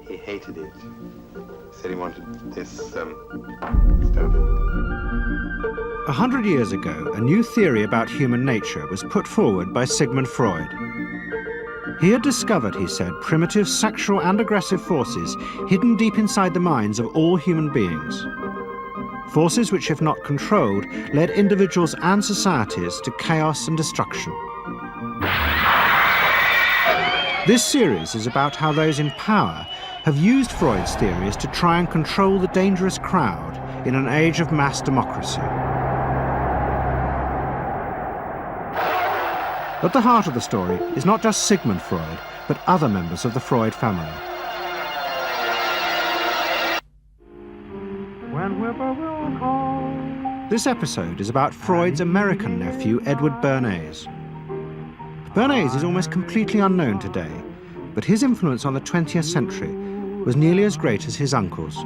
He hated it. He said he wanted this stuff. 100 years ago, a new theory about human nature was put forward by Sigmund Freud. He had discovered, he said, primitive sexual and aggressive forces hidden deep inside the minds of all human beings. Forces which, if not controlled, led individuals and societies to chaos and destruction. This series is about how those in power have used Freud's theories to try and control the dangerous crowd in an age of mass democracy. At the heart of the story is not just Sigmund Freud, but other members of the Freud family. This episode is about Freud's American nephew, Edward Bernays. Bernays is almost completely unknown today, but his influence on the 20th century was nearly as great as his uncle's.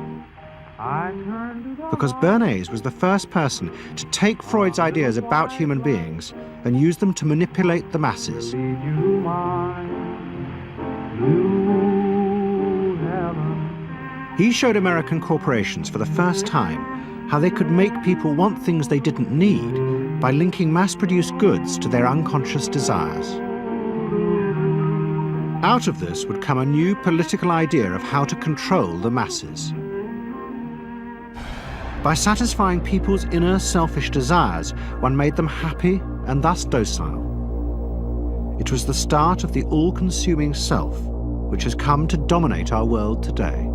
Because Bernays was the first person to take Freud's ideas about human beings and use them to manipulate the masses. He showed American corporations for the first time how they could make people want things they didn't need by linking mass-produced goods to their unconscious desires. Out of this would come a new political idea of how to control the masses. By satisfying people's inner selfish desires, one made them happy and thus docile. It was the start of the all-consuming self, which has come to dominate our world today.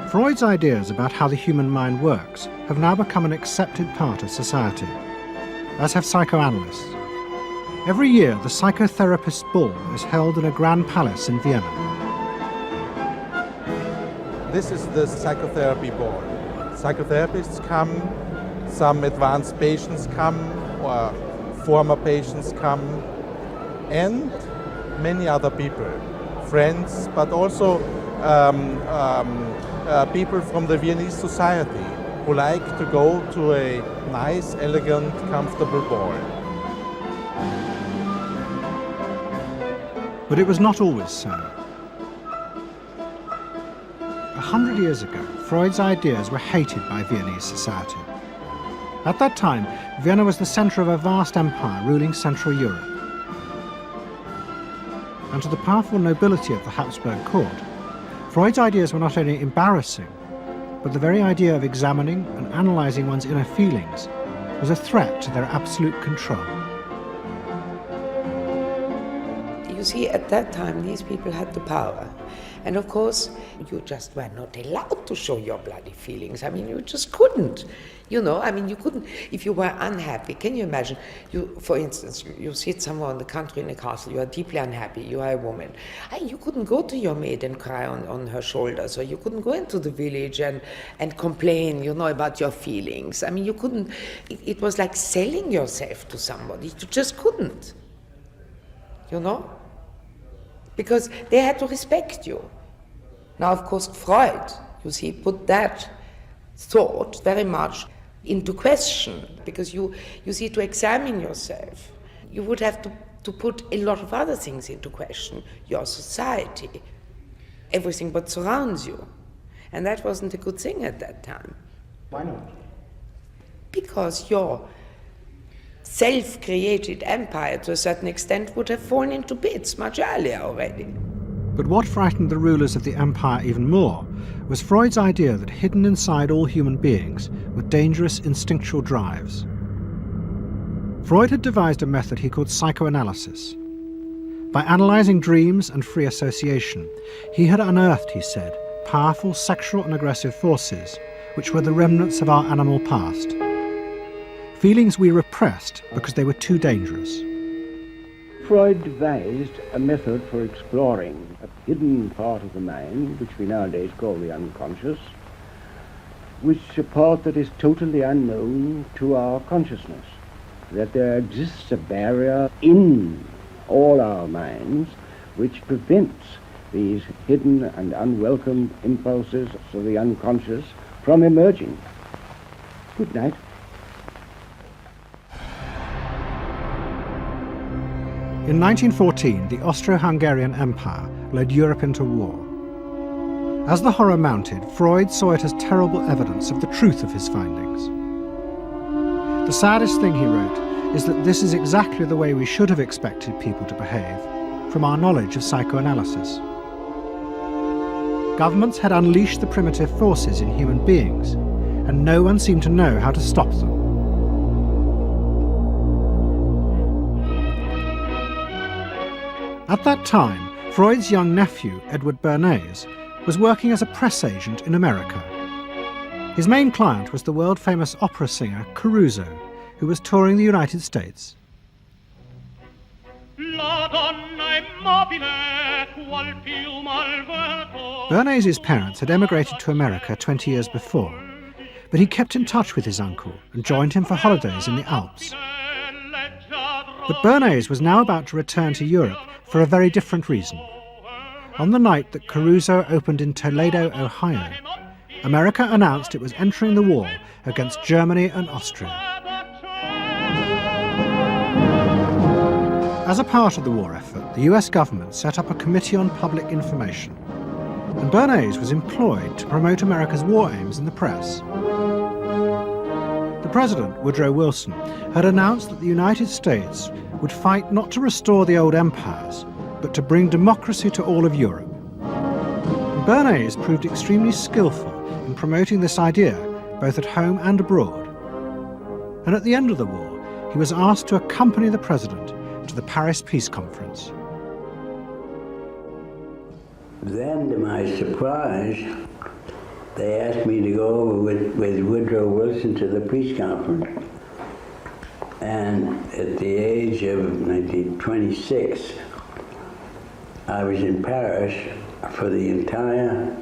Freud's ideas about how the human mind works have now become an accepted part of society, as have psychoanalysts. Every year, the psychotherapist's ball is held in a grand palace in Vienna. This is the psychotherapy ball. Psychotherapists come, some advanced patients come, or former patients come, and many other people, friends, but also people from the Viennese society who like to go to a nice, elegant, comfortable ball. But it was not always so. 100 years ago, Freud's ideas were hated by Viennese society. At that time, Vienna was the center of a vast empire ruling Central Europe. And to the powerful nobility of the Habsburg court, Freud's ideas were not only embarrassing, but the very idea of examining and analyzing one's inner feelings was a threat to their absolute control. You see, at that time, these people had the power. And of course, you just were not allowed to show your bloody feelings. I mean, you just couldn't. You know, I mean, you couldn't, if you were unhappy. Can you imagine, for instance, you sit somewhere in the country in a castle, you are deeply unhappy, you are a woman. You couldn't go to your maid and cry on her shoulders, or you couldn't go into the village and complain, you know, about your feelings. I mean, you couldn't, it was like selling yourself to somebody. You just couldn't, you know, because they had to respect you. Now, of course, Freud, you see, put that thought very much into question, because you see, to examine yourself, you would have to put a lot of other things into question, your society, everything what surrounds you. And that wasn't a good thing at that time. Why not? Because your self-created empire, to a certain extent, would have fallen into bits much earlier already. But what frightened the rulers of the empire even more was Freud's idea that hidden inside all human beings were dangerous instinctual drives. Freud had devised a method he called psychoanalysis. By analyzing dreams and free association, he had unearthed, he said, powerful sexual and aggressive forces which were the remnants of our animal past. Feelings we repressed because they were too dangerous. Freud devised a method for exploring a hidden part of the mind, which we nowadays call the unconscious, which a part that is totally unknown to our consciousness, that there exists a barrier in all our minds which prevents these hidden and unwelcome impulses of the unconscious from emerging. Good night. In 1914, the Austro-Hungarian Empire led Europe into war. As the horror mounted, Freud saw it as terrible evidence of the truth of his findings. The saddest thing, he wrote, is that this is exactly the way we should have expected people to behave, from our knowledge of psychoanalysis. Governments had unleashed the primitive forces in human beings, and no one seemed to know how to stop them. At that time, Freud's young nephew, Edward Bernays, was working as a press agent in America. His main client was the world-famous opera singer Caruso, who was touring the United States. Bernays' parents had emigrated to America 20 years before, but he kept in touch with his uncle and joined him for holidays in the Alps. But Bernays was now about to return to Europe for a very different reason. On the night that Caruso opened in Toledo, Ohio, America announced it was entering the war against Germany and Austria. As a part of the war effort, the US government set up a Committee on Public Information, and Bernays was employed to promote America's war aims in the press. The President, Woodrow Wilson, had announced that the United States would fight not to restore the old empires, but to bring democracy to all of Europe. And Bernays proved extremely skillful in promoting this idea, both at home and abroad. And at the end of the war, he was asked to accompany the President to the Paris Peace Conference. Then, to my surprise, they asked me to go over with Woodrow Wilson to the peace conference. And at the age of 26, I was in Paris for the entire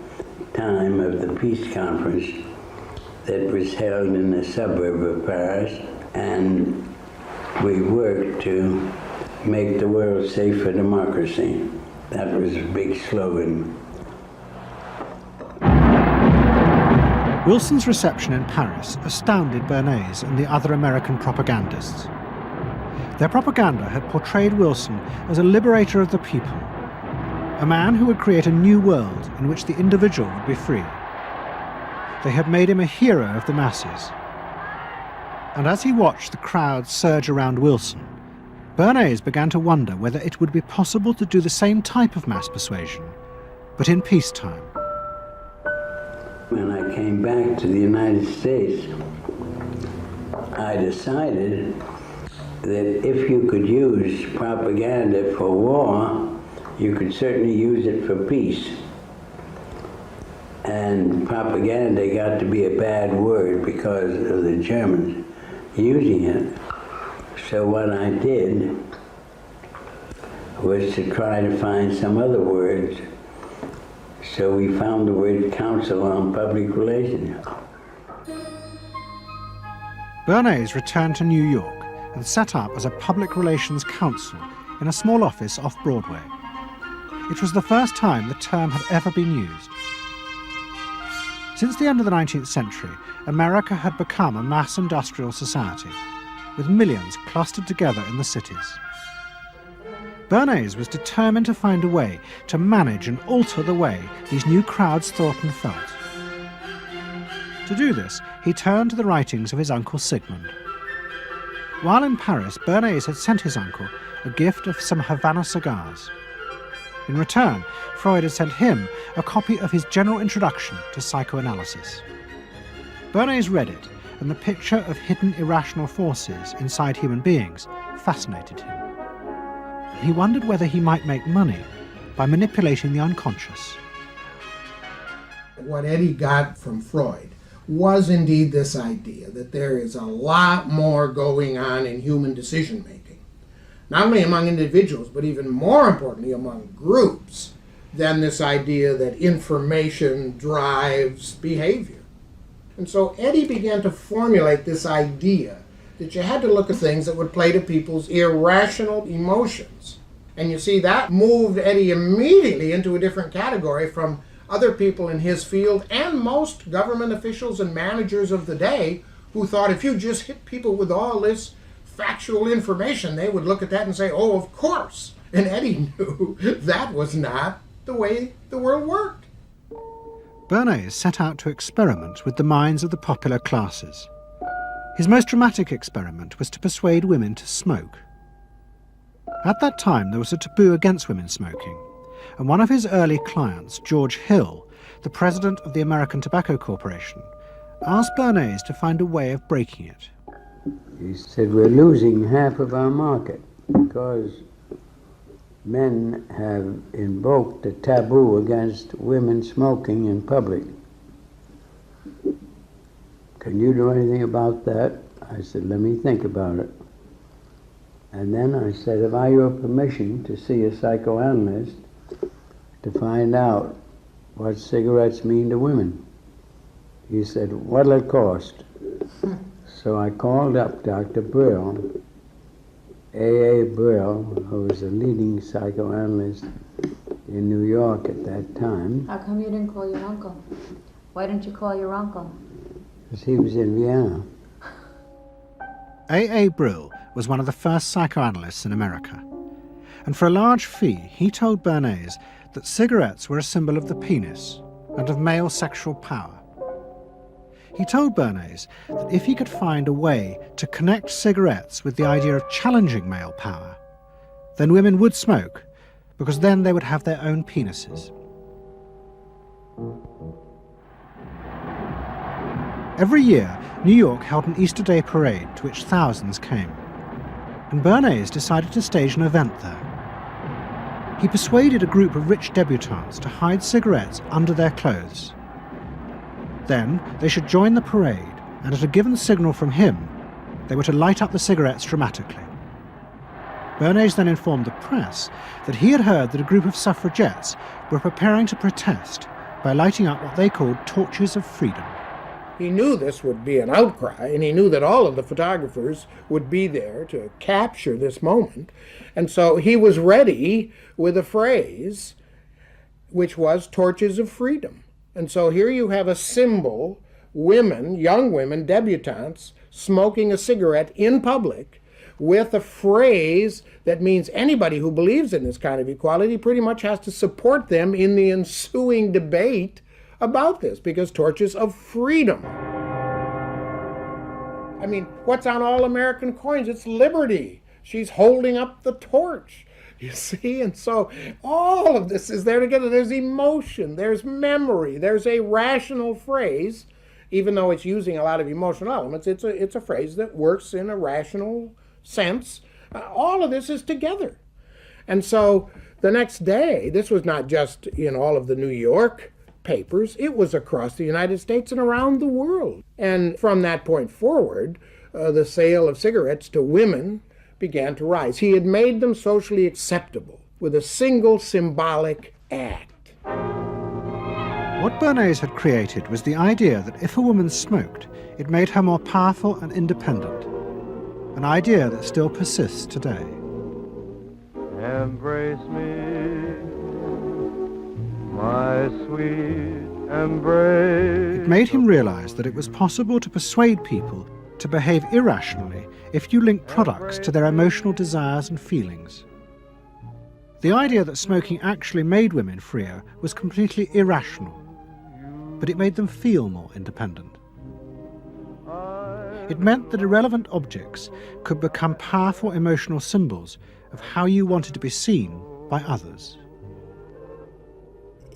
time of the peace conference that was held in the suburb of Paris, and we worked to make the world safe for democracy. That was a big slogan. Wilson's reception in Paris astounded Bernays and the other American propagandists. Their propaganda had portrayed Wilson as a liberator of the people, a man who would create a new world in which the individual would be free. They had made him a hero of the masses. And as he watched the crowd surge around Wilson, Bernays began to wonder whether it would be possible to do the same type of mass persuasion, but in peacetime. When I came back to the United States, I decided that if you could use propaganda for war, you could certainly use it for peace. And propaganda got to be a bad word because of the Germans using it. So what I did was to try to find some other words. So we found the word Council on Public Relations. Bernays returned to New York and set up as a public relations counsel in a small office off Broadway. It was the first time the term had ever been used. Since the end of the 19th century, America had become a mass industrial society, with millions clustered together in the cities. Bernays was determined to find a way to manage and alter the way these new crowds thought and felt. To do this, he turned to the writings of his uncle Sigmund. While in Paris, Bernays had sent his uncle a gift of some Havana cigars. In return, Freud had sent him a copy of his general introduction to psychoanalysis. Bernays read it, and the picture of hidden irrational forces inside human beings fascinated him. He wondered whether he might make money by manipulating the unconscious. What Eddie got from Freud was indeed this idea that there is a lot more going on in human decision-making, not only among individuals, but even more importantly among groups, than this idea that information drives behavior. And so Eddie began to formulate this idea that you had to look at things that would play to people's irrational emotions And you see, that moved Eddie immediately into a different category from other people in his field and most government officials and managers of the day who thought if you just hit people with all this factual information, they would look at that and say, oh, of course. And Eddie knew that was not the way the world worked. Bernays set out to experiment with the minds of the popular classes. His most dramatic experiment was to persuade women to smoke. At that time, there was a taboo against women smoking, and one of his early clients, George Hill, the president of the American Tobacco Corporation, asked Bernays to find a way of breaking it. He said, we're losing half of our market because men have invoked a taboo against women smoking in public. Can you do anything about that? I said, let me think about it. And then I said, have I your permission to see a psychoanalyst to find out what cigarettes mean to women? He said, what'll it cost? So I called up Dr. Brill, A.A. Brill, who was a leading psychoanalyst in New York at that time. How come you didn't call your uncle? Why didn't you call your uncle? Because he was in Vienna. A.A. Brill was one of the first psychoanalysts in America, and for a large fee he told Bernays that cigarettes were a symbol of the penis and of male sexual power. He told Bernays that if he could find a way to connect cigarettes with the idea of challenging male power, then women would smoke, because then they would have their own penises. Every year, New York held an Easter Day parade to which thousands came, and Bernays decided to stage an event there. He persuaded a group of rich debutantes to hide cigarettes under their clothes. Then they should join the parade, and at a given signal from him, they were to light up the cigarettes dramatically. Bernays then informed the press that he had heard that a group of suffragettes were preparing to protest by lighting up what they called torches of freedom. He knew this would be an outcry, and he knew that all of the photographers would be there to capture this moment. And so he was ready with a phrase which was torches of freedom. And so here you have a symbol, women, young women, debutantes, smoking a cigarette in public with a phrase that means anybody who believes in this kind of equality pretty much has to support them in the ensuing debate about this, because torches of freedom. I mean, what's on all American coins? It's liberty. She's holding up the torch, you see? And so all of this is there together. There's emotion, there's memory, there's a rational phrase, even though it's using a lot of emotional elements. It's a phrase that works in a rational sense. All of this is together. And so the next day, this was not just in all of the New York papers, it was across the United States and around the world. And from that point forward, the sale of cigarettes to women began to rise. He had made them socially acceptable with a single symbolic act. What Bernays had created was the idea that if a woman smoked, it made her more powerful and independent, an idea that still persists today. Embrace me, my sweet embrace. It made him realize that it was possible to persuade people to behave irrationally if you link products to their emotional desires and feelings. The idea that smoking actually made women freer was completely irrational, but it made them feel more independent. It meant that irrelevant objects could become powerful emotional symbols of how you wanted to be seen by others.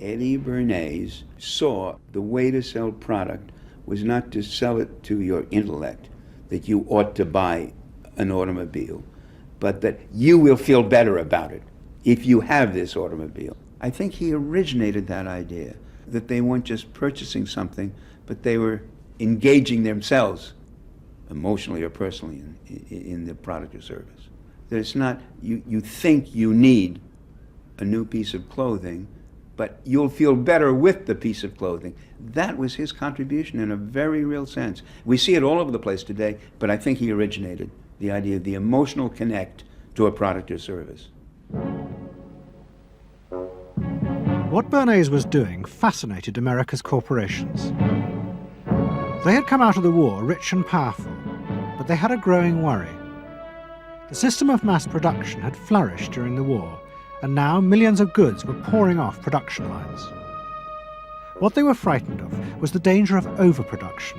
Eddie Bernays saw the way to sell product was not to sell it to your intellect, that you ought to buy an automobile, but that you will feel better about it if you have this automobile. I think he originated that idea, that they weren't just purchasing something, but they were engaging themselves emotionally or personally in the product or service. That it's not, you think you need a new piece of clothing, but you'll feel better with the piece of clothing. That was his contribution in a very real sense. We see it all over the place today, but I think he originated the idea of the emotional connect to a product or service. What Bernays was doing fascinated America's corporations. They had come out of the war rich and powerful, but they had a growing worry. The system of mass production had flourished during the war, and now millions of goods were pouring off production lines. What they were frightened of was the danger of overproduction,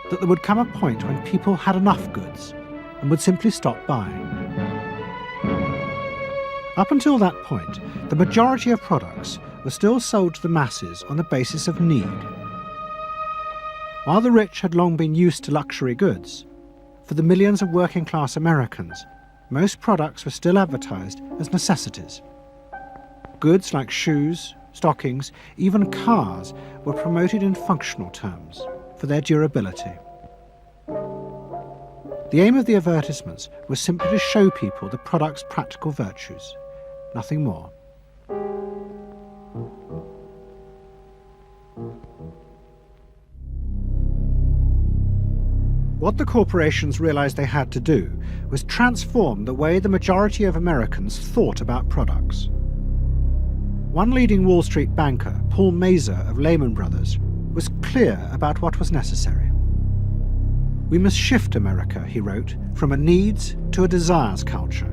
that there would come a point when people had enough goods and would simply stop buying. Up until that point, the majority of products were still sold to the masses on the basis of need. While the rich had long been used to luxury goods, for the millions of working-class Americans, most products were still advertised as necessities. Goods like shoes, stockings, even cars were promoted in functional terms for their durability. The aim of the advertisements was simply to show people the product's practical virtues, nothing more. What the corporations realized they had to do was transform the way the majority of Americans thought about products. One leading Wall Street banker, Paul Mazur of Lehman Brothers, was clear about what was necessary. "We must shift America," he wrote, "from a needs to a desires culture.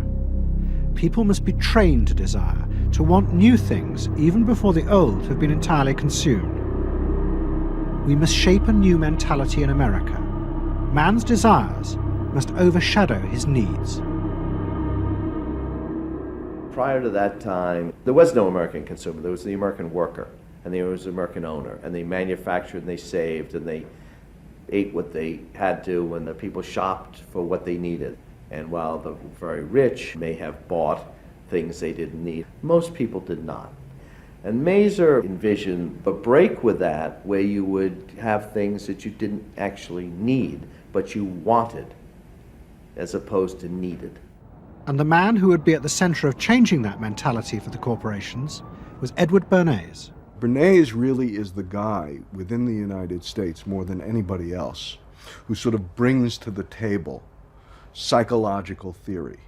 People must be trained to desire, to want new things even before the old have been entirely consumed. We must shape a new mentality in America. Man's desires must overshadow his needs." Prior to that time, there was no American consumer. There was the American worker, and there was the American owner, and they manufactured and they saved and they ate what they had to, and the people shopped for what they needed. And while the very rich may have bought things they didn't need, most people did not. And Mazur envisioned a break with that, where you would have things that you didn't actually need, but you wanted, as opposed to needed. And the man who would be at the center of changing that mentality for the corporations was Edward Bernays. Bernays really is the guy within the United States, more than anybody else, who sort of brings to the table psychological theory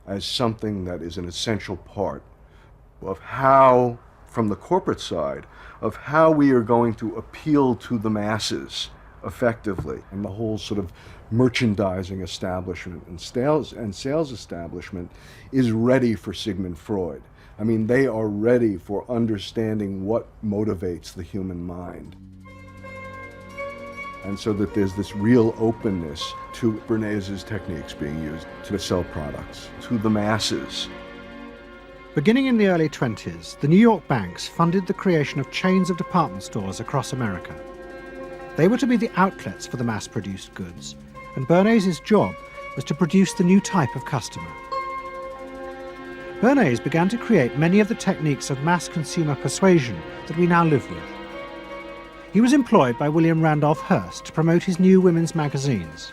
as something that is an essential part of how, from the corporate side, of how we are going to appeal to the masses effectively. And the whole sort of merchandising establishment and sales establishment is ready for Sigmund Freud. I mean, they are ready for understanding what motivates the human mind. And so that there's this real openness to Bernays' techniques being used to sell products to the masses. Beginning in the early 20s, the New York banks funded the creation of chains of department stores across America. They were to be the outlets for the mass-produced goods, and Bernays' job was to produce the new type of customer. Bernays began to create many of the techniques of mass consumer persuasion that we now live with. He was employed by William Randolph Hearst to promote his new women's magazines,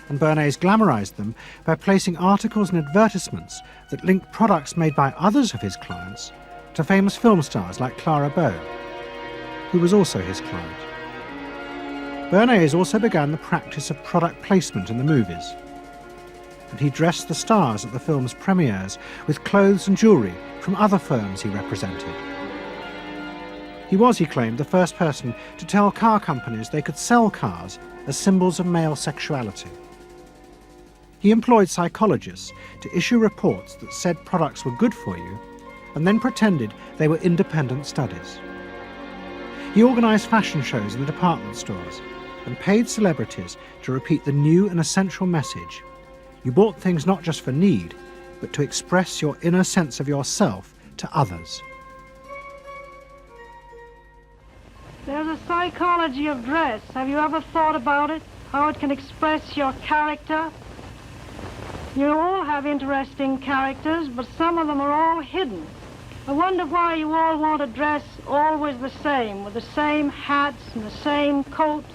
and Bernays glamorized them by placing articles and advertisements that linked products made by others of his clients to famous film stars like Clara Bow, who was also his client. Bernays also began the practice of product placement in the movies, and he dressed the stars at the film's premieres with clothes and jewellery from other firms he represented. He was, he claimed, the first person to tell car companies they could sell cars as symbols of male sexuality. He employed psychologists to issue reports that said products were good for you, and then pretended they were independent studies. He organised fashion shows in the department stores and paid celebrities to repeat the new and essential message: you bought things not just for need, but to express your inner sense of yourself to others. There's a psychology of dress. Have you ever thought about it? How it can express your character? You all have interesting characters, but some of them are all hidden. I wonder why you all want to dress always the same, with the same hats and the same coats.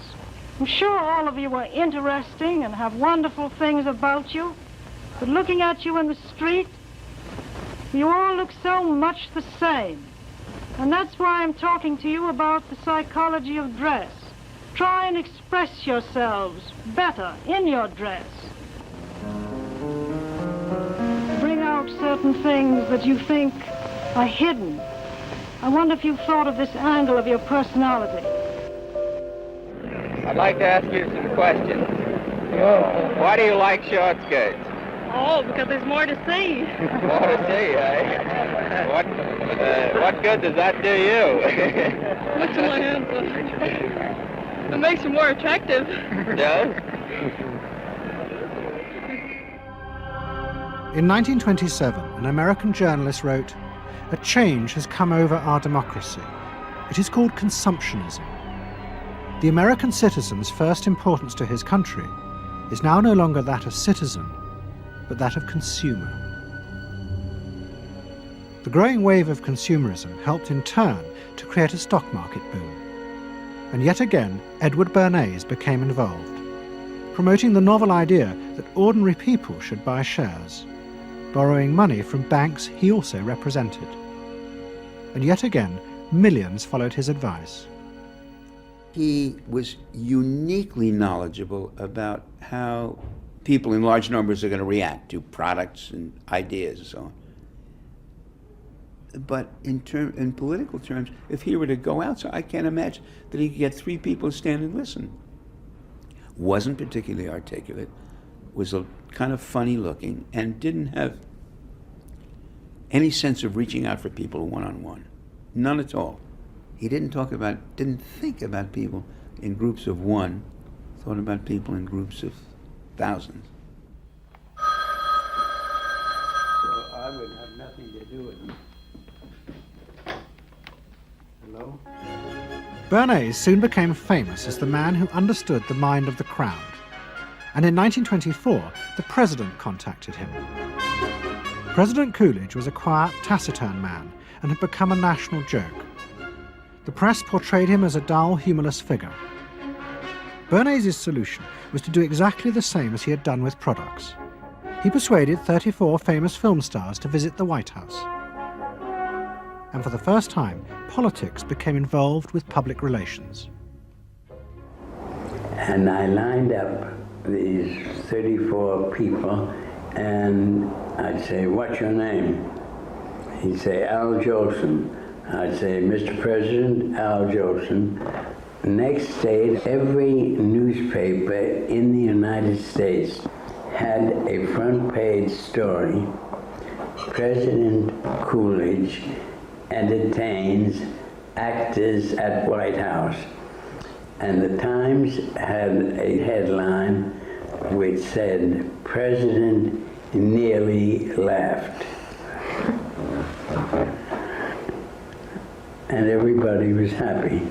I'm sure all of you are interesting and have wonderful things about you, but looking at you in the street, you all look so much the same. And that's why I'm talking to you about the psychology of dress. Try and express yourselves better in your dress. Bring out out certain things that you think are hidden. I wonder if you've thought of this angle of your personality. I'd like to ask you some questions. Why do you like short skirts? Oh, because there's more to see. More to see, eh? What good does that do you? Makes my handsome. It makes you more attractive. Does? In 1927, an American journalist wrote, "A change has come over our democracy. It is called consumptionism. The American citizen's first importance to his country is now no longer that of citizen, but that of consumer." The growing wave of consumerism helped in turn to create a stock market boom. And yet again, Edward Bernays became involved, promoting the novel idea that ordinary people should buy shares, borrowing money from banks he also represented. And yet again, millions followed his advice. He was uniquely knowledgeable about how people in large numbers are going to react to products and ideas and so on. But in political terms, if he were to go out, so I can't imagine that he could get 3 people to stand and listen. Wasn't particularly articulate, was a kind of funny looking, and didn't have any sense of reaching out for people one-on-one. None at all. He didn't think about people in groups of one, thought about people in groups of thousands. So I would have nothing to do with them. Hello? Bernays soon became famous as the man who understood the mind of the crowd. And in 1924, the president contacted him. President Coolidge was a quiet, taciturn man and had become a national joke. The press portrayed him as a dull, humorless figure. Bernays' solution was to do exactly the same as he had done with products. He persuaded 34 famous film stars to visit the White House. And for the first time, politics became involved with public relations. And I lined up these 34 people, and I'd say, "What's your name?" He'd say, "Al Jolson." I'd say, "Mr. President, Al Jolson." Next day, every newspaper in the United States had a front page story. President Coolidge entertains actors at White House. And the Times had a headline which said, "President nearly laughed." And everybody was happy.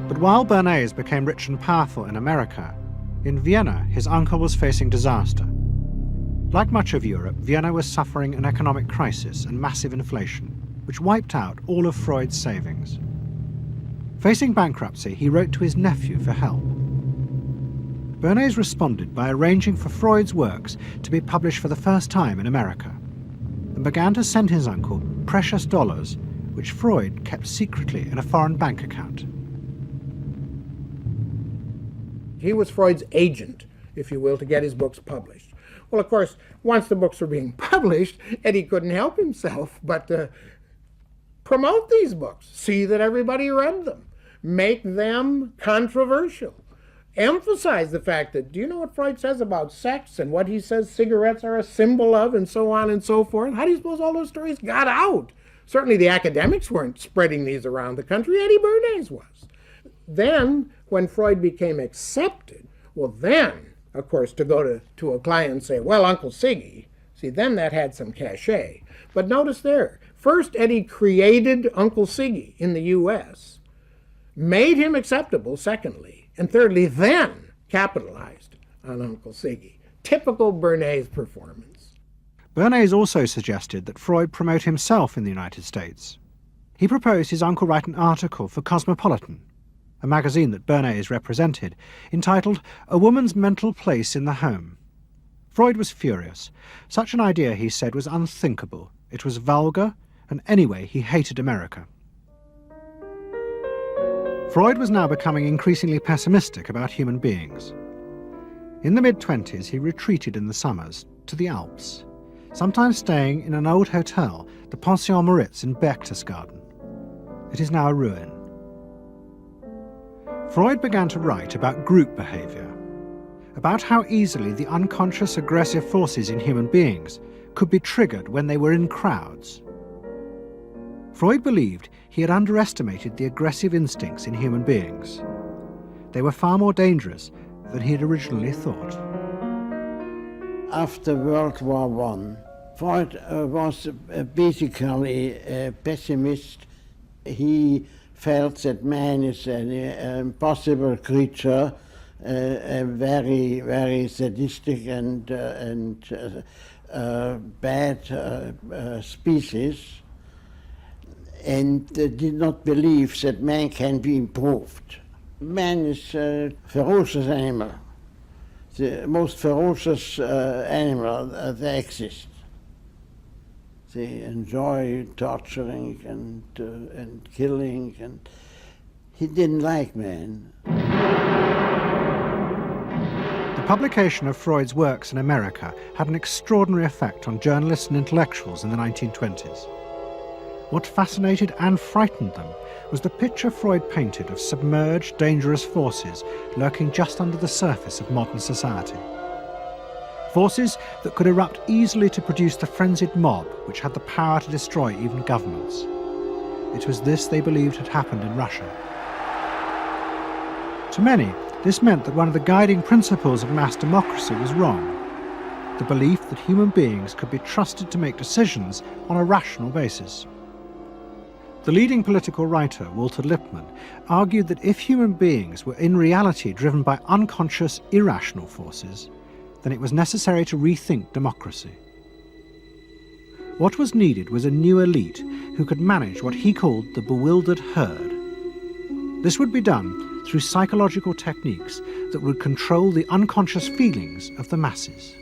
But while Bernays became rich and powerful in America, in Vienna his uncle was facing disaster. Like much of Europe, Vienna was suffering an economic crisis and massive inflation, which wiped out all of Freud's savings. Facing bankruptcy, he wrote to his nephew for help. Bernays responded by arranging for Freud's works to be published for the first time in America, and began to send his uncle precious dollars, which Freud kept secretly in a foreign bank account. He was Freud's agent, if you will, to get his books published. Well, of course, once the books were being published, Eddie couldn't help himself but promote these books, see that everybody read them, make them controversial, emphasize the fact that, do you know what Freud says about sex and what he says cigarettes are a symbol of, and so on and so forth? How do you suppose all those stories got out? Certainly the academics weren't spreading these around the country. Eddie Bernays was. Then, when Freud became accepted, well then, of course, to go to a client and say, "Well, Uncle Siggy," see, then that had some cachet. But notice there, first Eddie created Uncle Siggy in the U.S., made him acceptable, secondly, and thirdly, then capitalized on Uncle Siggy. Typical Bernays performance. Bernays also suggested that Freud promote himself in the United States. He proposed his uncle write an article for Cosmopolitan, a magazine that Bernays represented, entitled "A Woman's Mental Place in the Home." Freud was furious. Such an idea, he said, was unthinkable. It was vulgar, and anyway, he hated America. Freud was now becoming increasingly pessimistic about human beings. In the mid-20s, he retreated in the summers to the Alps, sometimes staying in an old hotel, the Pension Moritz in Berchtesgaden. It is now a ruin. Freud began to write about group behaviour, about how easily the unconscious aggressive forces in human beings could be triggered when they were in crowds. Freud believed he had underestimated the aggressive instincts in human beings. They were far more dangerous than he had originally thought. After World War I, Freud was basically a pessimist. He felt that man is an impossible creature, a very, very sadistic and bad species, and did not believe that man can be improved. Man is a ferocious animal, the most ferocious animal that exists. They enjoy torturing and killing, and he didn't like man. The publication of Freud's works in America had an extraordinary effect on journalists and intellectuals in the 1920s. What fascinated and frightened them was the picture Freud painted of submerged, dangerous forces lurking just under the surface of modern society. Forces that could erupt easily to produce the frenzied mob which had the power to destroy even governments. It was this they believed had happened in Russia. To many, this meant that one of the guiding principles of mass democracy was wrong. The belief that human beings could be trusted to make decisions on a rational basis. The leading political writer, Walter Lippmann, argued that if human beings were in reality driven by unconscious, irrational forces, then it was necessary to rethink democracy. What was needed was a new elite who could manage what he called the bewildered herd. This would be done through psychological techniques that would control the unconscious feelings of the masses.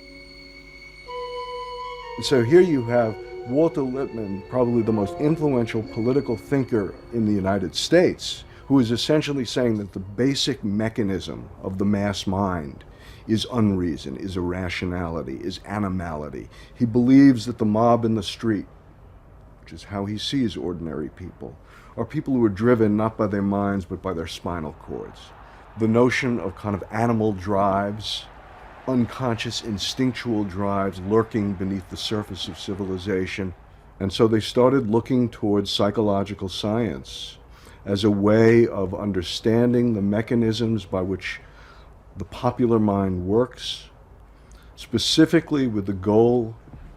So here you have Walter Lippmann, probably the most influential political thinker in the United States, who is essentially saying that the basic mechanism of the mass mind is unreason, is irrationality, is animality. He believes that the mob in the street, which is how he sees ordinary people, are people who are driven not by their minds but by their spinal cords. The notion of kind of animal drives, unconscious instinctual drives lurking beneath the surface of civilization. And so they started looking towards psychological science as a way of understanding the mechanisms by which the popular mind works, specifically with the goal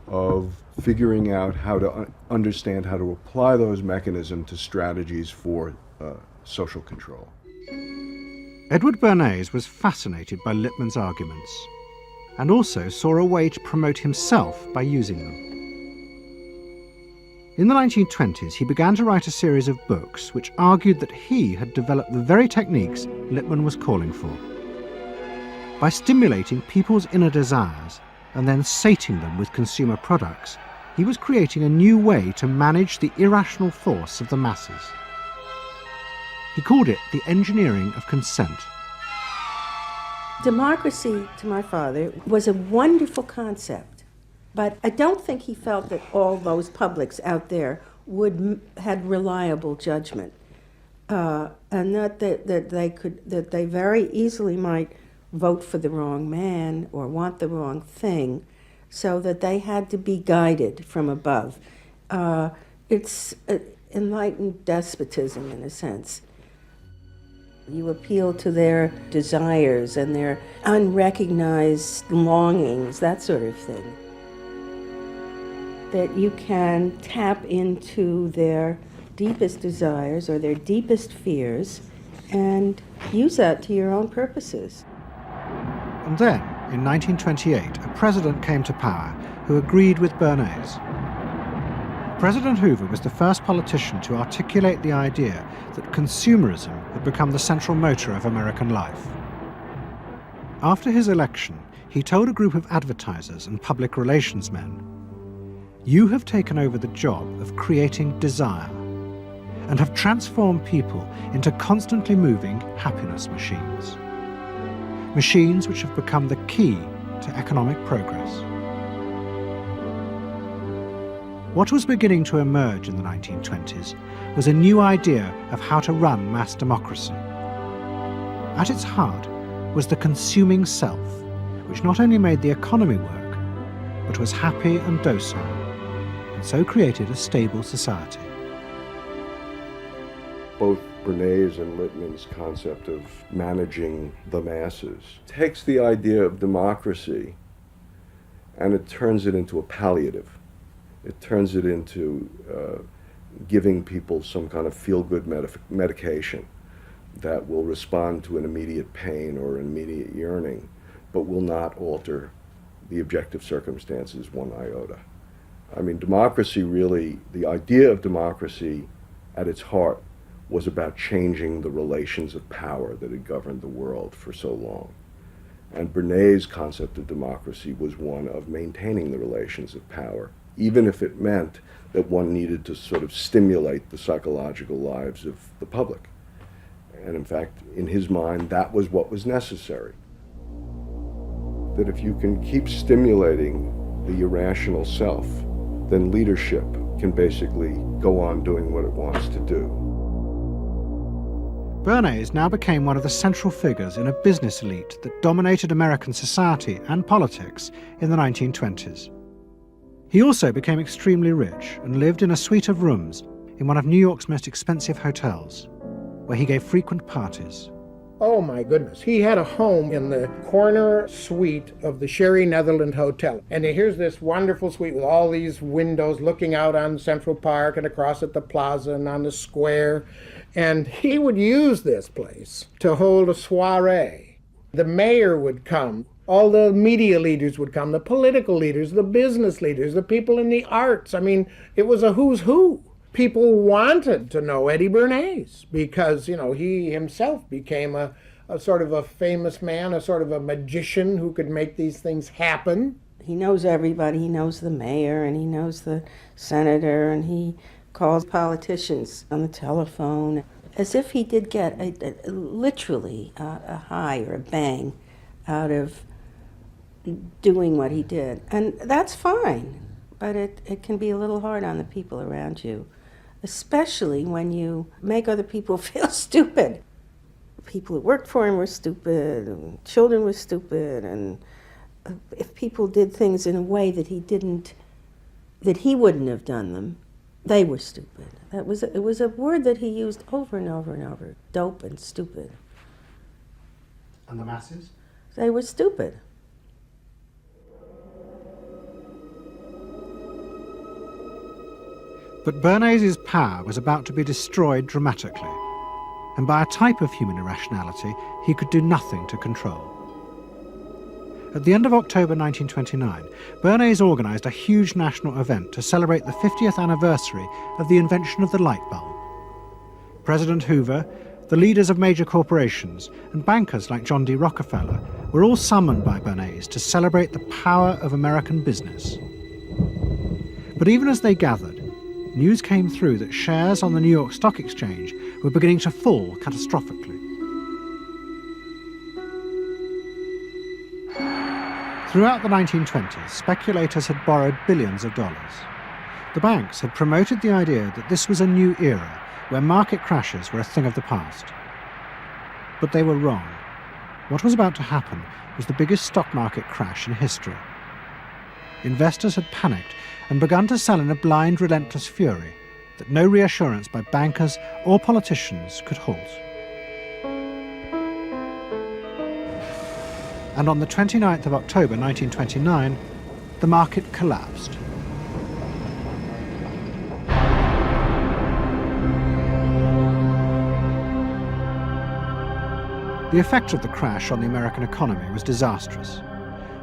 of figuring out how to understand how to apply those mechanisms to strategies for social control. Edward Bernays was fascinated by Lippmann's arguments and also saw a way to promote himself by using them. In the 1920s, he began to write a series of books which argued that he had developed the very techniques Lippmann was calling for. By stimulating people's inner desires and then sating them with consumer products, he was creating a new way to manage the irrational force of the masses. He called it the engineering of consent. Democracy, to my father, was a wonderful concept, but I don't think he felt that all those publics out there had reliable judgment, and that they very easily might vote for the wrong man or want the wrong thing, so that they had to be guided from above. It's enlightened despotism in a sense. You appeal to their desires and their unrecognized longings, that sort of thing. That you can tap into their deepest desires or their deepest fears and use that to your own purposes. And then, in 1928, a president came to power who agreed with Bernays. President Hoover was the first politician to articulate the idea that consumerism had become the central motor of American life. After his election, he told a group of advertisers and public relations men, "You have taken over the job of creating desire and have transformed people into constantly moving happiness machines. machines which have become the key to economic progress. What was beginning to emerge in the 1920s was a new idea of how to run mass democracy. At its heart was the consuming self, which not only made the economy work, but was happy and docile, and so created a stable society. Both Bernays and Littman's concept of managing the masses takes the idea of democracy and it turns it into a palliative. It turns it into giving people some kind of feel-good medication that will respond to an immediate pain or an immediate yearning, but will not alter the objective circumstances one iota. I mean, democracy really, the idea of democracy at its heart was about changing the relations of power that had governed the world for so long. And Bernays' concept of democracy was one of maintaining the relations of power, even if it meant that one needed to sort of stimulate the psychological lives of the public. And in fact, in his mind, that was what was necessary. That if you can keep stimulating the irrational self, then leadership can basically go on doing what it wants to do. Bernays now became one of the central figures in a business elite that dominated American society and politics in the 1920s. He also became extremely rich and lived in a suite of rooms in one of New York's most expensive hotels, where he gave frequent parties. Oh my goodness. He had a home in the corner suite of the Sherry Netherland Hotel. And here's this wonderful suite with all these windows looking out on Central Park and across at the plaza and on the square. And he would use this place to hold a soiree. The mayor would come. All the media leaders would come, the political leaders, the business leaders, the people in the arts. I mean, it was a who's who. People wanted to know Eddie Bernays because, you know, he himself became a sort of a famous man, a sort of a magician who could make these things happen. He knows everybody. He knows the mayor and he knows the senator and he calls politicians on the telephone as if he did get literally a high or a bang out of doing what he did. And that's fine, but it can be a little hard on the people around you, especially when you make other people feel stupid. People who worked for him were stupid, and children were stupid, and if people did things in a way that he wouldn't have done them, they were stupid. It was a word that he used over and over and over, dope and stupid. And the masses? They were stupid. But Bernays' power was about to be destroyed dramatically, and by a type of human irrationality he could do nothing to control. At the end of October 1929, Bernays organised a huge national event to celebrate the 50th anniversary of the invention of the light bulb. President Hoover, the leaders of major corporations, and bankers like John D. Rockefeller were all summoned by Bernays to celebrate the power of American business. But even as they gathered, news came through that shares on the New York Stock Exchange were beginning to fall catastrophically. Throughout the 1920s, speculators had borrowed billions of dollars. The banks had promoted the idea that this was a new era where market crashes were a thing of the past. But they were wrong. What was about to happen was the biggest stock market crash in history. Investors had panicked and begun to sell in a blind, relentless fury that no reassurance by bankers or politicians could halt. And on the 29th of October 1929, the market collapsed. The effect of the crash on the American economy was disastrous.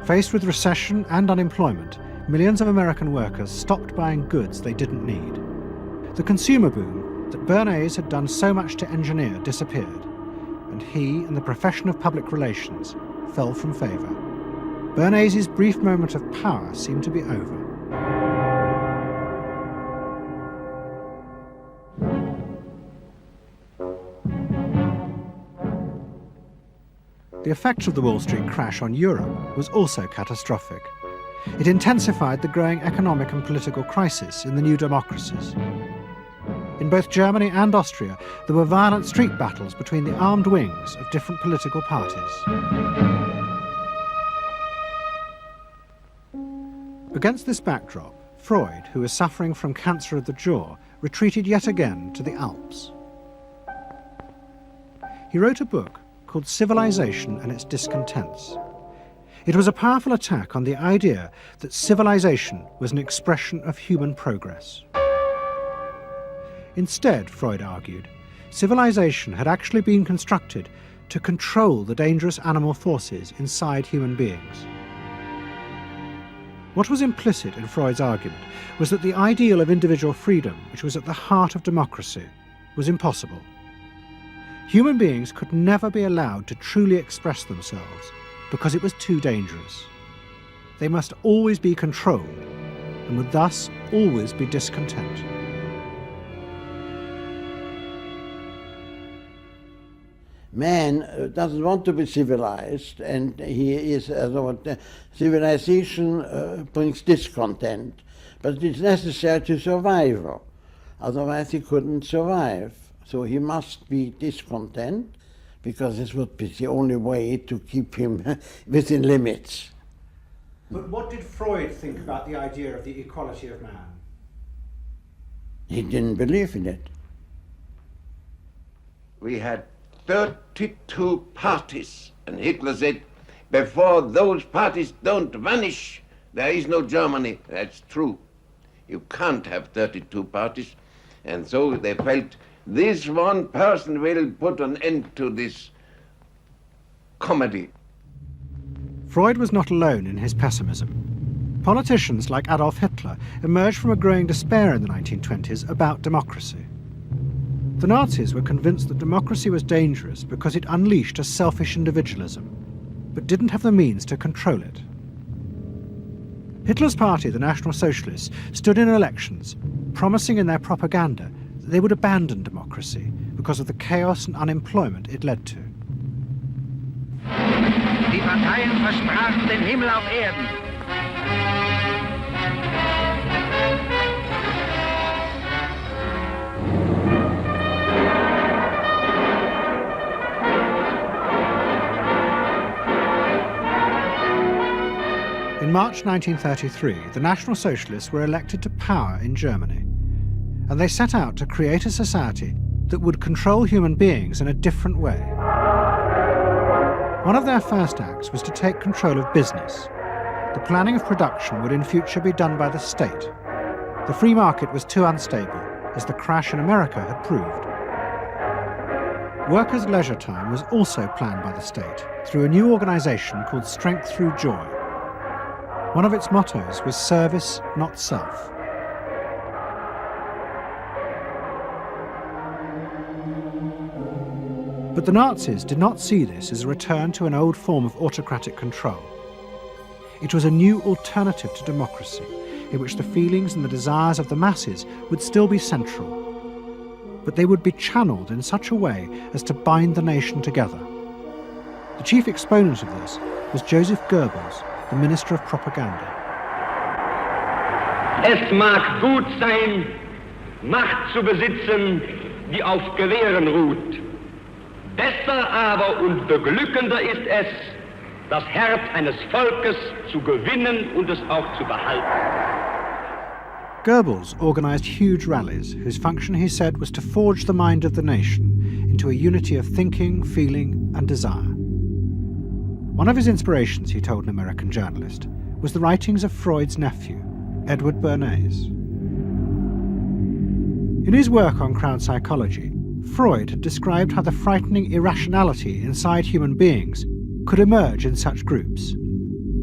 Faced with recession and unemployment, millions of American workers stopped buying goods they didn't need. The consumer boom that Bernays had done so much to engineer disappeared, and he and the profession of public relations fell from favour. Bernays' brief moment of power seemed to be over. The effect of the Wall Street crash on Europe was also catastrophic. It intensified the growing economic and political crisis in the new democracies. In both Germany and Austria, there were violent street battles between the armed wings of different political parties. Against this backdrop, Freud, who was suffering from cancer of the jaw, retreated yet again to the Alps. He wrote a book called Civilization and Its Discontents. It was a powerful attack on the idea that civilization was an expression of human progress. Instead, Freud argued, civilization had actually been constructed to control the dangerous animal forces inside human beings. What was implicit in Freud's argument was that the ideal of individual freedom, which was at the heart of democracy, was impossible. Human beings could never be allowed to truly express themselves because it was too dangerous. They must always be controlled and would thus always be discontent. Man doesn't want to be civilized, and he is, civilization brings discontent, but it's necessary to survival. Otherwise he couldn't survive. So he must be discontent, because this would be the only way to keep him within limits. But what did Freud think about the idea of the equality of man? He didn't believe in it. We had 32 parties, and Hitler said, before those parties don't vanish, there is no Germany. That's true. You can't have 32 parties, and so they felt this one person will put an end to this comedy. Freud was not alone in his pessimism. Politicians like Adolf Hitler emerged from a growing despair in the 1920s about democracy. The Nazis were convinced that democracy was dangerous because it unleashed a selfish individualism, but didn't have the means to control it. Hitler's party, the National Socialists, stood in elections, promising in their propaganda that they would abandon democracy because of the chaos and unemployment it led to. Die Parteien versprachen den Himmel auf Erden. In March 1933, the National Socialists were elected to power in Germany, and they set out to create a society that would control human beings in a different way. One of their first acts was to take control of business. The planning of production would in future be done by the state. The free market was too unstable, as the crash in America had proved. Workers' leisure time was also planned by the state through a new organization called Strength Through Joy. One of its mottos was service, not self. But the Nazis did not see this as a return to an old form of autocratic control. It was a new alternative to democracy, in which the feelings and the desires of the masses would still be central, but they would be channeled in such a way as to bind the nation together. The chief exponent of this was Joseph Goebbels, the Minister of Propaganda. Es mag gut sein, Macht zu besitzen, die auf Gewehren ruht. Besser aber und beglückender ist es, das Herz eines Volkes zu gewinnen und es auch zu behalten. Goebbels organized huge rallies whose function, he said, was to forge the mind of the nation into a unity of thinking, feeling, and desire. One of his inspirations, he told an American journalist, was the writings of Freud's nephew, Edward Bernays. In his work on crowd psychology, Freud had described how the frightening irrationality inside human beings could emerge in such groups.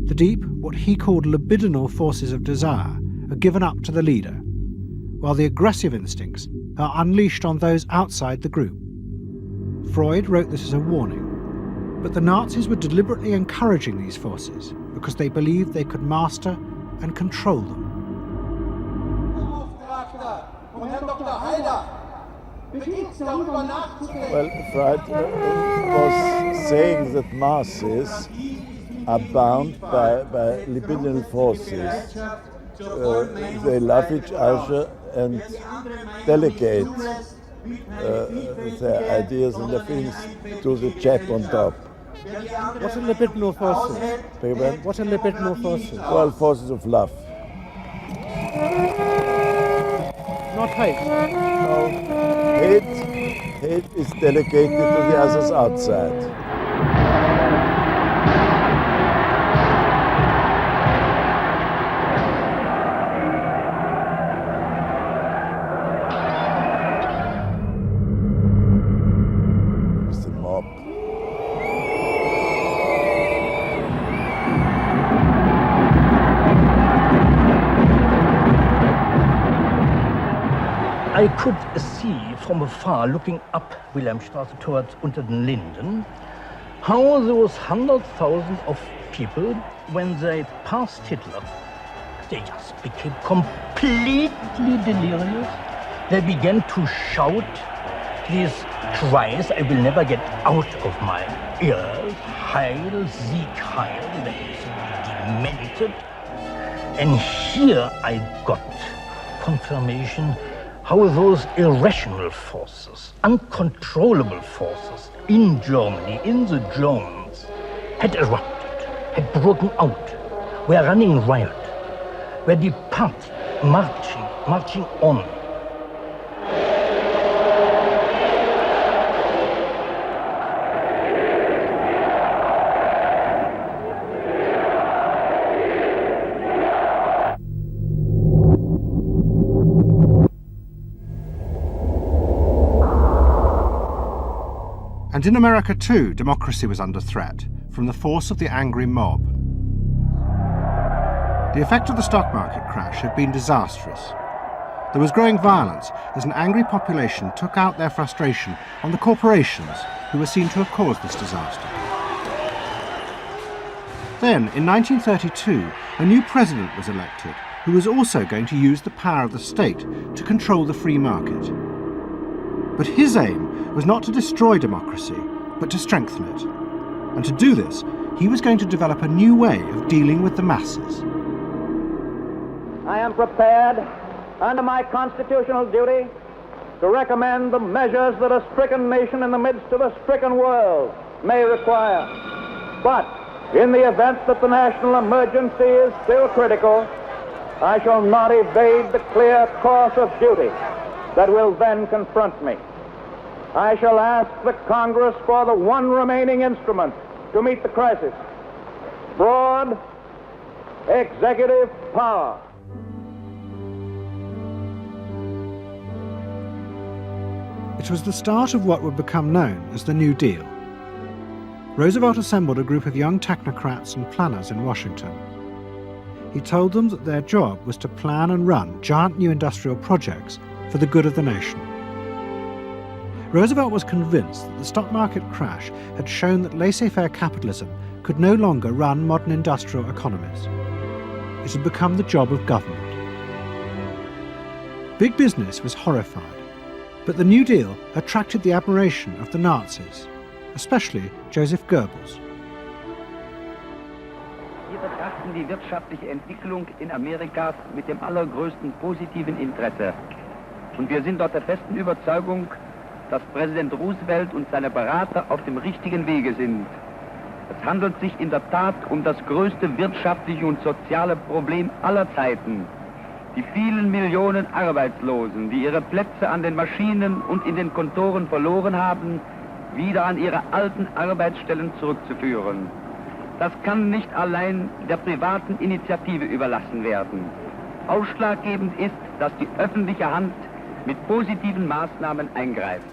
The deep, what he called libidinal forces of desire, are given up to the leader, while the aggressive instincts are unleashed on those outside the group. Freud wrote this as a warning, but the Nazis were deliberately encouraging these forces because they believed they could master and control them. Well, Freud was saying that masses are bound by libidinal forces. They love each other and delegate their ideas and their feelings to the chap on top. What are libidinal forces? What are libidinal forces? Well, forces of love. Not hate. No, hate is delegated to the others outside. It's the mob. I could see from afar, looking up Wilhelmstraße towards unter den Linden, how those 100,000 of people, when they passed Hitler, they just became completely delirious. They began to shout these cries I will never get out of my ears. Heil, Sieg, Heil. They demented. And here I got confirmation how those irrational forces, uncontrollable forces in Germany, in the Germans, had erupted, had broken out, were running riot, were departing, marching on. And in America too, democracy was under threat from the force of the angry mob. The effect of the stock market crash had been disastrous. There was growing violence as an angry population took out their frustration on the corporations who were seen to have caused this disaster. Then, in 1932, a new president was elected who was also going to use the power of the state to control the free market. But his aim was not to destroy democracy, but to strengthen it. And to do this, he was going to develop a new way of dealing with the masses. I am prepared, under my constitutional duty, to recommend the measures that a stricken nation in the midst of a stricken world may require. But in the event that the national emergency is still critical, I shall not evade the clear course of duty that will then confront me. I shall ask the Congress for the one remaining instrument to meet the crisis: broad executive power. It was the start of what would become known as the New Deal. Roosevelt assembled a group of young technocrats and planners in Washington. He told them that their job was to plan and run giant new industrial projects for the good of the nation. Roosevelt was convinced that the stock market crash had shown that laissez-faire capitalism could no longer run modern industrial economies. It had become the job of government. Big business was horrified, but the New Deal attracted the admiration of the Nazis, especially Joseph Goebbels. Wir betrachten die wirtschaftliche Entwicklung in Amerika mit dem allergrößten positiven Interesse. Und wir sind dort der festen Überzeugung, dass Präsident Roosevelt und seine Berater auf dem richtigen Wege sind. Es handelt sich in der Tat um das größte wirtschaftliche und soziale Problem aller Zeiten. Die vielen Millionen Arbeitslosen, die ihre Plätze an den Maschinen und in den Kontoren verloren haben, wieder an ihre alten Arbeitsstellen zurückzuführen. Das kann nicht allein der privaten Initiative überlassen werden. Ausschlaggebend ist, dass die öffentliche Hand mit positiven Maßnahmen eingreift.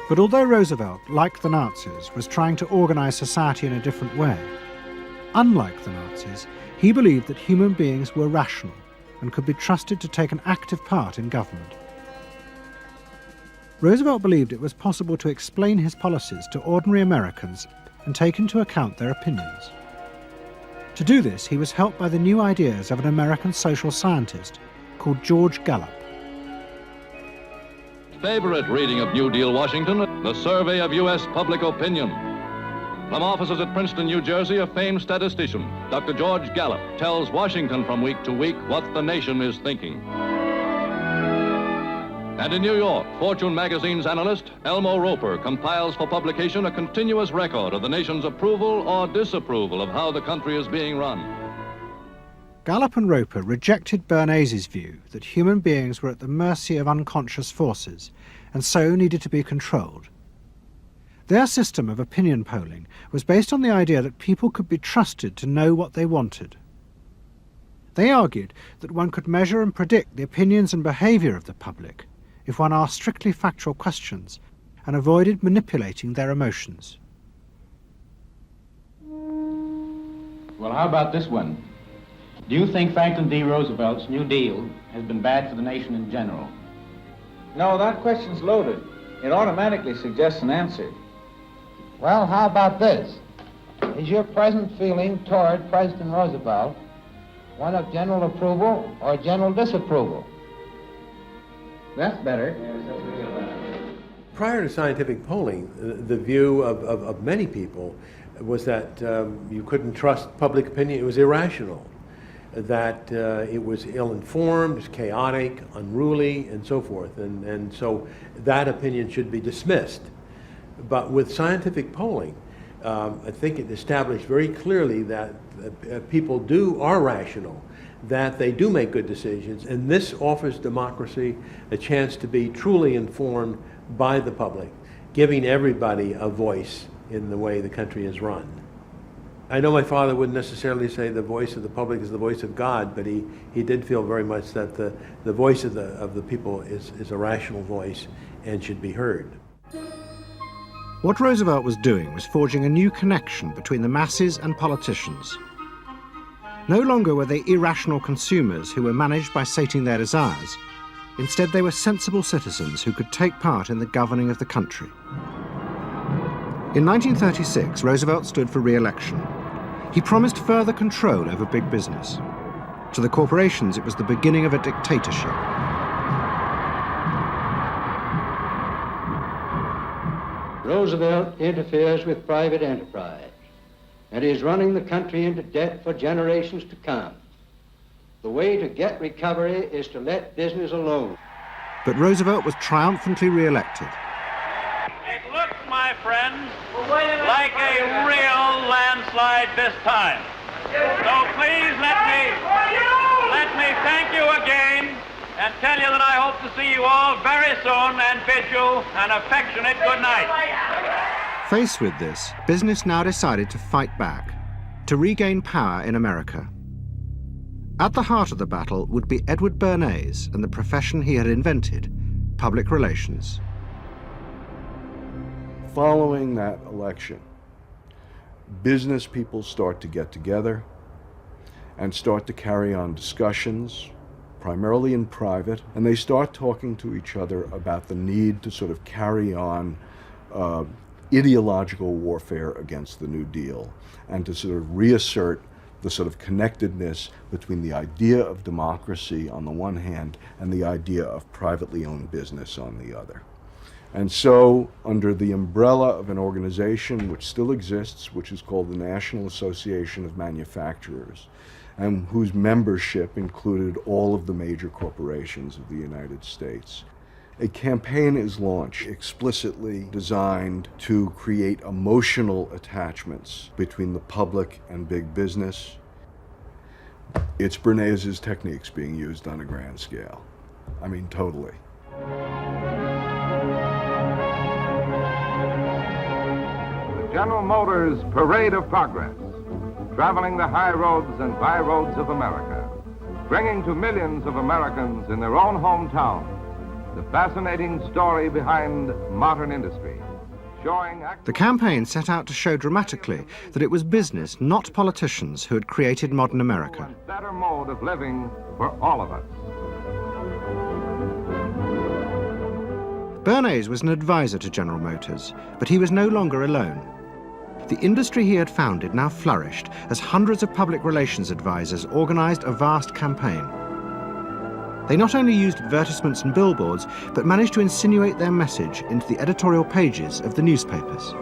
But although Roosevelt, like the Nazis, was trying to organize society in a different way, unlike the Nazis, he believed that human beings were rational and could be trusted to take an active part in government. Roosevelt believed it was possible to explain his policies to ordinary Americans and take into account their opinions. To do this, he was helped by the new ideas of an American social scientist called George Gallup. favorite reading of New Deal Washington, the survey of U.S. public opinion. From offices at Princeton, New Jersey, a famed statistician, Dr. George Gallup, tells Washington from week to week what the nation is thinking. And in New York, Fortune magazine's analyst, Elmo Roper, compiles for publication a continuous record of the nation's approval or disapproval of how the country is being run. Gallup and Roper rejected Bernays' view that human beings were at the mercy of unconscious forces and so needed to be controlled. Their system of opinion polling was based on the idea that people could be trusted to know what they wanted. They argued that one could measure and predict the opinions and behaviour of the public if one asked strictly factual questions and avoided manipulating their emotions. Well, how about this one? Do you think Franklin D. Roosevelt's New Deal has been bad for the nation in general? No, that question's loaded. It automatically suggests an answer. Well, how about this? Is your present feeling toward President Roosevelt one of general approval or general disapproval? That's better. Prior to scientific polling, the view of many people was that you couldn't trust public opinion. It was irrational, that it was ill-informed, it was chaotic, unruly, and so forth. And so that opinion should be dismissed. But with scientific polling, I think it established very clearly that people are rational, that they do make good decisions, and this offers democracy a chance to be truly informed by the public, giving everybody a voice in the way the country is run. I know my father wouldn't necessarily say the voice of the public is the voice of God, but he did feel very much that the voice of the people is a rational voice and should be heard. What Roosevelt was doing was forging a new connection between the masses and politicians. No longer were they irrational consumers who were managed by sating their desires. Instead, they were sensible citizens who could take part in the governing of the country. In 1936, Roosevelt stood for re-election. He promised further control over big business. To the corporations, it was the beginning of a dictatorship. Roosevelt interferes with private enterprise and is running the country into debt for generations to come. The way to get recovery is to let business alone. But Roosevelt was triumphantly re-elected. It looks, my friends, like a real landslide this time. So please let me thank you again and tell you that I hope to see you all very soon and bid you an affectionate good night. Faced with this, business now decided to fight back, to regain power in America. At the heart of the battle would be Edward Bernays and the profession he had invented, public relations. Following that election, business people start to get together and start to carry on discussions, primarily in private, and they start talking to each other about the need to sort of carry on ideological warfare against the New Deal and to sort of reassert the sort of connectedness between the idea of democracy on the one hand and the idea of privately owned business on the other. And so, under the umbrella of an organization which still exists, which is called the National Association of Manufacturers, and whose membership included all of the major corporations of the United States, a campaign is launched explicitly designed to create emotional attachments between the public and big business. It's Bernays' techniques being used on a grand scale. I mean, totally. The General Motors Parade of Progress, traveling the high roads and byroads of America, bringing to millions of Americans in their own hometown the fascinating story behind modern industry, showing... The campaign set out to show dramatically that it was business, not politicians, who had created modern America. A better mode of living for all of us. Bernays was an advisor to General Motors, but he was no longer alone. The industry he had founded now flourished as hundreds of public relations advisors organized a vast campaign. They not only used advertisements and billboards, but managed to insinuate their message into the editorial pages of the newspapers.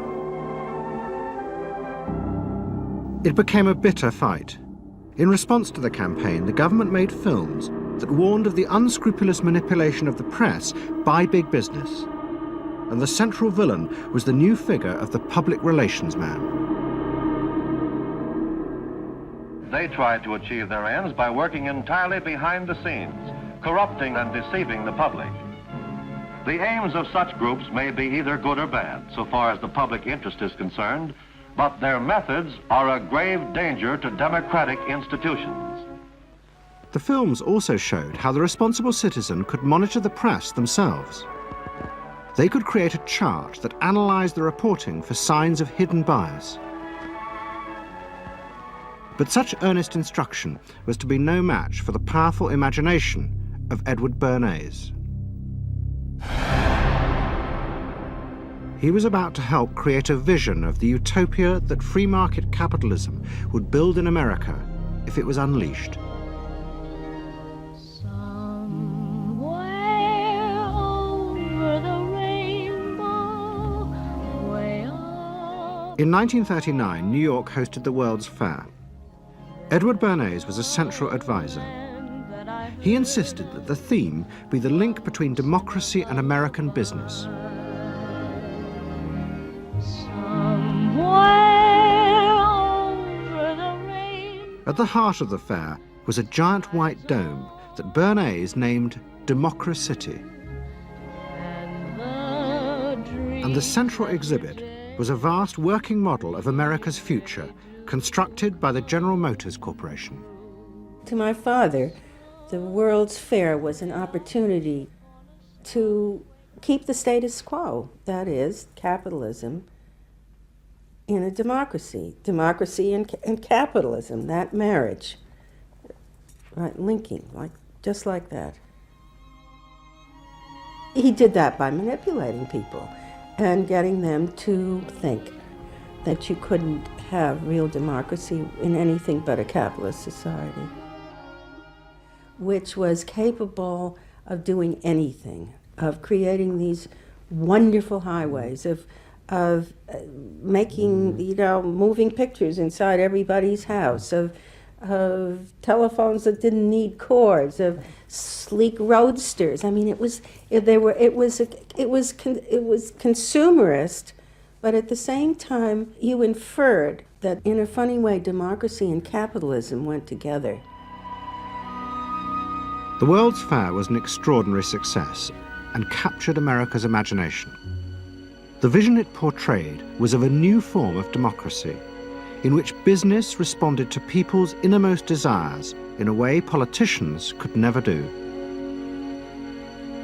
It became a bitter fight. In response to the campaign, the government made films that warned of the unscrupulous manipulation of the press by big business. And the central villain was the new figure of the public relations man. They tried to achieve their ends by working entirely behind the scenes, corrupting and deceiving the public. The aims of such groups may be either good or bad, so far as the public interest is concerned, but their methods are a grave danger to democratic institutions. The films also showed how the responsible citizen could monitor the press themselves. They could create a chart that analyzed the reporting for signs of hidden bias. But such earnest instruction was to be no match for the powerful imagination of Edward Bernays. He was about to help create a vision of the utopia that free market capitalism would build in America if it was unleashed. In 1939, New York hosted the World's Fair. Edward Bernays was a central advisor. He insisted that the theme be the link between democracy and American business. At the heart of the fair was a giant white dome that Bernays named Democracity. And the central exhibit was a vast working model of America's future, constructed by the General Motors Corporation. To my father, the World's Fair was an opportunity to keep the status quo, that is, capitalism, in a democracy. Democracy and capitalism, that marriage, right, linking, just like that. He did that by manipulating people and getting them to think that you couldn't have real democracy in anything but a capitalist society, which was capable of doing anything, of creating these wonderful highways, of making, moving pictures inside everybody's house, of telephones that didn't need cords, of sleek roadsters. I mean, it was consumerist, but at the same time, you inferred that in a funny way, democracy and capitalism went together. The World's Fair was an extraordinary success and captured America's imagination. The vision it portrayed was of a new form of democracy, in which business responded to people's innermost desires in a way politicians could never do.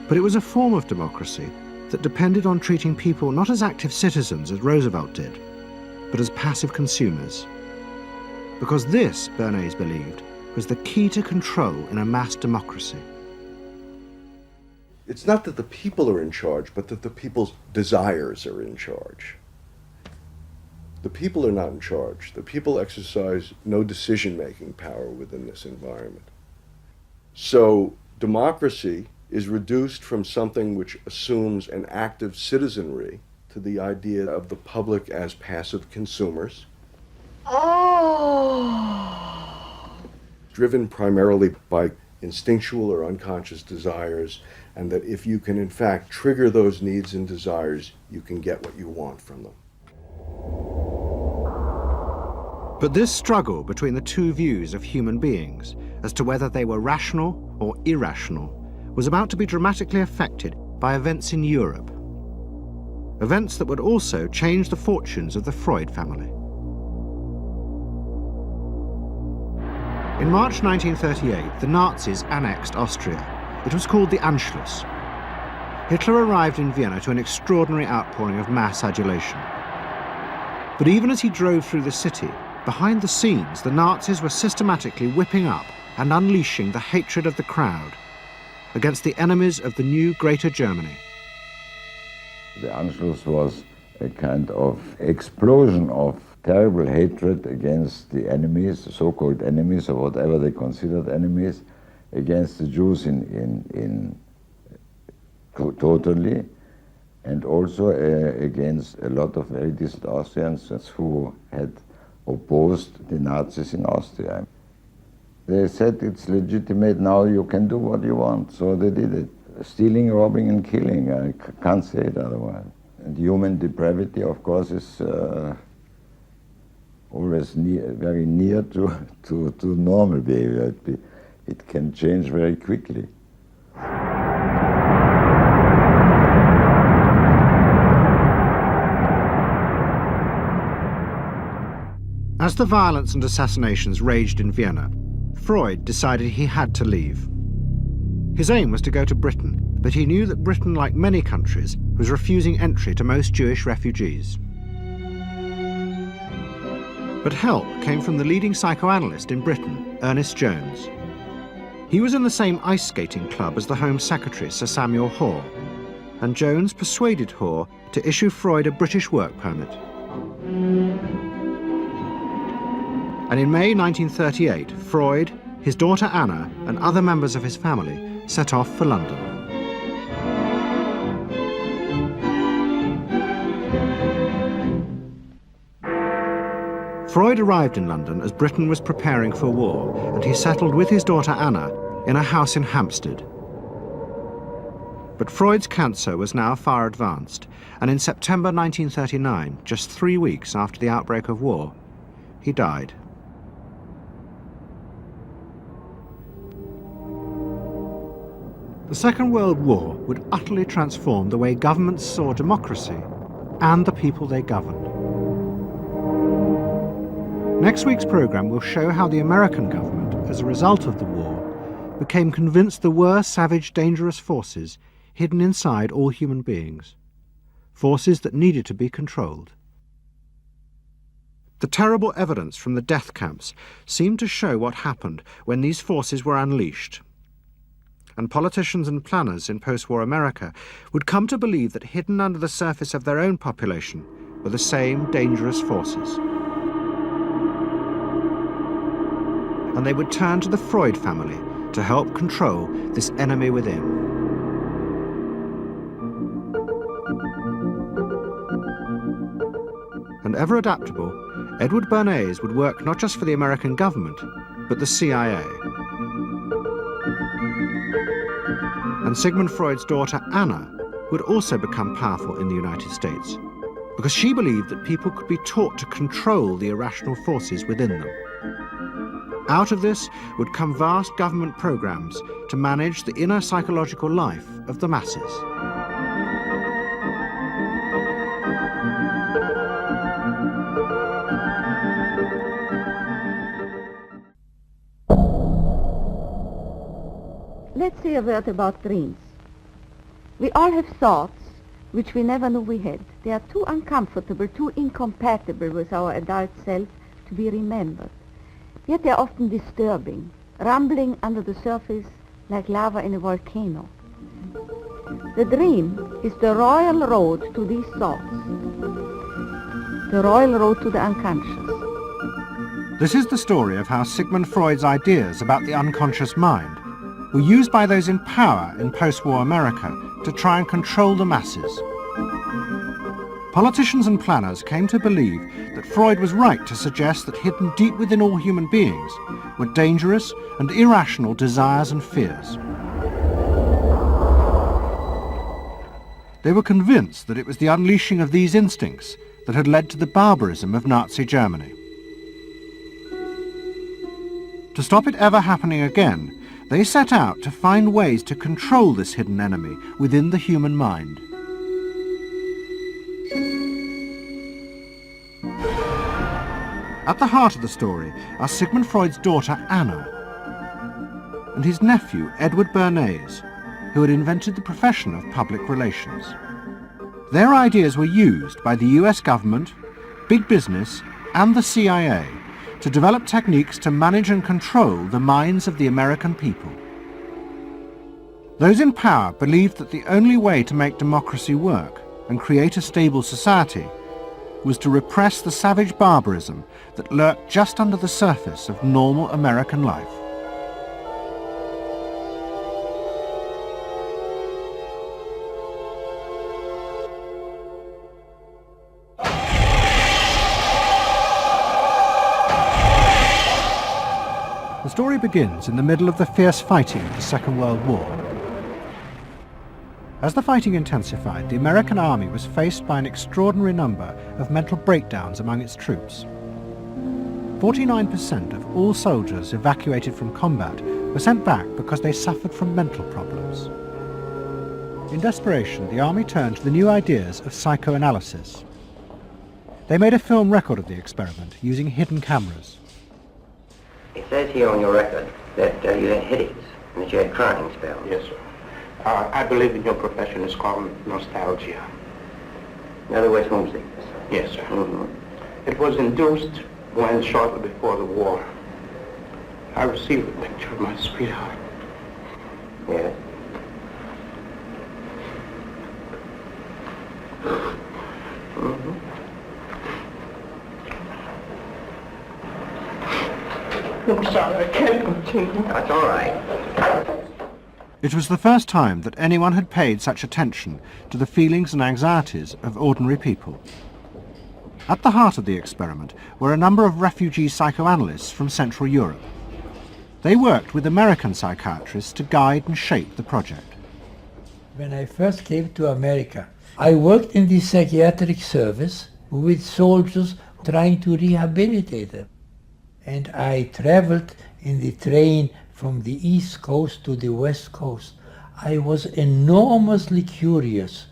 But it was a form of democracy that depended on treating people not as active citizens, as Roosevelt did, but as passive consumers. Because this, Bernays believed, was the key to control in a mass democracy. It's not that the people are in charge, but that the people's desires are in charge. The people are not in charge. The people exercise no decision-making power within this environment. So democracy is reduced from something which assumes an active citizenry to the idea of the public as passive consumers. Driven primarily by instinctual or unconscious desires, and that if you can in fact trigger those needs and desires, you can get what you want from them. But this struggle between the two views of human beings as to whether they were rational or irrational was about to be dramatically affected by events in Europe. Events that would also change the fortunes of the Freud family. In March 1938, the Nazis annexed Austria. It was called the Anschluss. Hitler arrived in Vienna to an extraordinary outpouring of mass adulation. But even as he drove through the city, behind the scenes, the Nazis were systematically whipping up and unleashing the hatred of the crowd against the enemies of the new Greater Germany. The Anschluss was a kind of explosion of terrible hatred against the enemies, the so-called enemies, or whatever they considered enemies, against the Jews totally, and also against a lot of very decent Austrians who had opposed the Nazis in Austria. They said it's legitimate now, you can do what you want, so they did it. Stealing, robbing and killing, I can't say it otherwise. And human depravity, of course, is always very near to normal behavior. It can change very quickly. As the violence and assassinations raged in Vienna, Freud decided he had to leave. His aim was to go to Britain, but he knew that Britain, like many countries, was refusing entry to most Jewish refugees. But help came from the leading psychoanalyst in Britain, Ernest Jones. He was in the same ice skating club as the Home Secretary, Sir Samuel Hoare, and Jones persuaded Hoare to issue Freud a British work permit. And in May 1938, Freud, his daughter Anna, and other members of his family set off for London. Freud arrived in London as Britain was preparing for war, and he settled with his daughter Anna in a house in Hampstead. But Freud's cancer was now far advanced, and in September 1939, just 3 weeks after the outbreak of war, he died. The Second World War would utterly transform the way governments saw democracy and the people they governed. Next week's programme will show how the American government, as a result of the war, became convinced there were savage, dangerous forces hidden inside all human beings, forces that needed to be controlled. The terrible evidence from the death camps seemed to show what happened when these forces were unleashed. And politicians and planners in post-war America would come to believe that hidden under the surface of their own population were the same dangerous forces. And they would turn to the Freud family to help control this enemy within. And ever adaptable, Edward Bernays would work not just for the American government, but the CIA. And Sigmund Freud's daughter, Anna, would also become powerful in the United States because she believed that people could be taught to control the irrational forces within them. Out of this would come vast government programs to manage the inner psychological life of the masses. Let's say a word about dreams. We all have thoughts which we never knew we had. They are too uncomfortable, too incompatible with our adult self to be remembered. Yet they are often disturbing, rumbling under the surface like lava in a volcano. The dream is the royal road to these thoughts, the royal road to the unconscious. This is the story of how Sigmund Freud's ideas about the unconscious mind were used by those in power in post-war America to try and control the masses. Politicians and planners came to believe that Freud was right to suggest that hidden deep within all human beings were dangerous and irrational desires and fears. They were convinced that it was the unleashing of these instincts that had led to the barbarism of Nazi Germany. To stop it ever happening again, they set out to find ways to control this hidden enemy within the human mind. At the heart of the story are Sigmund Freud's daughter Anna and his nephew Edward Bernays, who had invented the profession of public relations. Their ideas were used by the US government, big business and the CIA to develop techniques to manage and control the minds of the American people. Those in power believed that the only way to make democracy work and create a stable society was to repress the savage barbarism that lurked just under the surface of normal American life. story begins in the middle of the fierce fighting of the Second World War. As the fighting intensified, the American army was faced by an extraordinary number of mental breakdowns among its troops. 49% of all soldiers evacuated from combat were sent back because they suffered from mental problems. In desperation, the army turned to the new ideas of psychoanalysis. They made a film record of the experiment using hidden cameras. It says here on your record that you had headaches and that you had crying spells. Yes, sir. I believe in your profession is called nostalgia. In other words, homesickness. Yes, sir. It was induced when, shortly before the war, I received a picture of my sweetheart. Yes. I'm sorry, I can't continue. That's all right. It was the first time that anyone had paid such attention to the feelings and anxieties of ordinary people. At the heart of the experiment were a number of refugee psychoanalysts from Central Europe. They worked with American psychiatrists to guide and shape the project. When I first came to America, I worked in the psychiatric service with soldiers trying to rehabilitate them. And I traveled in the train from the East Coast to the West Coast. I was enormously curious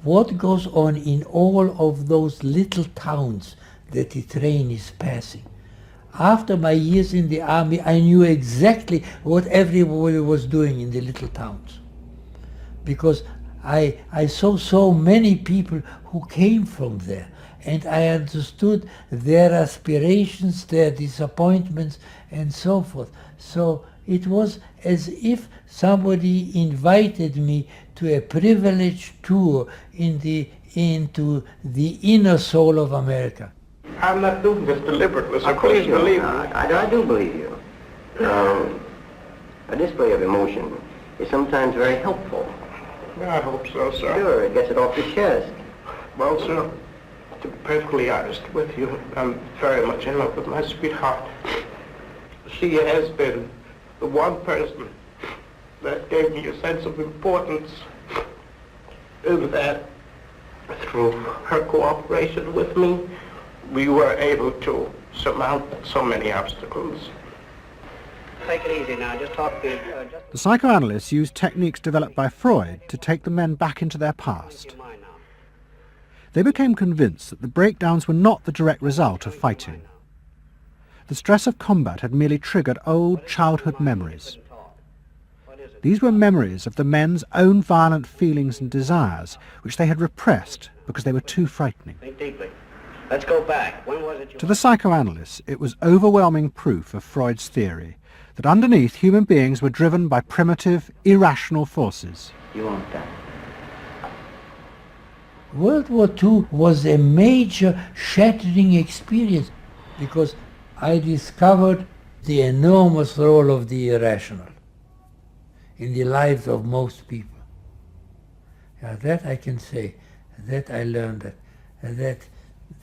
what goes on in all of those little towns that the train is passing. After my years in the army, I knew exactly what everybody was doing in the little towns. Because I saw so many people who came from there, and I understood their aspirations, their disappointments, and so forth. So it was as if somebody invited me to a privileged tour into the inner soul of America. I'm not doing this deliberately, so Of course please you're believe not. me. I do believe you. A display of emotion is sometimes very helpful. I hope so, sir. Sure, it gets it off the chest. Well, sir, to be perfectly honest with you, I'm very much in love with my sweetheart. She has been the one person that gave me a sense of importance, and that through her cooperation with me, we were able to surmount so many obstacles. Take it easy now, just talk to... The psychoanalysts used techniques developed by Freud to take the men back into their past. They became convinced that the breakdowns were not the direct result of fighting. The stress of combat had merely triggered old childhood memories. These were memories of the men's own violent feelings and desires, which they had repressed because they were too frightening. Think deeply. Let's go back. When was it you... To the psychoanalysts, it was overwhelming proof of Freud's theory that underneath human beings were driven by primitive, irrational forces. You want that? World War II was a major shattering experience because I discovered the enormous role of the irrational in the lives of most people. That I can say, that I learned that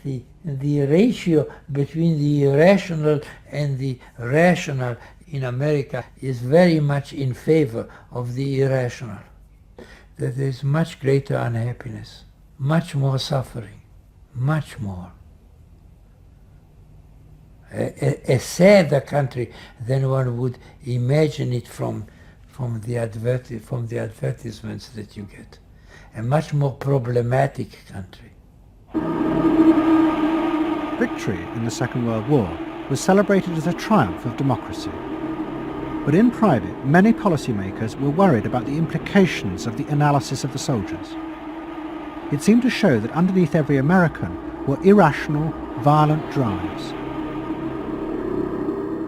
the ratio between the irrational and the rational in America is very much in favor of the irrational. That there is much greater unhappiness, much more suffering, much more. A sadder country than one would imagine it from the advertisements that you get. A much more problematic country. Victory in the Second World War was celebrated as a triumph of democracy. But in private, many policymakers were worried about the implications of the analysis of the soldiers. It seemed to show that underneath every American were irrational, violent drives.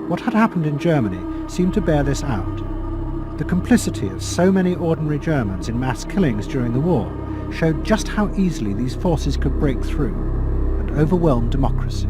What had happened in Germany seemed to bear this out. The complicity of so many ordinary Germans in mass killings during the war showed just how easily these forces could break through and overwhelm democracy.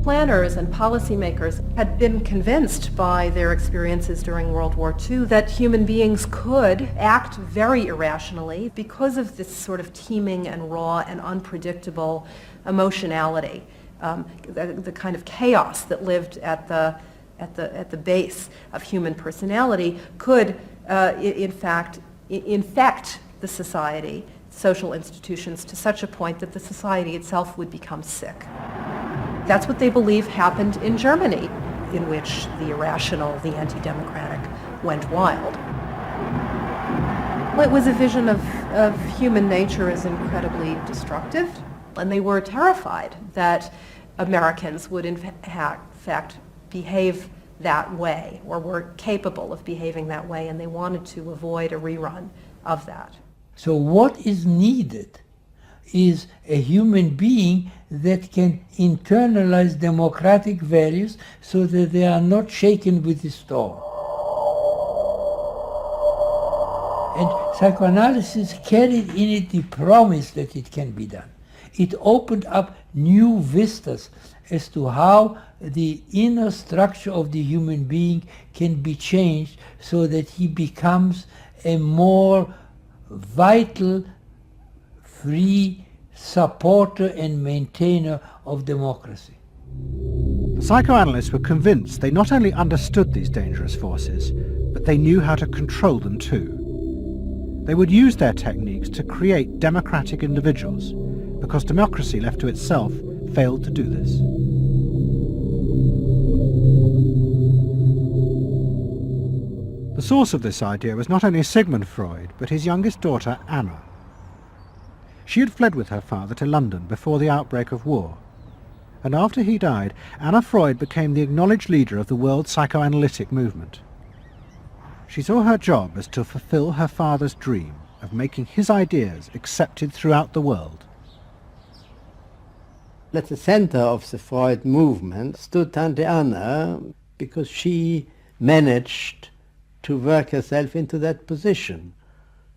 Planners and policymakers had been convinced by their experiences during World War II that human beings could act very irrationally because of this sort of teeming and raw and unpredictable emotionality. the kind of chaos that lived at the base of human personality could, in fact, infect the society, social institutions, to such a point that the society itself would become sick. That's what they believe happened in Germany, in which the irrational, the anti-democratic, went wild. Well, it was a vision of human nature as incredibly destructive, and they were terrified that Americans would in fact behave that way, or were capable of behaving that way, and they wanted to avoid a rerun of that. So what is needed is a human being that can internalize democratic values so that they are not shaken with the storm. And psychoanalysis carried in it the promise that it can be done. It opened up new vistas as to how the inner structure of the human being can be changed so that he becomes a more vital, free supporter and maintainer of democracy. The psychoanalysts were convinced they not only understood these dangerous forces, but they knew how to control them too. They would use their techniques to create democratic individuals, because democracy left to itself failed to do this. The source of this idea was not only Sigmund Freud, but his youngest daughter, Anna. She had fled with her father to London before the outbreak of war, and after he died, Anna Freud became the acknowledged leader of the world psychoanalytic movement. She saw her job as to fulfill her father's dream of making his ideas accepted throughout the world. At the center of the Freud movement stood Tante Anna, because she managed to work herself into that position.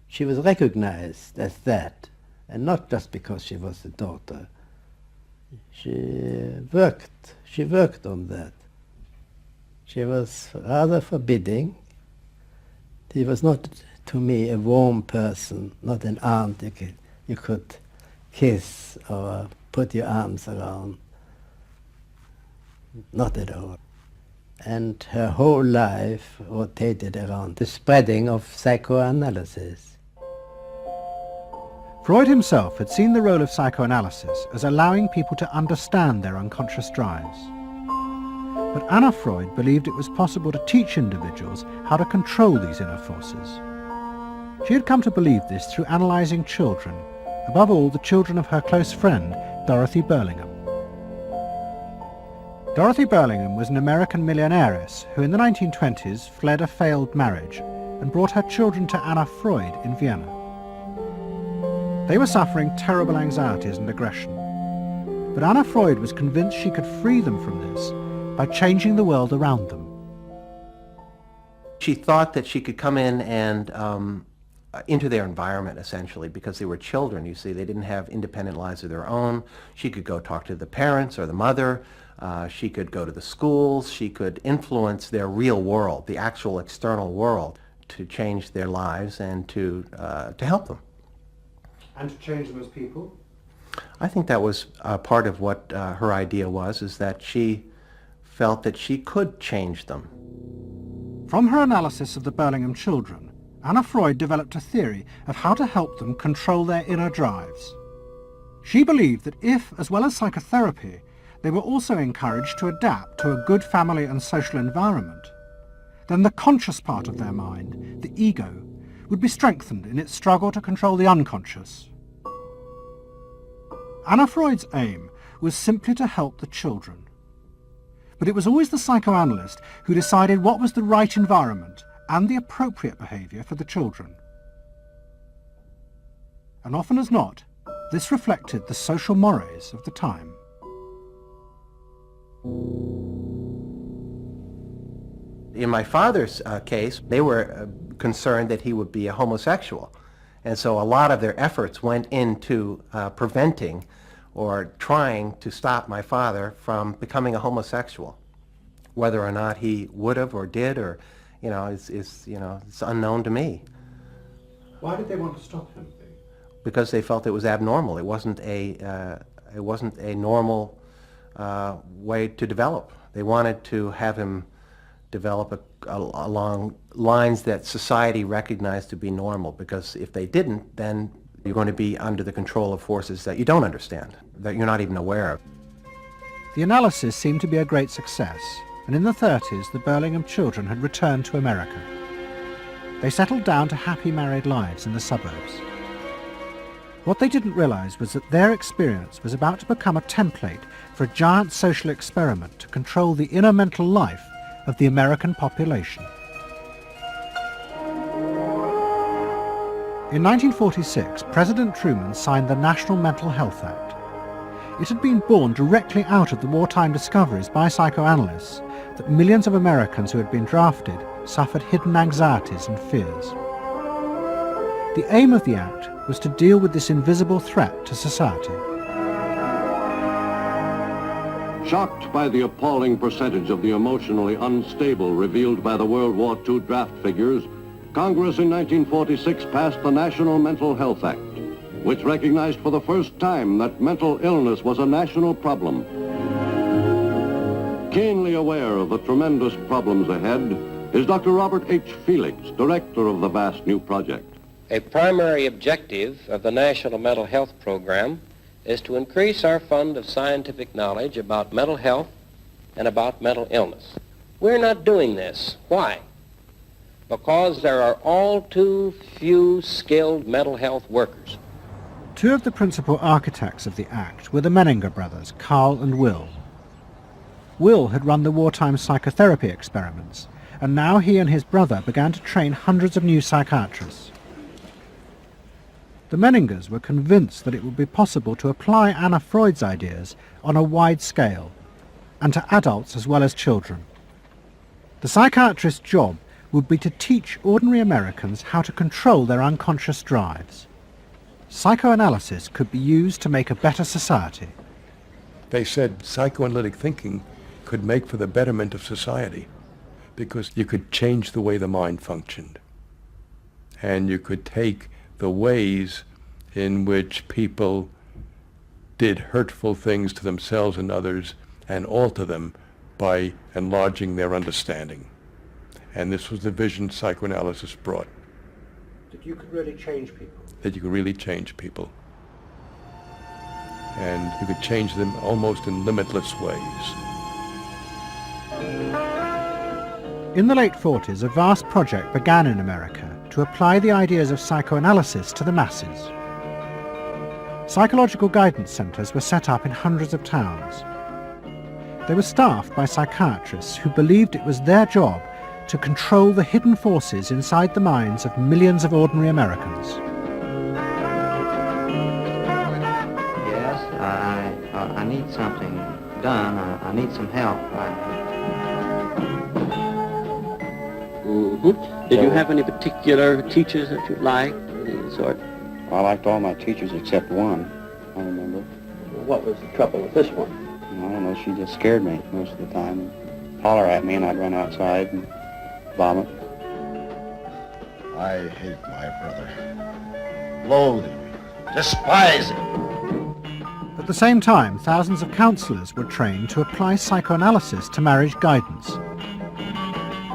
She was recognized as that, and not just because she was the daughter. She worked on that. She was rather forbidding. She was not, to me, a warm person, not an aunt you could kiss or put your arms around. Not at all. And her whole life rotated around the spreading of psychoanalysis. Freud himself had seen the role of psychoanalysis as allowing people to understand their unconscious drives. But Anna Freud believed it was possible to teach individuals how to control these inner forces. She had come to believe this through analysing children, above all the children of her close friend, Dorothy Burlingham. Dorothy Burlingham was an American millionairess who in the 1920s fled a failed marriage and brought her children to Anna Freud in Vienna. They were suffering terrible anxieties and aggression, but Anna Freud was convinced she could free them from this by changing the world around them. She thought that she could come in and into their environment, essentially, because they were children, you see. They didn't have independent lives of their own. She could go talk to the parents or the mother. She could go to the schools. She could influence their real world, the actual external world, to change their lives and to help them. And to change them as people? I think that was part of what her idea was, is that she felt that she could change them. From her analysis of the Burlingham children, Anna Freud developed a theory of how to help them control their inner drives. She believed that if, as well as psychotherapy, they were also encouraged to adapt to a good family and social environment, then the conscious part of their mind, the ego, would be strengthened in its struggle to control the unconscious. Anna Freud's aim was simply to help the children. But it was always the psychoanalyst who decided what was the right environment and the appropriate behaviour for the children. And often as not, this reflected the social mores of the time. In my father's case, they were concerned that he would be a homosexual. And so a lot of their efforts went into preventing or trying to stop my father from becoming a homosexual. Whether or not he would have or did, or it's unknown to me. Why did they want to stop him? Because they felt it was abnormal. It wasn't a normal way to develop. They wanted to have him develop along lines that society recognized to be normal, because if they didn't, then you're going to be under the control of forces that you don't understand, that you're not even aware of. The analysis seemed to be a great success, and in the 30s the Burlingham children had returned to America. They settled down to happy married lives in the suburbs. What they didn't realize was that their experience was about to become a template for a giant social experiment to control the inner mental life of the American population. In 1946, President Truman signed the National Mental Health Act. It had been born directly out of the wartime discoveries by psychoanalysts that millions of Americans who had been drafted suffered hidden anxieties and fears. The aim of the Act was to deal with this invisible threat to society. Shocked by the appalling percentage of the emotionally unstable revealed by the World War II draft figures, Congress in 1946 passed the National Mental Health Act, which recognized for the first time that mental illness was a national problem. Keenly aware of the tremendous problems ahead is Dr. Robert H. Felix, director of the vast new project. A primary objective of the National Mental Health Program is to increase our fund of scientific knowledge about mental health and about mental illness. We're not doing this. Why? Because there are all too few skilled mental health workers. Two of the principal architects of the Act were the Menninger brothers, Carl and Will. Will had run the wartime psychotherapy experiments, and now he and his brother began to train hundreds of new psychiatrists. The Menningers were convinced that it would be possible to apply Anna Freud's ideas on a wide scale, and to adults as well as children. The psychiatrist's job would be to teach ordinary Americans how to control their unconscious drives. Psychoanalysis could be used to make a better society. They said psychoanalytic thinking could make for the betterment of society, because you could change the way the mind functioned. And you could take the ways in which people did hurtful things to themselves and others and alter them by enlarging their understanding. And this was the vision psychoanalysis brought. That you could really change people. That you could really change people. And you could change them almost in limitless ways. In the late 40s, a vast project began in America to apply the ideas of psychoanalysis to the masses. Psychological guidance centres were set up in hundreds of towns. They were staffed by psychiatrists who believed it was their job to control the hidden forces inside the minds of millions of ordinary Americans. Yes, I need something done. I need some help. Did you have any particular teachers that you liked, any sort? I liked all my teachers except one, I remember. What was the trouble with this one? I don't know, she just scared me most of the time. Holler at me and I'd run outside and vomit. I hate my brother. Loathe him. Despise him. At the same time, thousands of counsellors were trained to apply psychoanalysis to marriage guidance.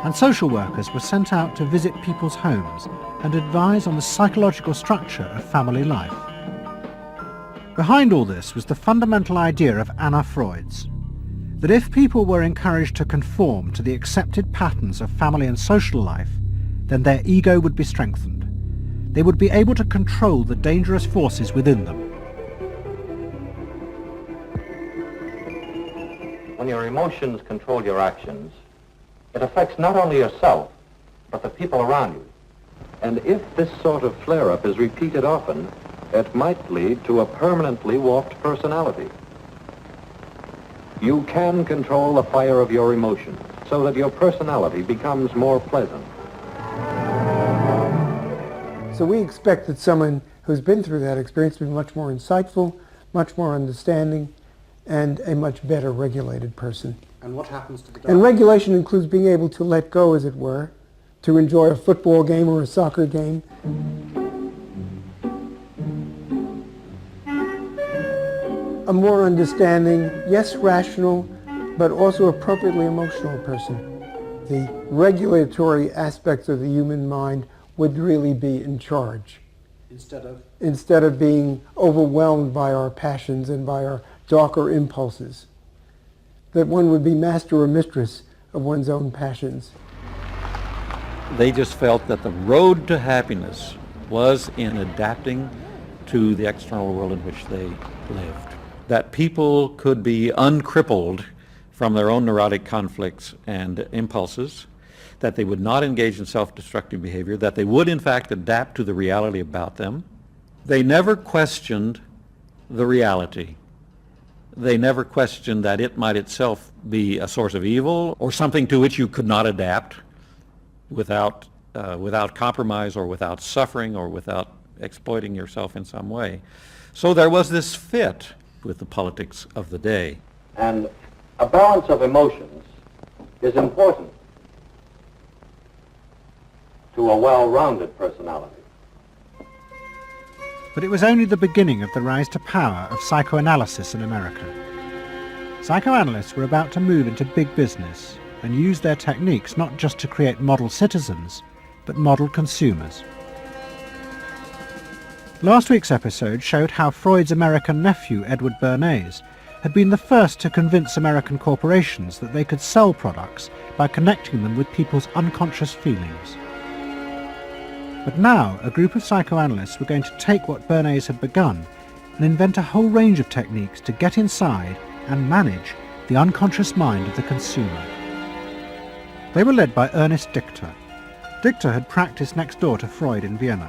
And social workers were sent out to visit people's homes and advise on the psychological structure of family life. Behind all this was the fundamental idea of Anna Freud's, that if people were encouraged to conform to the accepted patterns of family and social life, then their ego would be strengthened. They would be able to control the dangerous forces within them. When your emotions control your actions, it affects not only yourself, but the people around you. And if this sort of flare-up is repeated often, it might lead to a permanently warped personality. You can control the fire of your emotions so that your personality becomes more pleasant. So we expect that someone who's been through that experience to be much more insightful, much more understanding, and a much better regulated person. And what happens to the guy? And regulation includes being able to let go, as it were, to enjoy a football game or a soccer game. a more understanding, yes, rational, but also appropriately emotional person. The regulatory aspects of the human mind would really be in charge. Instead of being overwhelmed by our passions and by our darker impulses. That one would be master or mistress of one's own passions. They just felt that the road to happiness was in adapting to the external world in which they lived. That people could be uncrippled from their own neurotic conflicts and impulses, that they would not engage in self-destructive behavior, that they would in fact adapt to the reality about them. They never questioned the reality. They never questioned that it might itself be a source of evil or something to which you could not adapt without compromise or without suffering or without exploiting yourself in some way. So there was this fit with the politics of the day. And a balance of emotions is important to a well-rounded personality. But it was only the beginning of the rise to power of psychoanalysis in America. Psychoanalysts were about to move into big business and use their techniques not just to create model citizens, but model consumers. Last week's episode showed how Freud's American nephew, Edward Bernays, had been the first to convince American corporations that they could sell products by connecting them with people's unconscious feelings. But now, a group of psychoanalysts were going to take what Bernays had begun and invent a whole range of techniques to get inside and manage the unconscious mind of the consumer. They were led by Ernest Dichter. Dichter had practiced next door to Freud in Vienna,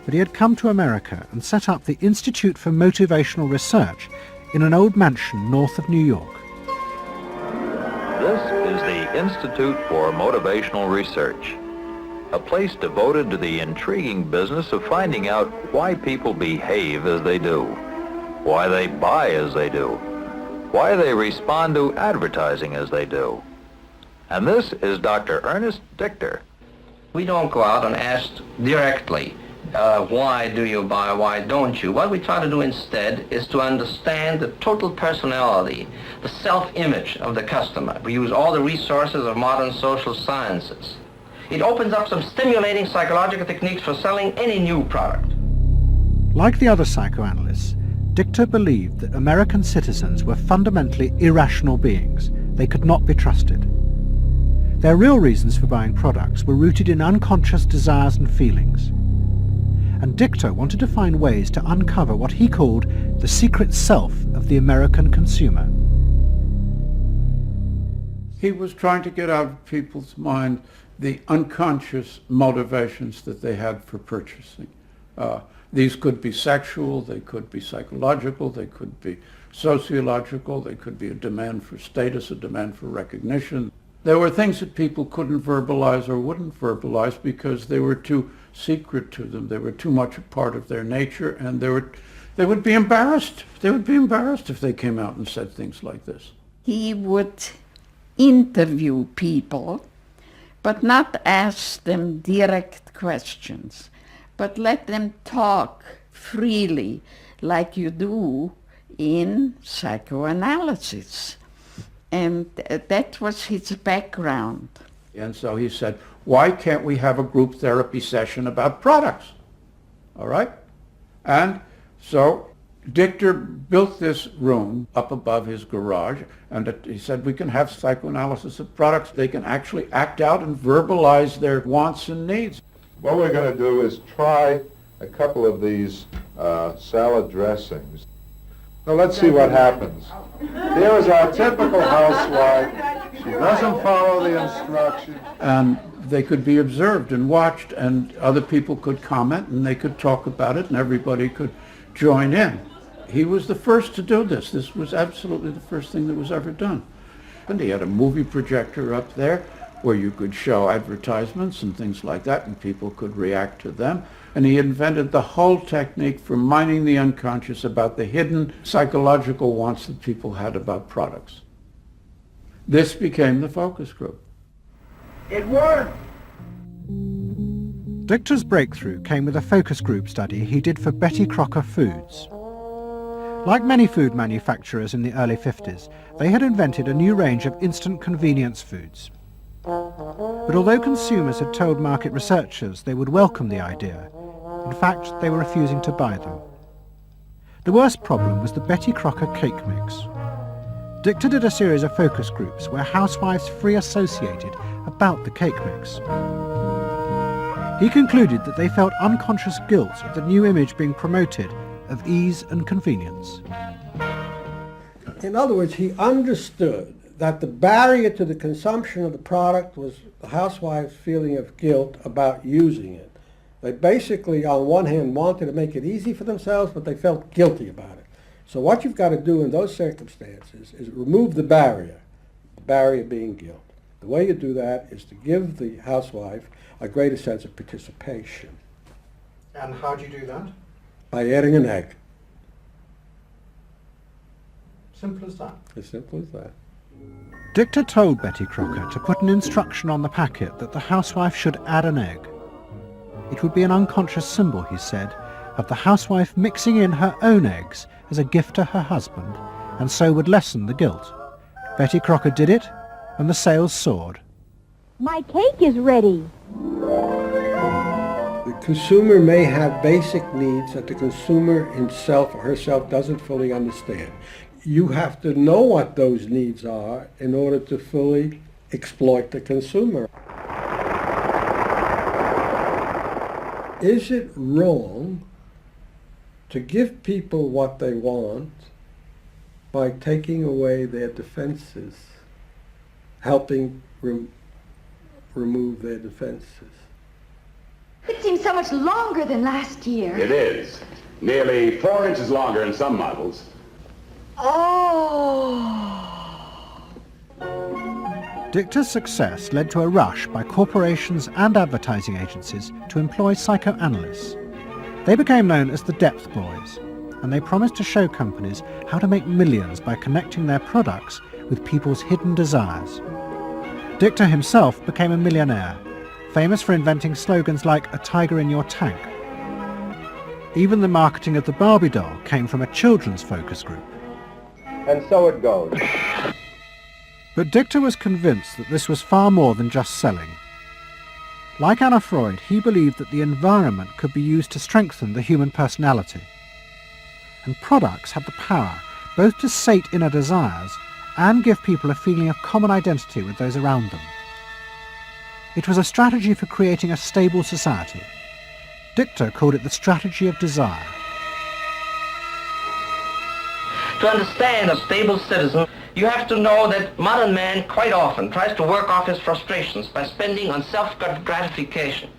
but he had come to America and set up the Institute for Motivational Research in an old mansion north of New York. This is the Institute for Motivational Research, a place devoted to the intriguing business of finding out why people behave as they do, why they buy as they do, why they respond to advertising as they do. And this is Dr. Ernest Dichter. We don't go out and ask directly, why do you buy, why don't you? What we try to do instead is to understand the total personality, the self-image of the customer. We use all the resources of modern social sciences. It opens up some stimulating psychological techniques for selling any new product. Like the other psychoanalysts, Dichter believed that American citizens were fundamentally irrational beings. They could not be trusted. Their real reasons for buying products were rooted in unconscious desires and feelings. And Dichter wanted to find ways to uncover what he called the secret self of the American consumer. He was trying to get out of people's mind the unconscious motivations that they had for purchasing. These could be sexual, they could be psychological, they could be sociological, they could be a demand for status, a demand for recognition. There were things that people couldn't verbalize or wouldn't verbalize because they were too secret to them. They were too much a part of their nature, and they would be embarrassed. They would be embarrassed if they came out and said things like this. He would interview people, but not ask them direct questions, but let them talk freely like you do in psychoanalysis. And that was his background. And so he said, why can't we have a group therapy session about products? All right? And so Dichter built this room up above his garage, and he said we can have psychoanalysis of products. They can actually act out and verbalize their wants and needs. What we're going to do is try a couple of these salad dressings. Now let's see what happens. Here is our typical housewife. She doesn't follow the instructions. And they could be observed and watched, and other people could comment, and they could talk about it, and everybody could join in. He was the first to do this. This was absolutely the first thing that was ever done. And he had a movie projector up there where you could show advertisements and things like that, and people could react to them. And he invented the whole technique for mining the unconscious about the hidden psychological wants that people had about products. This became the focus group. It worked! Dichter's breakthrough came with a focus group study he did for Betty Crocker Foods. Like many food manufacturers in the early 50s, they had invented a new range of instant convenience foods. But although consumers had told market researchers they would welcome the idea, in fact they were refusing to buy them. The worst problem was the Betty Crocker cake mix. Dichter did a series of focus groups where housewives free associated about the cake mix. He concluded that they felt unconscious guilt at the new image being promoted of ease and convenience. In other words, he understood that the barrier to the consumption of the product was the housewife's feeling of guilt about using it. They basically, on one hand, wanted to make it easy for themselves, but they felt guilty about it. So what you've got to do in those circumstances is remove the barrier being guilt. The way you do that is to give the housewife a greater sense of participation. And how do you do that? By adding an egg. Simple as that. As simple as that. Dichter told Betty Crocker to put an instruction on the packet that the housewife should add an egg. It would be an unconscious symbol, he said, of the housewife mixing in her own eggs as a gift to her husband, and so would lessen the guilt. Betty Crocker did it, and the sales soared. My cake is ready. The consumer may have basic needs that the consumer himself or herself doesn't fully understand. You have to know what those needs are in order to fully exploit the consumer. Is it wrong to give people what they want by taking away their defenses, helping remove their defenses? It seems so much longer than last year. It is. Nearly 4 inches longer in some models. Oh! Dichter's success led to a rush by corporations and advertising agencies to employ psychoanalysts. They became known as the Depth Boys, and they promised to show companies how to make millions by connecting their products with people's hidden desires. Dichter himself became a millionaire, famous for inventing slogans like "a tiger in your tank." Even the marketing of the Barbie doll came from a children's focus group. And so it goes. But Dichter was convinced that this was far more than just selling. Like Anna Freud, he believed that the environment could be used to strengthen the human personality. And products had the power both to sate inner desires and give people a feeling of common identity with those around them. It was a strategy for creating a stable society. Dichter called it the strategy of desire. To understand a stable citizen, you have to know that modern man quite often tries to work off his frustrations by spending on self-gratification.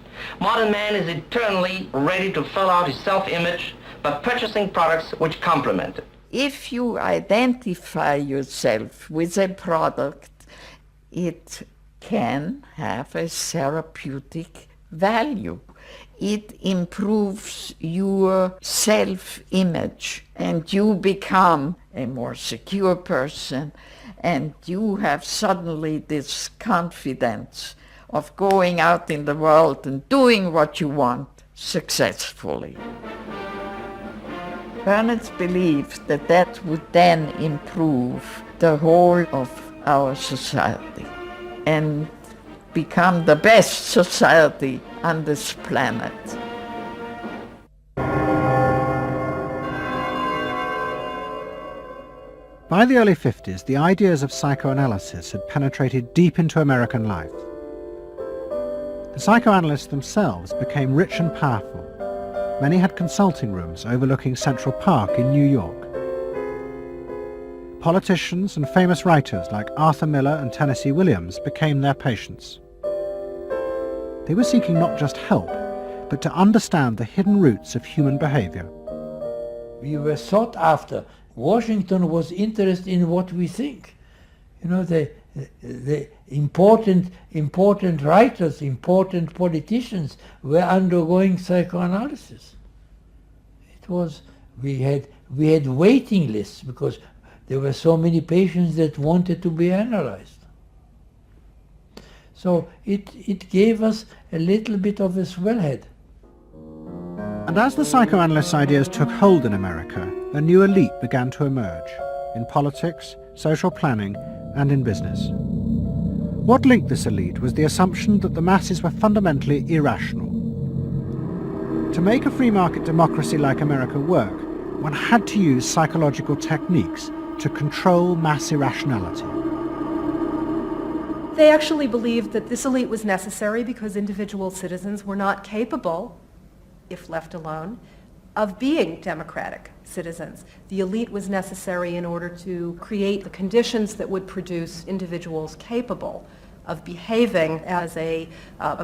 Modern man is eternally ready to fill out his self-image by purchasing products which complement it. If you identify yourself with a product, it can have a therapeutic value. It improves your self-image and you become a more secure person and you have suddenly this confidence of going out in the world and doing what you want successfully. Berners believed that that would then improve the whole of our society and become the best society on this planet. By the early 50s, the ideas of psychoanalysis had penetrated deep into American life. The psychoanalysts themselves became rich and powerful. Many had consulting rooms overlooking Central Park in New York. Politicians and famous writers like Arthur Miller and Tennessee Williams became their patients. They were seeking not just help, but to understand the hidden roots of human behavior. We were sought after. Washington was interested in what we think. You know, the important writers, important politicians were undergoing psychoanalysis. It was, we had waiting lists because there were so many patients that wanted to be analyzed. So it gave us a little bit of a swellhead. And And as the psychoanalysts' ideas took hold in America, a new elite began to emerge, in politics, social planning, and in business. What linked this elite was the assumption that the masses were fundamentally irrational. To make a free market democracy like America work, one had to use psychological techniques to control mass irrationality. They actually believed that this elite was necessary because individual citizens were not capable, if left alone, of being democratic citizens. The elite was necessary in order to create the conditions that would produce individuals capable of behaving as a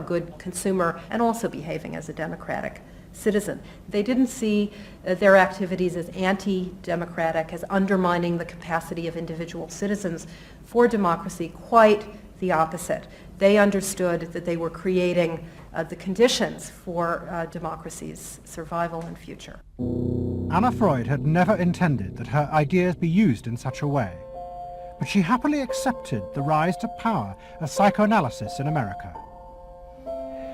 good consumer and also behaving as a democratic citizen. They didn't see their activities as anti-democratic, as undermining the capacity of individual citizens for democracy. Quite the opposite. They understood that they were creating the conditions for democracy's survival and future. Anna Freud had never intended that her ideas be used in such a way, but she happily accepted the rise to power of psychoanalysis in America.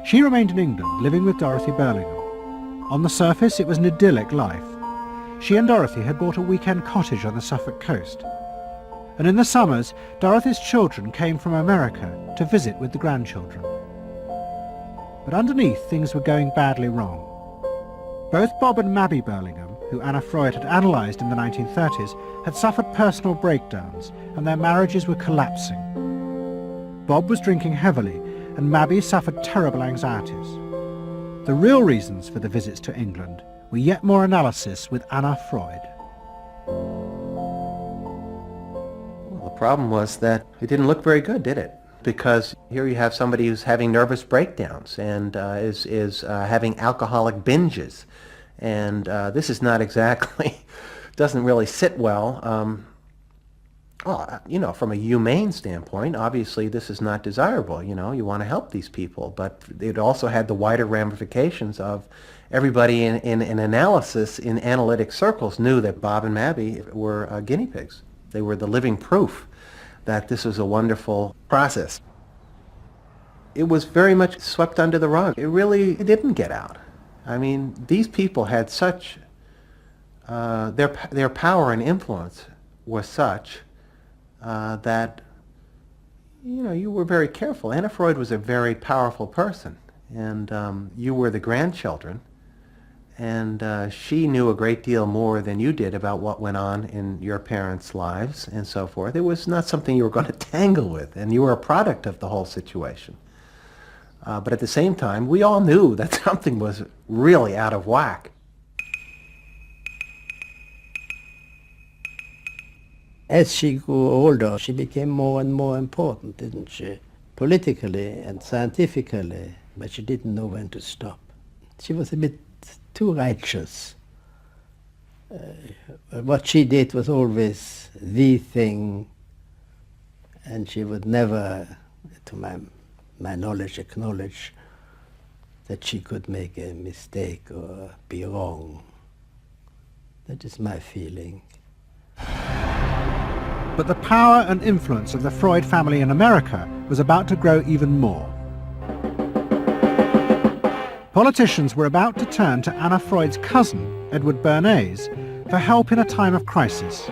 She remained in England, living with Dorothy Burlingham. On the surface, it was an idyllic life. She and Dorothy had bought a weekend cottage on the Suffolk coast. And in the summers, Dorothy's children came from America to visit with the grandchildren. But underneath, things were going badly wrong. Both Bob and Mabby Burlingham, who Anna Freud had analysed in the 1930s, had suffered personal breakdowns, and their marriages were collapsing. Bob was drinking heavily, and Mabby suffered terrible anxieties. The real reasons for the visits to England were yet more analysis with Anna Freud. Well, the problem was that it didn't look very good, did it? Because here you have somebody who's having nervous breakdowns and is having alcoholic binges. And this is not exactly, doesn't really sit well. Well, you know, from a humane standpoint, obviously this is not desirable. You know, you want to help these people, but it also had the wider ramifications of everybody in analysis, in analytic circles, knew that Bob and Mabby were guinea pigs. They were the living proof that this was a wonderful process. It was very much swept under the rug. It really didn't get out. I mean, these people had such, their power and influence was such that, you know, you were very careful. Anna Freud was a very powerful person, and you were the grandchildren, and she knew a great deal more than you did about what went on in your parents' lives and so forth. It was not something you were going to tangle with, and you were a product of the whole situation. But at the same time, we all knew that something was really out of whack. As she grew older, she became more and more important, didn't she? Politically and scientifically, but she didn't know when to stop. She was a bit too righteous. What she did was always the thing, and she would never, to my knowledge, acknowledge that she could make a mistake or be wrong. That is my feeling. But the power and influence of the Freud family in America was about to grow even more. Politicians were about to turn to Anna Freud's cousin, Edward Bernays, for help in a time of crisis.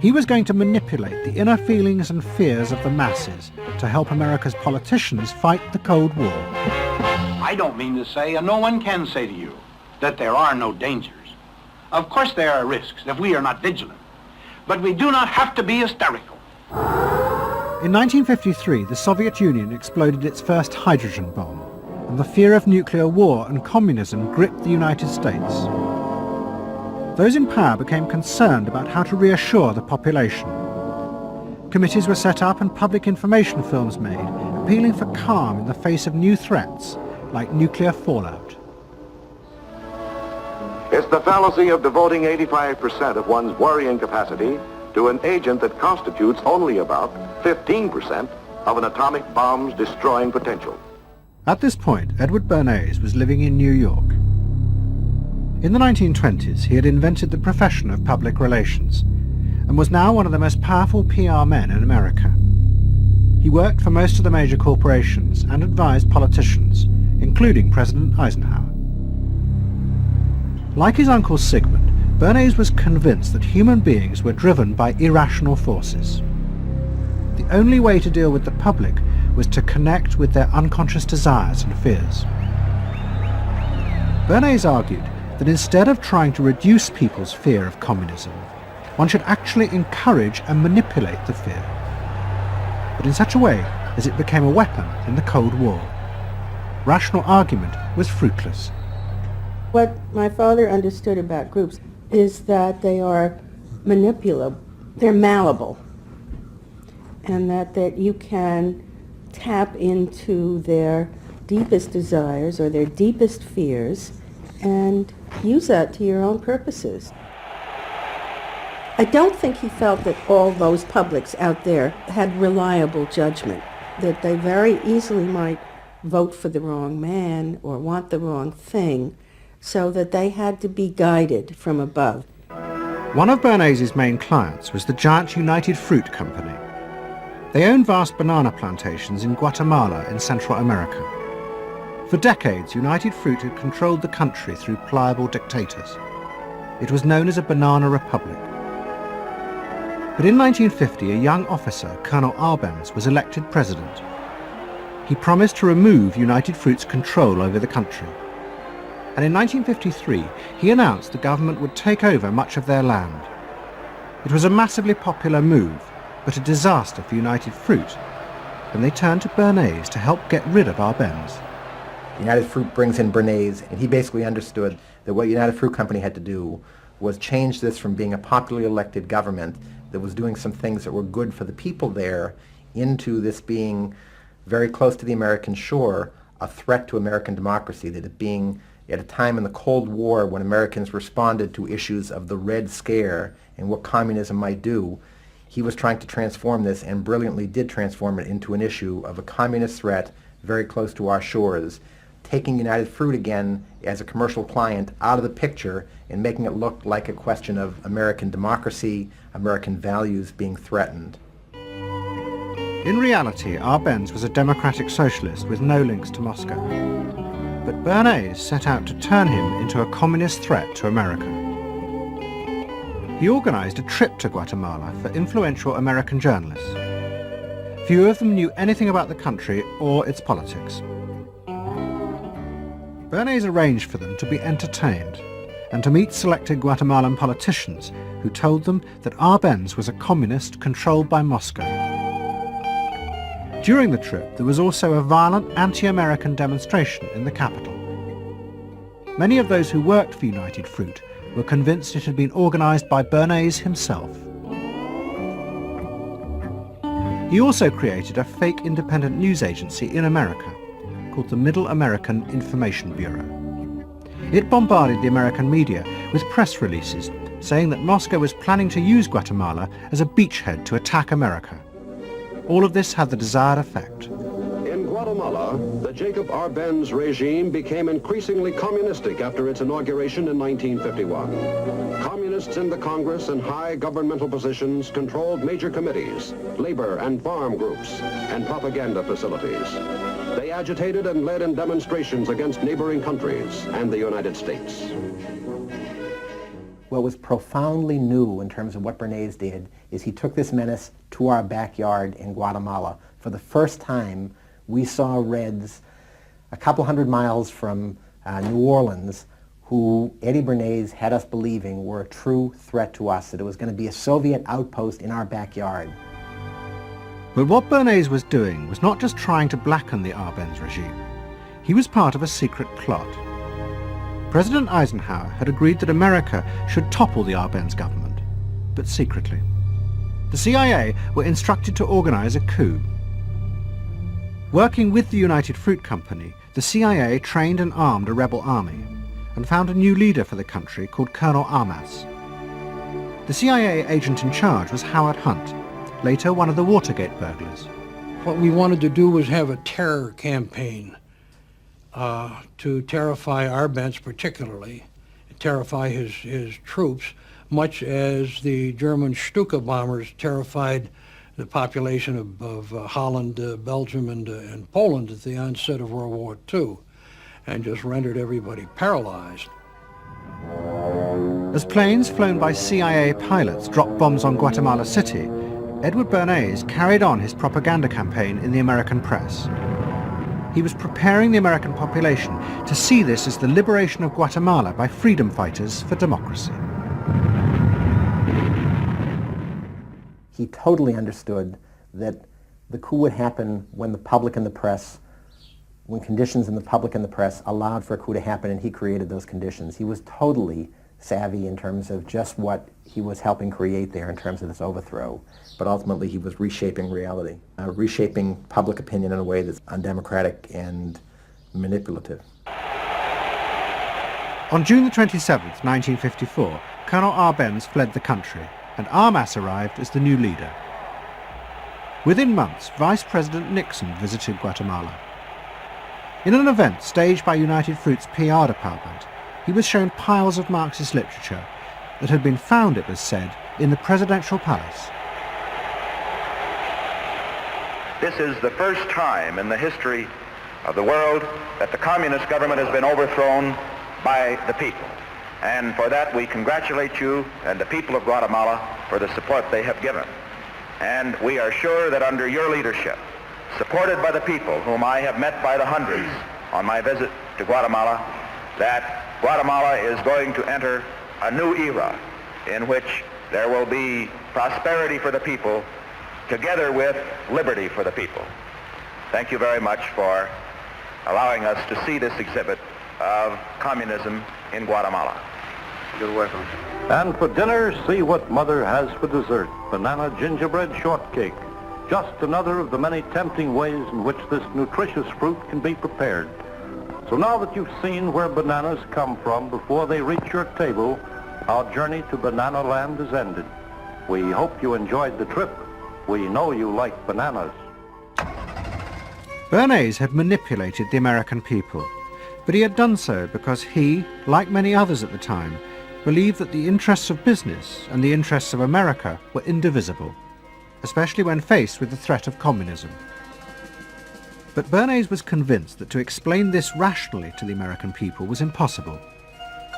He was going to manipulate the inner feelings and fears of the masses to help America's politicians fight the Cold War. I don't mean to say, and no one can say to you, that there are no dangers. Of course there are risks if we are not vigilant. But we do not have to be hysterical. In 1953, the Soviet Union exploded its first hydrogen bomb, and the fear of nuclear war and communism gripped the United States. Those in power became concerned about how to reassure the population. Committees were set up and public information films made, appealing for calm in the face of new threats, like nuclear fallout. It's the fallacy of devoting 85% of one's worrying capacity to an agent that constitutes only about 15% of an atomic bomb's destroying potential. At this point, Edward Bernays was living in New York. In the 1920s, he had invented the profession of public relations and was now one of the most powerful PR men in America. He worked for most of the major corporations and advised politicians, including President Eisenhower. Like his uncle Sigmund, Bernays was convinced that human beings were driven by irrational forces. The only way to deal with the public was to connect with their unconscious desires and fears. Bernays argued that instead of trying to reduce people's fear of communism, one should actually encourage and manipulate the fear, but in such a way as it became a weapon in the Cold War. Rational argument was fruitless. What my father understood about groups is that they are manipulable, they're malleable, and that you can tap into their deepest desires or their deepest fears and use that to your own purposes. I don't think he felt that all those publics out there had reliable judgment, that they very easily might vote for the wrong man or want the wrong thing, so that they had to be guided from above. One of Bernays' main clients was the giant United Fruit Company. They owned vast banana plantations in Guatemala in Central America. For decades, United Fruit had controlled the country through pliable dictators. It was known as a banana republic. But in 1950, a young officer, Colonel Arbenz, was elected president. He promised to remove United Fruit's control over the country. And in 1953, he announced the government would take over much of their land. It was a massively popular move, but a disaster for United Fruit, and they turned to Bernays to help get rid of Arbenz. United Fruit brings in Bernays, and he basically understood that what United Fruit Company had to do was change this from being a popularly elected government that was doing some things that were good for the people there into this being very close to the American shore, a threat to American democracy, that it being at a time in the Cold War when Americans responded to issues of the Red Scare and what communism might do, he was trying to transform this and brilliantly did transform it into an issue of a communist threat very close to our shores, taking United Fruit again as a commercial client out of the picture and making it look like a question of American democracy, American values being threatened. In reality, Arbenz was a democratic socialist with no links to Moscow. But Bernays set out to turn him into a communist threat to America. He organized a trip to Guatemala for influential American journalists. Few of them knew anything about the country or its politics. Bernays arranged for them to be entertained and to meet selected Guatemalan politicians who told them that Arbenz was a communist controlled by Moscow. During the trip, there was also a violent anti-American demonstration in the capital. Many of those who worked for United Fruit were convinced it had been organized by Bernays himself. He also created a fake independent news agency in America called the Middle American Information Bureau. It bombarded the American media with press releases saying that Moscow was planning to use Guatemala as a beachhead to attack America. All of this had the desired effect. In Guatemala, the Jacob Arbenz regime became increasingly communistic after its inauguration in 1951. Communists in the Congress and high governmental positions controlled major committees, labor and farm groups, and propaganda facilities. They agitated and led in demonstrations against neighboring countries and the United States. What was profoundly new in terms of what Bernays did is he took this menace to our backyard in Guatemala. For the first time, we saw Reds a couple hundred miles from New Orleans who Eddie Bernays had us believing were a true threat to us, that it was going to be a Soviet outpost in our backyard. But what Bernays was doing was not just trying to blacken the Arbenz regime. He was part of a secret plot. President Eisenhower had agreed that America should topple the Arbenz government, but secretly. The CIA were instructed to organize a coup. Working with the United Fruit Company, the CIA trained and armed a rebel army and found a new leader for the country called Colonel Armas. The CIA agent in charge was Howard Hunt, later one of the Watergate burglars. What we wanted to do was have a terror campaign to terrify Arbenz particularly, terrify his troops, much as the German Stuka bombers terrified the population of Holland, Belgium, and Poland at the onset of World War II, and just rendered everybody paralyzed. As planes flown by CIA pilots dropped bombs on Guatemala City, Edward Bernays carried on his propaganda campaign in the American press. He was preparing the American population to see this as the liberation of Guatemala by freedom fighters for democracy. He totally understood that the coup would happen when the public and the press, when conditions in the public and the press allowed for a coup to happen, and he created those conditions. He was totally savvy in terms of just what he was helping create there in terms of this overthrow. But ultimately he was reshaping reality, reshaping public opinion in a way that's undemocratic and manipulative. On June the 27th, 1954, Colonel Arbenz fled the country, and Armas arrived as the new leader. Within months, Vice President Nixon visited Guatemala. In an event staged by United Fruit's PR department, he was shown piles of Marxist literature that had been found, it was said, in the presidential palace. This is the first time in the history of the world that the communist government has been overthrown by the people. And for that we congratulate you and the people of Guatemala for the support they have given. And we are sure that under your leadership, supported by the people whom I have met by the hundreds on my visit to Guatemala, that Guatemala is going to enter a new era in which there will be prosperity for the people together with liberty for the people. Thank you very much for allowing us to see this exhibit of communism in Guatemala. You're welcome. And for dinner, see what Mother has for dessert. Banana gingerbread shortcake. Just another of the many tempting ways in which this nutritious fruit can be prepared. So now that you've seen where bananas come from before they reach your table, our journey to Banana Land is ended. We hope you enjoyed the trip. We know you like bananas. Bernays had manipulated the American people, but he had done so because he, like many others at the time, believed that the interests of business and the interests of America were indivisible, especially when faced with the threat of communism. But Bernays was convinced that to explain this rationally to the American people was impossible,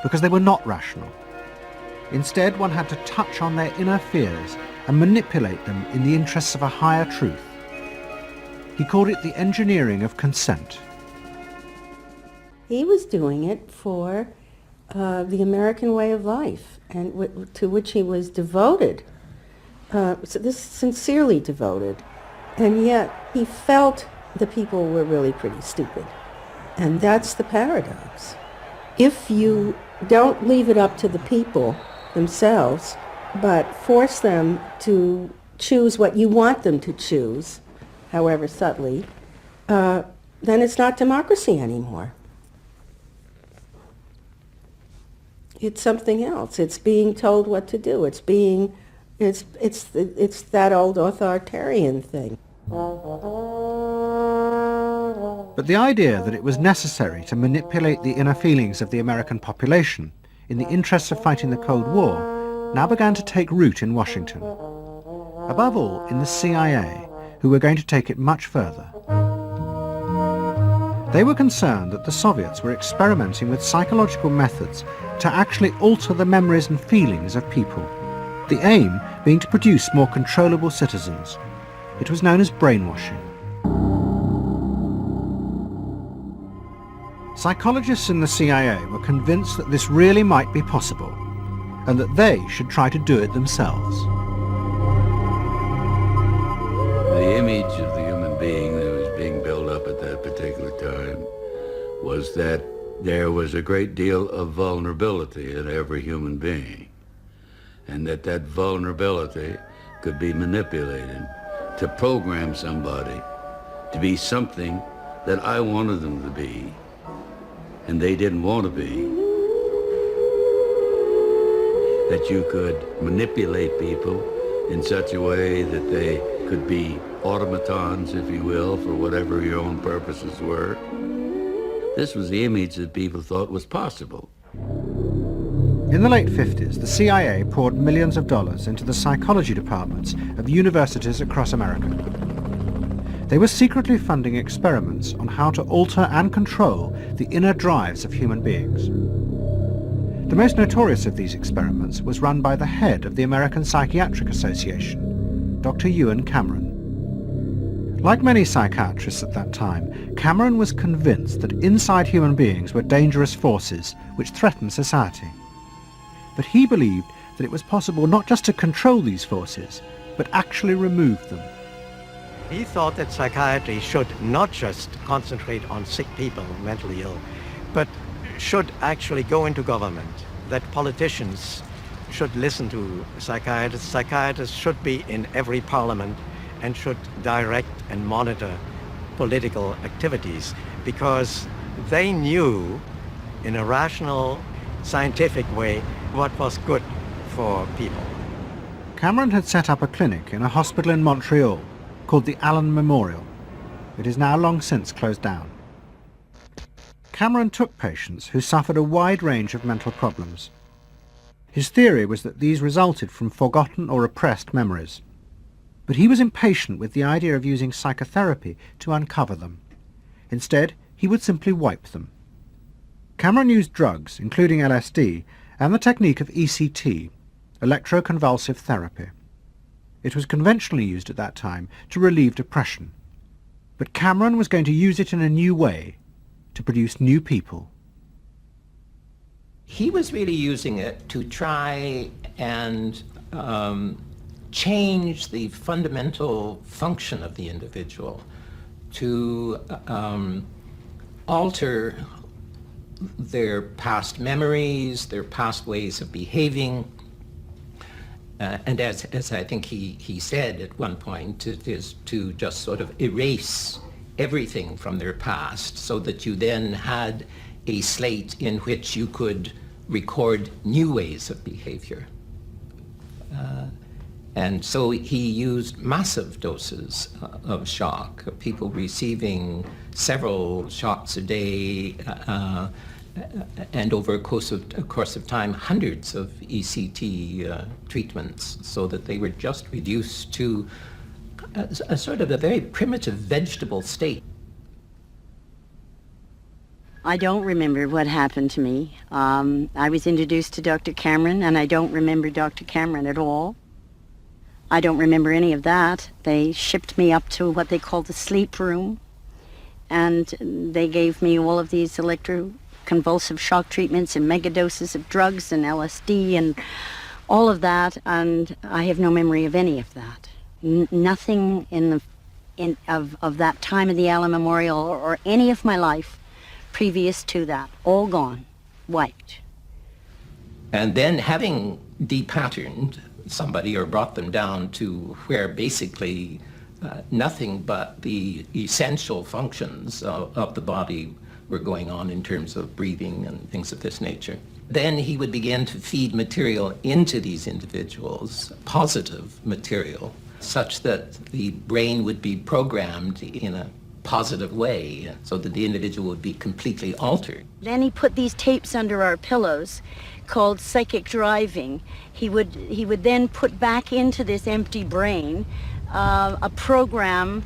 because they were not rational. Instead, one had to touch on their inner fears and manipulate them in the interests of a higher truth. He called it the engineering of consent. He was doing it for the American way of life, and to which he was devoted, sincerely devoted. And yet he felt the people were really pretty stupid. And that's the paradox. If you don't leave it up to the people themselves, but force them to choose what you want them to choose, however subtly, then it's not democracy anymore. It's something else. It's being told what to do. It's that old authoritarian thing. But the idea that it was necessary to manipulate the inner feelings of the American population in the interests of fighting the Cold War now began to take root in Washington. Above all, in the CIA, who were going to take it much further. They were concerned that the Soviets were experimenting with psychological methods to actually alter the memories and feelings of people, the aim being to produce more controllable citizens. It was known as brainwashing. Psychologists in the CIA were convinced that this really might be possible, and that they should try to do it themselves. The image of the human being that was being built up at that particular time was that there was a great deal of vulnerability in every human being, and that vulnerability could be manipulated to program somebody to be something that I wanted them to be, and they didn't want to be. That you could manipulate people in such a way that they could be automatons, if you will, for whatever your own purposes were. This was the image that people thought was possible. In the late 50s, the CIA poured millions of dollars into the psychology departments of universities across America. They were secretly funding experiments on how to alter and control the inner drives of human beings. The most notorious of these experiments was run by the head of the American Psychiatric Association, Dr. Ewan Cameron. Like many psychiatrists at that time, Cameron was convinced that inside human beings were dangerous forces which threatened society. But he believed that it was possible not just to control these forces, but actually remove them. He thought that psychiatry should not just concentrate on sick people, mentally ill, but should actually go into government, that politicians should listen to psychiatrists. Psychiatrists should be in every parliament and should direct and monitor political activities, because they knew in a rational, scientific way what was good for people. Cameron had set up a clinic in a hospital in Montreal called the Allen Memorial. It is now long since closed down. Cameron took patients who suffered a wide range of mental problems. His theory was that these resulted from forgotten or repressed memories. But he was impatient with the idea of using psychotherapy to uncover them. Instead, he would simply wipe them. Cameron used drugs, including LSD, and the technique of ECT, electroconvulsive therapy. It was conventionally used at that time to relieve depression. But Cameron was going to use it in a new way, to produce new people. He was really using it to try and change the fundamental function of the individual, to alter their past memories, their past ways of behaving. And as I think he said at one point, it is to just sort of erase everything from their past so that you then had a slate in which you could record new ways of behavior. And so he used massive doses of shock, people receiving several shots a day, and over a course of time, hundreds of ECT treatments, so that they were just reduced to a sort of a very primitive vegetable state. I don't remember what happened to me. I was introduced to Dr. Cameron, and I don't remember Dr. Cameron at all. I don't remember any of that. They shipped me up to what they called the sleep room, and they gave me all of these electroconvulsive shock treatments and megadoses of drugs and LSD and all of that, and I have no memory of any of that. Nothing of that time of the Allen Memorial or any of my life previous to that. All gone, wiped. And then having depatterned somebody or brought them down to where basically nothing but the essential functions of the body were going on in terms of breathing and things of this nature. Then he would begin to feed material into these individuals, positive material, such that the brain would be programmed in a positive way, so that the individual would be completely altered. Then he put these tapes under our pillows called psychic driving. He would then put back into this empty brain a program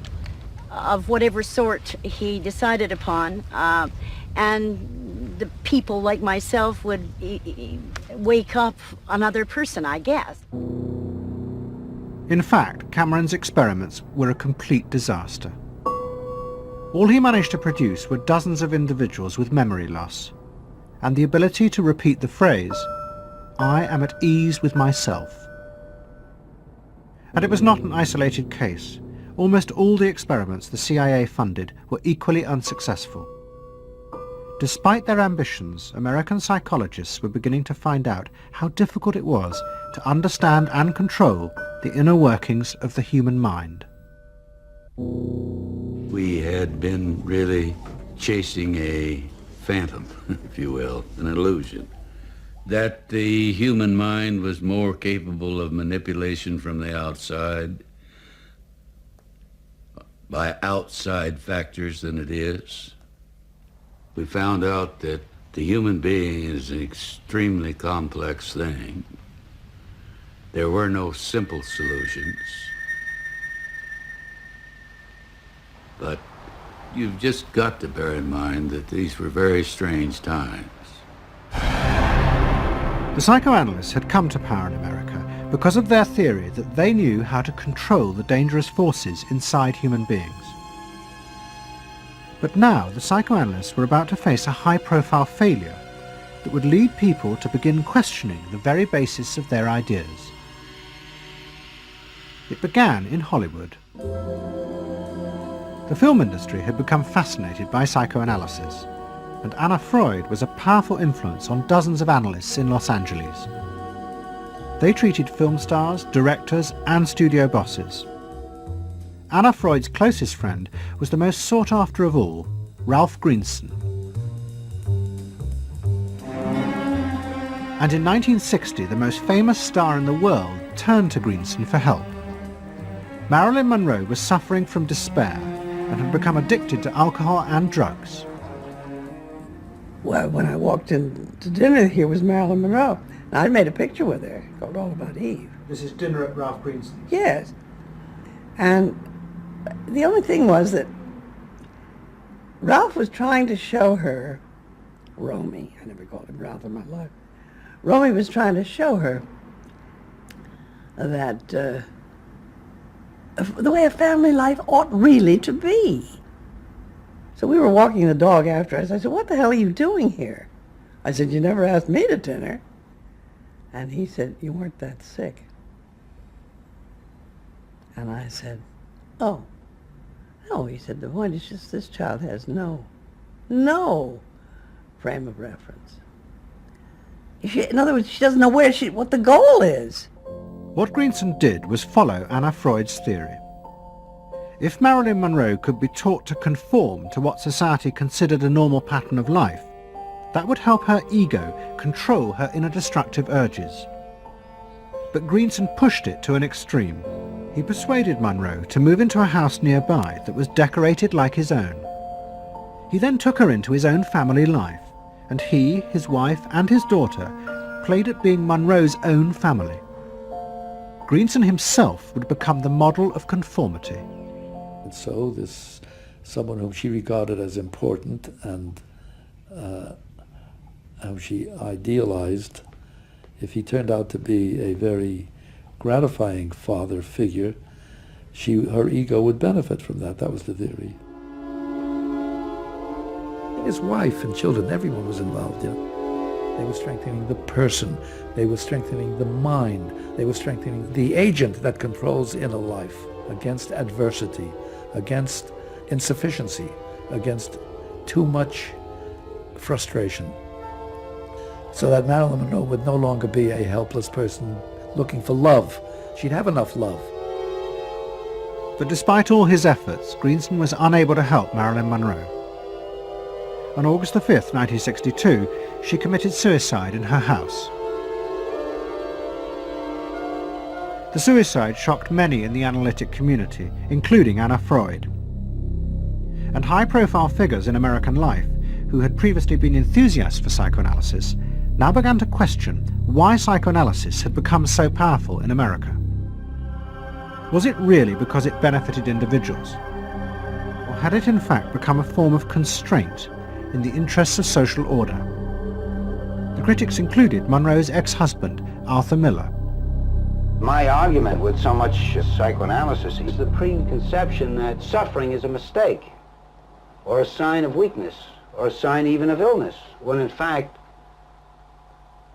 of whatever sort he decided upon, and the people like myself would wake up another person, I guess. In fact, Cameron's experiments were a complete disaster. All he managed to produce were dozens of individuals with memory loss, and the ability to repeat the phrase, "I am at ease with myself." And it was not an isolated case. Almost all the experiments the CIA funded were equally unsuccessful. Despite their ambitions, American psychologists were beginning to find out how difficult it was to understand and control the inner workings of the human mind. We had been really chasing a phantom, if you will, an illusion, that the human mind was more capable of manipulation from the outside by outside factors than it is. We found out that the human being is an extremely complex thing. There were no simple solutions. But you've just got to bear in mind that these were very strange times. The psychoanalysts had come to power in America because of their theory that they knew how to control the dangerous forces inside human beings. But now the psychoanalysts were about to face a high-profile failure that would lead people to begin questioning the very basis of their ideas. It began in Hollywood. The film industry had become fascinated by psychoanalysis, and Anna Freud was a powerful influence on dozens of analysts in Los Angeles. They treated film stars, directors, and studio bosses. Anna Freud's closest friend was the most sought after of all, Ralph Greenson. And in 1960, the most famous star in the world turned to Greenson for help. Marilyn Monroe was suffering from despair and had become addicted to alcohol and drugs. Well, when I walked in to dinner, here was Marilyn Monroe. And I'd made a picture with her called All About Eve. This is dinner at Ralph Greenson's? Yes. And the only thing was that Ralph was trying to show her, Romy, I never called him Ralph in my life, Romy was trying to show her that the way a family life ought really to be. So we were walking the dog after us. I said, "What the hell are you doing here?" I said, "You never asked me to dinner." And he said, "You weren't that sick." And I said, "Oh, no." He said, "The point is just this child has no frame of reference. In other words, she doesn't know what the goal is." What Greenson did was follow Anna Freud's theory. If Marilyn Monroe could be taught to conform to what society considered a normal pattern of life, that would help her ego control her inner destructive urges. But Greenson pushed it to an extreme. He persuaded Monroe to move into a house nearby that was decorated like his own. He then took her into his own family life, and he, his wife, and his daughter played at being Monroe's own family. Greenson himself would become the model of conformity. And so this someone whom she regarded as important and whom she idealized, if he turned out to be a very gratifying father figure, her ego would benefit from that. That was the theory. His wife and children, everyone was involved in it. They were strengthening the person. They were strengthening the mind. They were strengthening the agent that controls inner life against adversity, against insufficiency, against too much frustration. So that Marilyn Monroe would no longer be a helpless person looking for love. She'd have enough love. But despite all his efforts, Greenson was unable to help Marilyn Monroe. On August the 5th, 1962, she committed suicide in her house. The suicide shocked many in the analytic community, including Anna Freud. And high-profile figures in American life, who had previously been enthusiasts for psychoanalysis, now began to question why psychoanalysis had become so powerful in America. Was it really because it benefited individuals? Or had it in fact become a form of constraint in the interests of social order? The critics included Monroe's ex-husband, Arthur Miller. My argument with so much psychoanalysis is the preconception that suffering is a mistake, or a sign of weakness, or a sign even of illness, when in fact,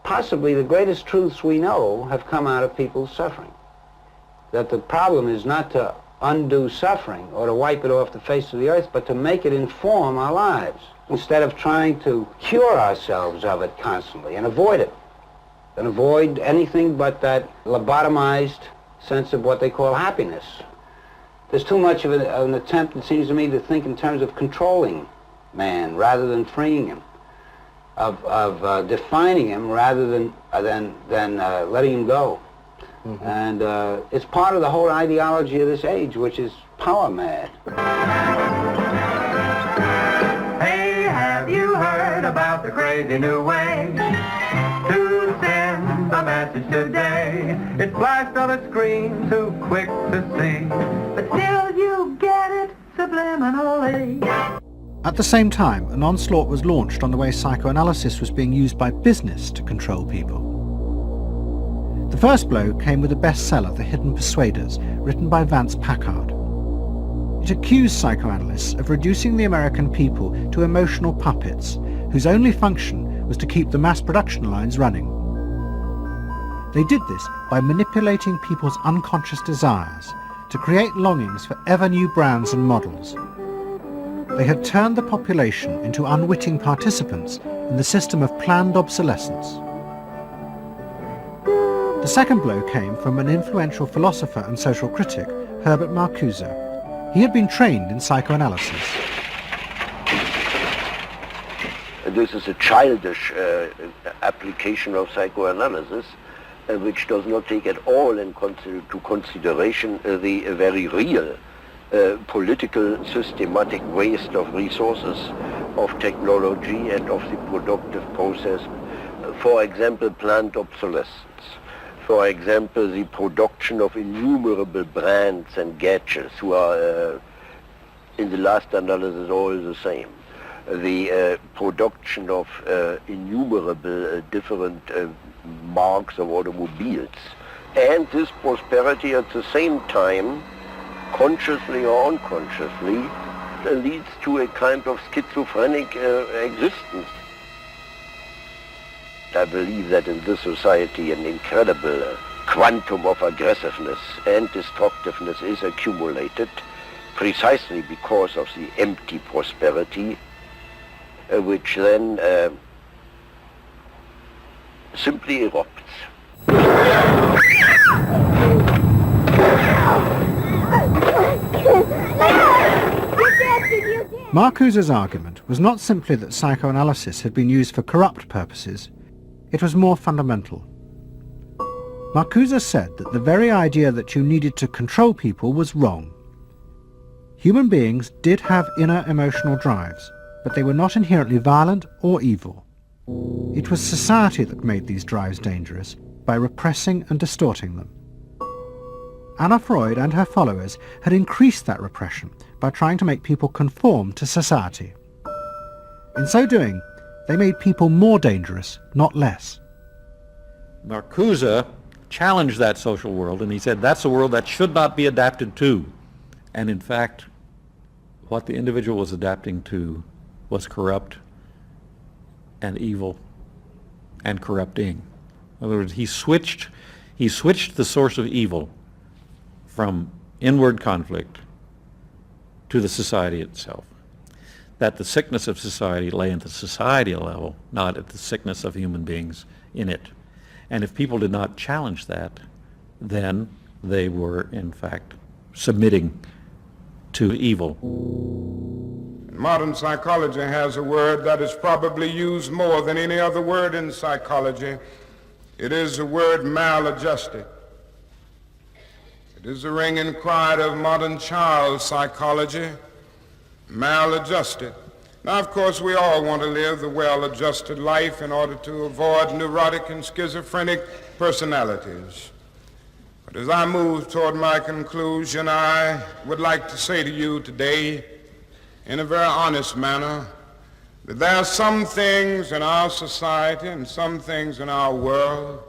possibly the greatest truths we know have come out of people's suffering. That the problem is not to undo suffering or to wipe it off the face of the earth, but to make it inform our lives, instead of trying to cure ourselves of it constantly and avoid it, and avoid anything but that lobotomized sense of what they call happiness. There's too much of an attempt, it seems to me, to think in terms of controlling man rather than freeing him, of defining him rather than letting him go. Mm-hmm. And it's part of the whole ideology of this age, which is power mad. Hey, have you heard about the crazy new way to send a message today? It's flashed on a screen too quick to see, but still you get it subliminally. At the same time, an onslaught was launched on the way psychoanalysis was being used by business to control people. The first blow came with the bestseller The Hidden Persuaders, written by Vance Packard. It accused psychoanalysts of reducing the American people to emotional puppets, whose only function was to keep the mass production lines running. They did this by manipulating people's unconscious desires to create longings for ever new brands and models. They had turned the population into unwitting participants in the system of planned obsolescence. The second blow came from an influential philosopher and social critic, Herbert Marcuse. He had been trained in psychoanalysis. This is a childish application of psychoanalysis, which does not take at all into consideration the very real political systematic waste of resources, of technology and of the productive process. For example, planned obsolescence. For example, the production of innumerable brands and gadgets who are, in the last analysis, all the same. The production of innumerable different marks of automobiles. And this prosperity at the same time, consciously or unconsciously, leads to a kind of schizophrenic existence. I believe that in this society an incredible quantum of aggressiveness and destructiveness is accumulated precisely because of the empty prosperity, which then simply erupts. Marcuse's argument was not simply that psychoanalysis had been used for corrupt purposes. It was more fundamental. Marcuse said that the very idea that you needed to control people was wrong. Human beings did have inner emotional drives, but they were not inherently violent or evil. It was society that made these drives dangerous by repressing and distorting them. Anna Freud and her followers had increased that repression by trying to make people conform to society. In so doing, they made people more dangerous, not less. Marcuse challenged that social world, and he said that's a world that should not be adapted to. And in fact, what the individual was adapting to was corrupt and evil and corrupting. In other words, he switched the source of evil from inward conflict to the society itself. That the sickness of society lay at the societal level, not at the sickness of human beings in it. And if people did not challenge that, then they were, in fact, submitting to evil. Modern psychology has a word that is probably used more than any other word in psychology. It is the word maladjusted. It is the ringing cry of modern child psychology, maladjusted. Now, of course, we all want to live the well-adjusted life in order to avoid neurotic and schizophrenic personalities. But as I move toward my conclusion, I would like to say to you today, in a very honest manner, that there are some things in our society and some things in our world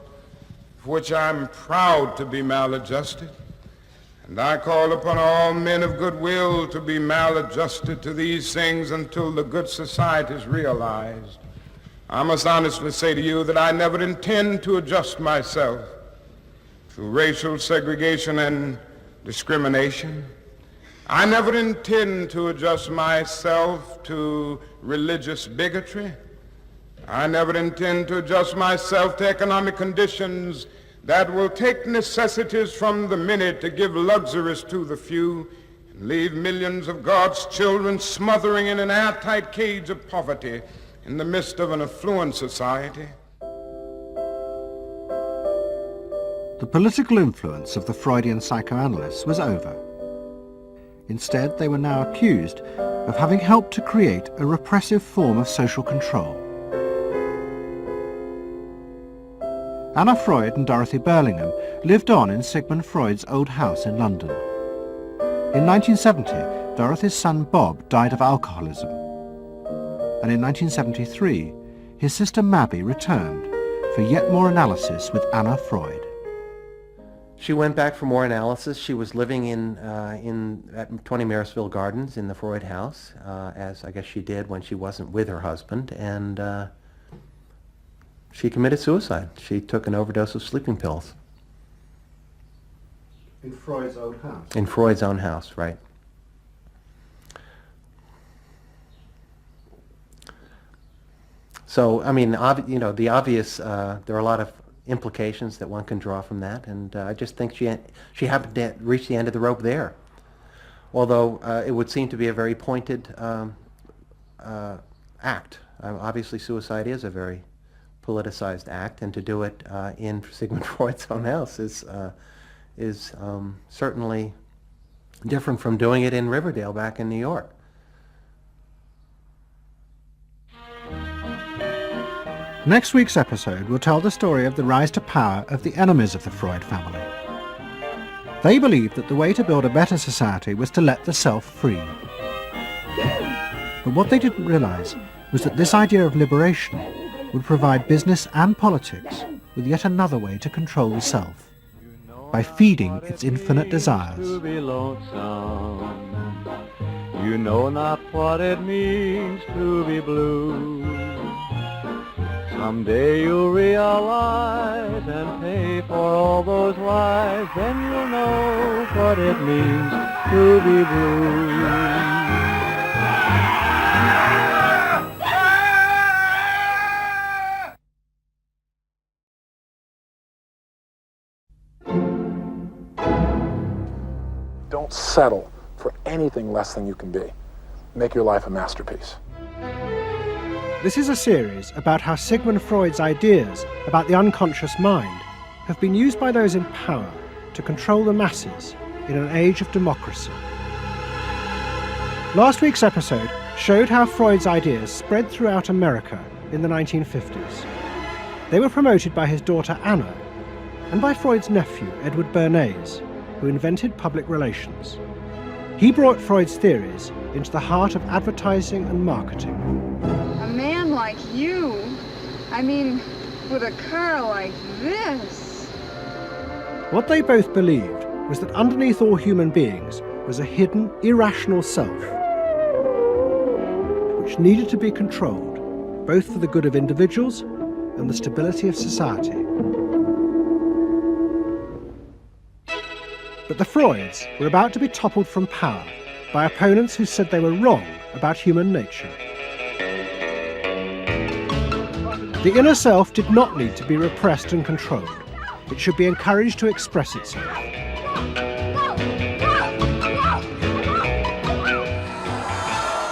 for which I'm proud to be maladjusted. And I call upon all men of goodwill to be maladjusted to these things until the good society is realized. I must honestly say to you that I never intend to adjust myself to racial segregation and discrimination. I never intend to adjust myself to religious bigotry. I never intend to adjust myself to economic conditions that will take necessities from the many to give luxuries to the few and leave millions of God's children smothering in an airtight cage of poverty in the midst of an affluent society. The political influence of the Freudian psychoanalysts was over. Instead, they were now accused of having helped to create a repressive form of social control. Anna Freud and Dorothy Burlingham lived on in Sigmund Freud's old house in London. In 1970, Dorothy's son Bob died of alcoholism. And in 1973, his sister Mabby returned for yet more analysis with Anna Freud. She went back for more analysis. She was living at 20 Marisville Gardens in the Freud house, as I guess she did when she wasn't with her husband, and she committed suicide. She took an overdose of sleeping pills. In Freud's own house? In Freud's own house, right. So, I mean, the obvious, there are a lot of implications that one can draw from that, and I just think she happened to reach the end of the rope there. Although it would seem to be a very pointed act. Obviously, suicide is a very politicized act, and to do it in Sigmund Freud's own house is certainly different from doing it in Riverdale back in New York. Next week's episode will tell the story of the rise to power of the enemies of the Freud family. They believed that the way to build a better society was to let the self free. But what they didn't realize was that this idea of liberation would provide business and politics with yet another way to control the self, by feeding its infinite desires. You know not what it means to be blue. Someday you'll realize and pay for all those lies, then you'll know what it means to be blue. Don't settle for anything less than you can be. Make your life a masterpiece. This is a series about how Sigmund Freud's ideas about the unconscious mind have been used by those in power to control the masses in an age of democracy. Last week's episode showed how Freud's ideas spread throughout America in the 1950s. They were promoted by his daughter Anna and by Freud's nephew Edward Bernays, who invented public relations. He brought Freud's theories into the heart of advertising and marketing. A man like you, I mean, with a car like this. What they both believed was that underneath all human beings was a hidden, irrational self, which needed to be controlled, both for the good of individuals and the stability of society. But the Freuds were about to be toppled from power by opponents who said they were wrong about human nature. The inner self did not need to be repressed and controlled. It should be encouraged to express itself.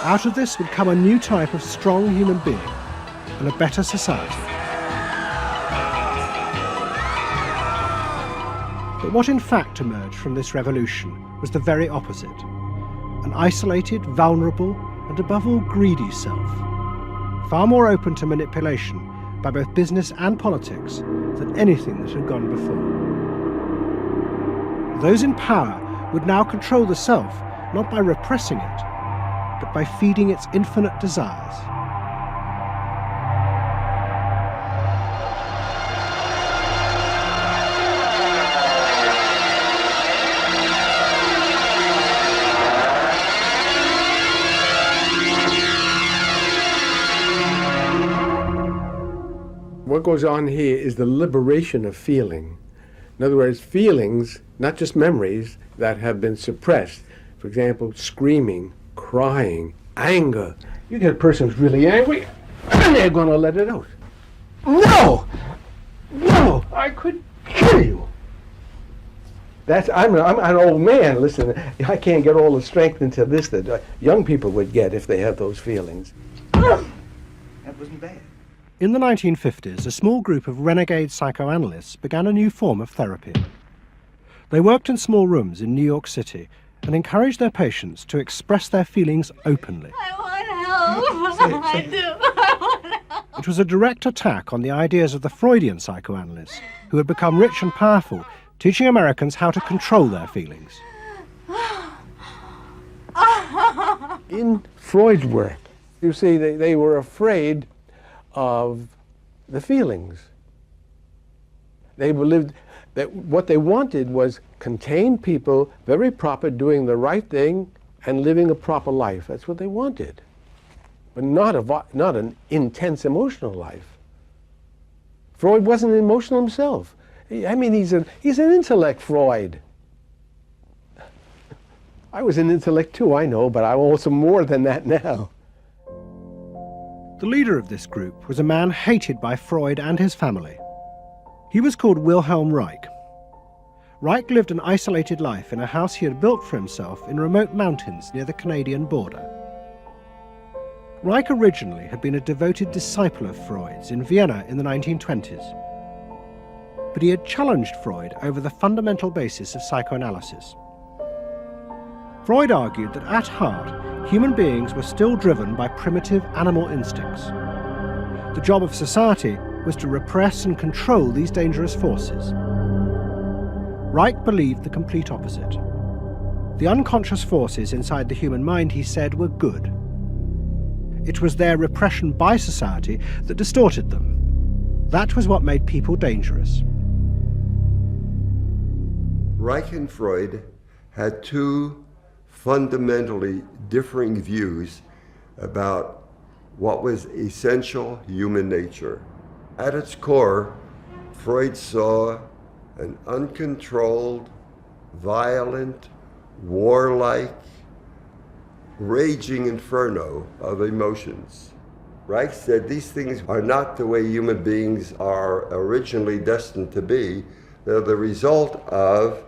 Out of this would come a new type of strong human being and a better society. But what in fact emerged from this revolution was the very opposite. An isolated, vulnerable, and above all greedy self, far more open to manipulation by both business and politics than anything that had gone before. Those in power would now control the self, not by repressing it, but by feeding its infinite desires. What goes on here is the liberation of feeling. In other words, feelings, not just memories, that have been suppressed. For example, screaming, crying, anger. You get a person who's really angry, and they're going to let it out. No! No! I could kill you! I'm an old man. Listen, I can't get all the strength into this that young people would get if they had those feelings. That wasn't bad. In the 1950s, a small group of renegade psychoanalysts began a new form of therapy. They worked in small rooms in New York City and encouraged their patients to express their feelings openly. I want help. I do. I want help. It was a direct attack on the ideas of the Freudian psychoanalysts, who had become rich and powerful, teaching Americans how to control their feelings. In Freud's work, you see, they were afraid of the feelings. They believed that what they wanted was contained people, very proper, doing the right thing and living a proper life. That's what they wanted. But not an intense emotional life. Freud wasn't emotional himself. I mean, he's an intellect, Freud. I was an intellect too, I know, but I'm also more than that now. The leader of this group was a man hated by Freud and his family. He was called Wilhelm Reich. Reich lived an isolated life in a house he had built for himself in remote mountains near the Canadian border. Reich originally had been a devoted disciple of Freud's in Vienna in the 1920s. But he had challenged Freud over the fundamental basis of psychoanalysis. Freud argued that at heart, human beings were still driven by primitive animal instincts. The job of society was to repress and control these dangerous forces. Reich believed the complete opposite. The unconscious forces inside the human mind, he said, were good. It was their repression by society that distorted them. That was what made people dangerous. Reich and Freud had two fundamentally differing views about what was essential human nature. At its core, Freud saw an uncontrolled, violent, warlike, raging inferno of emotions. Reich said these things are not the way human beings are originally destined to be. They're the result of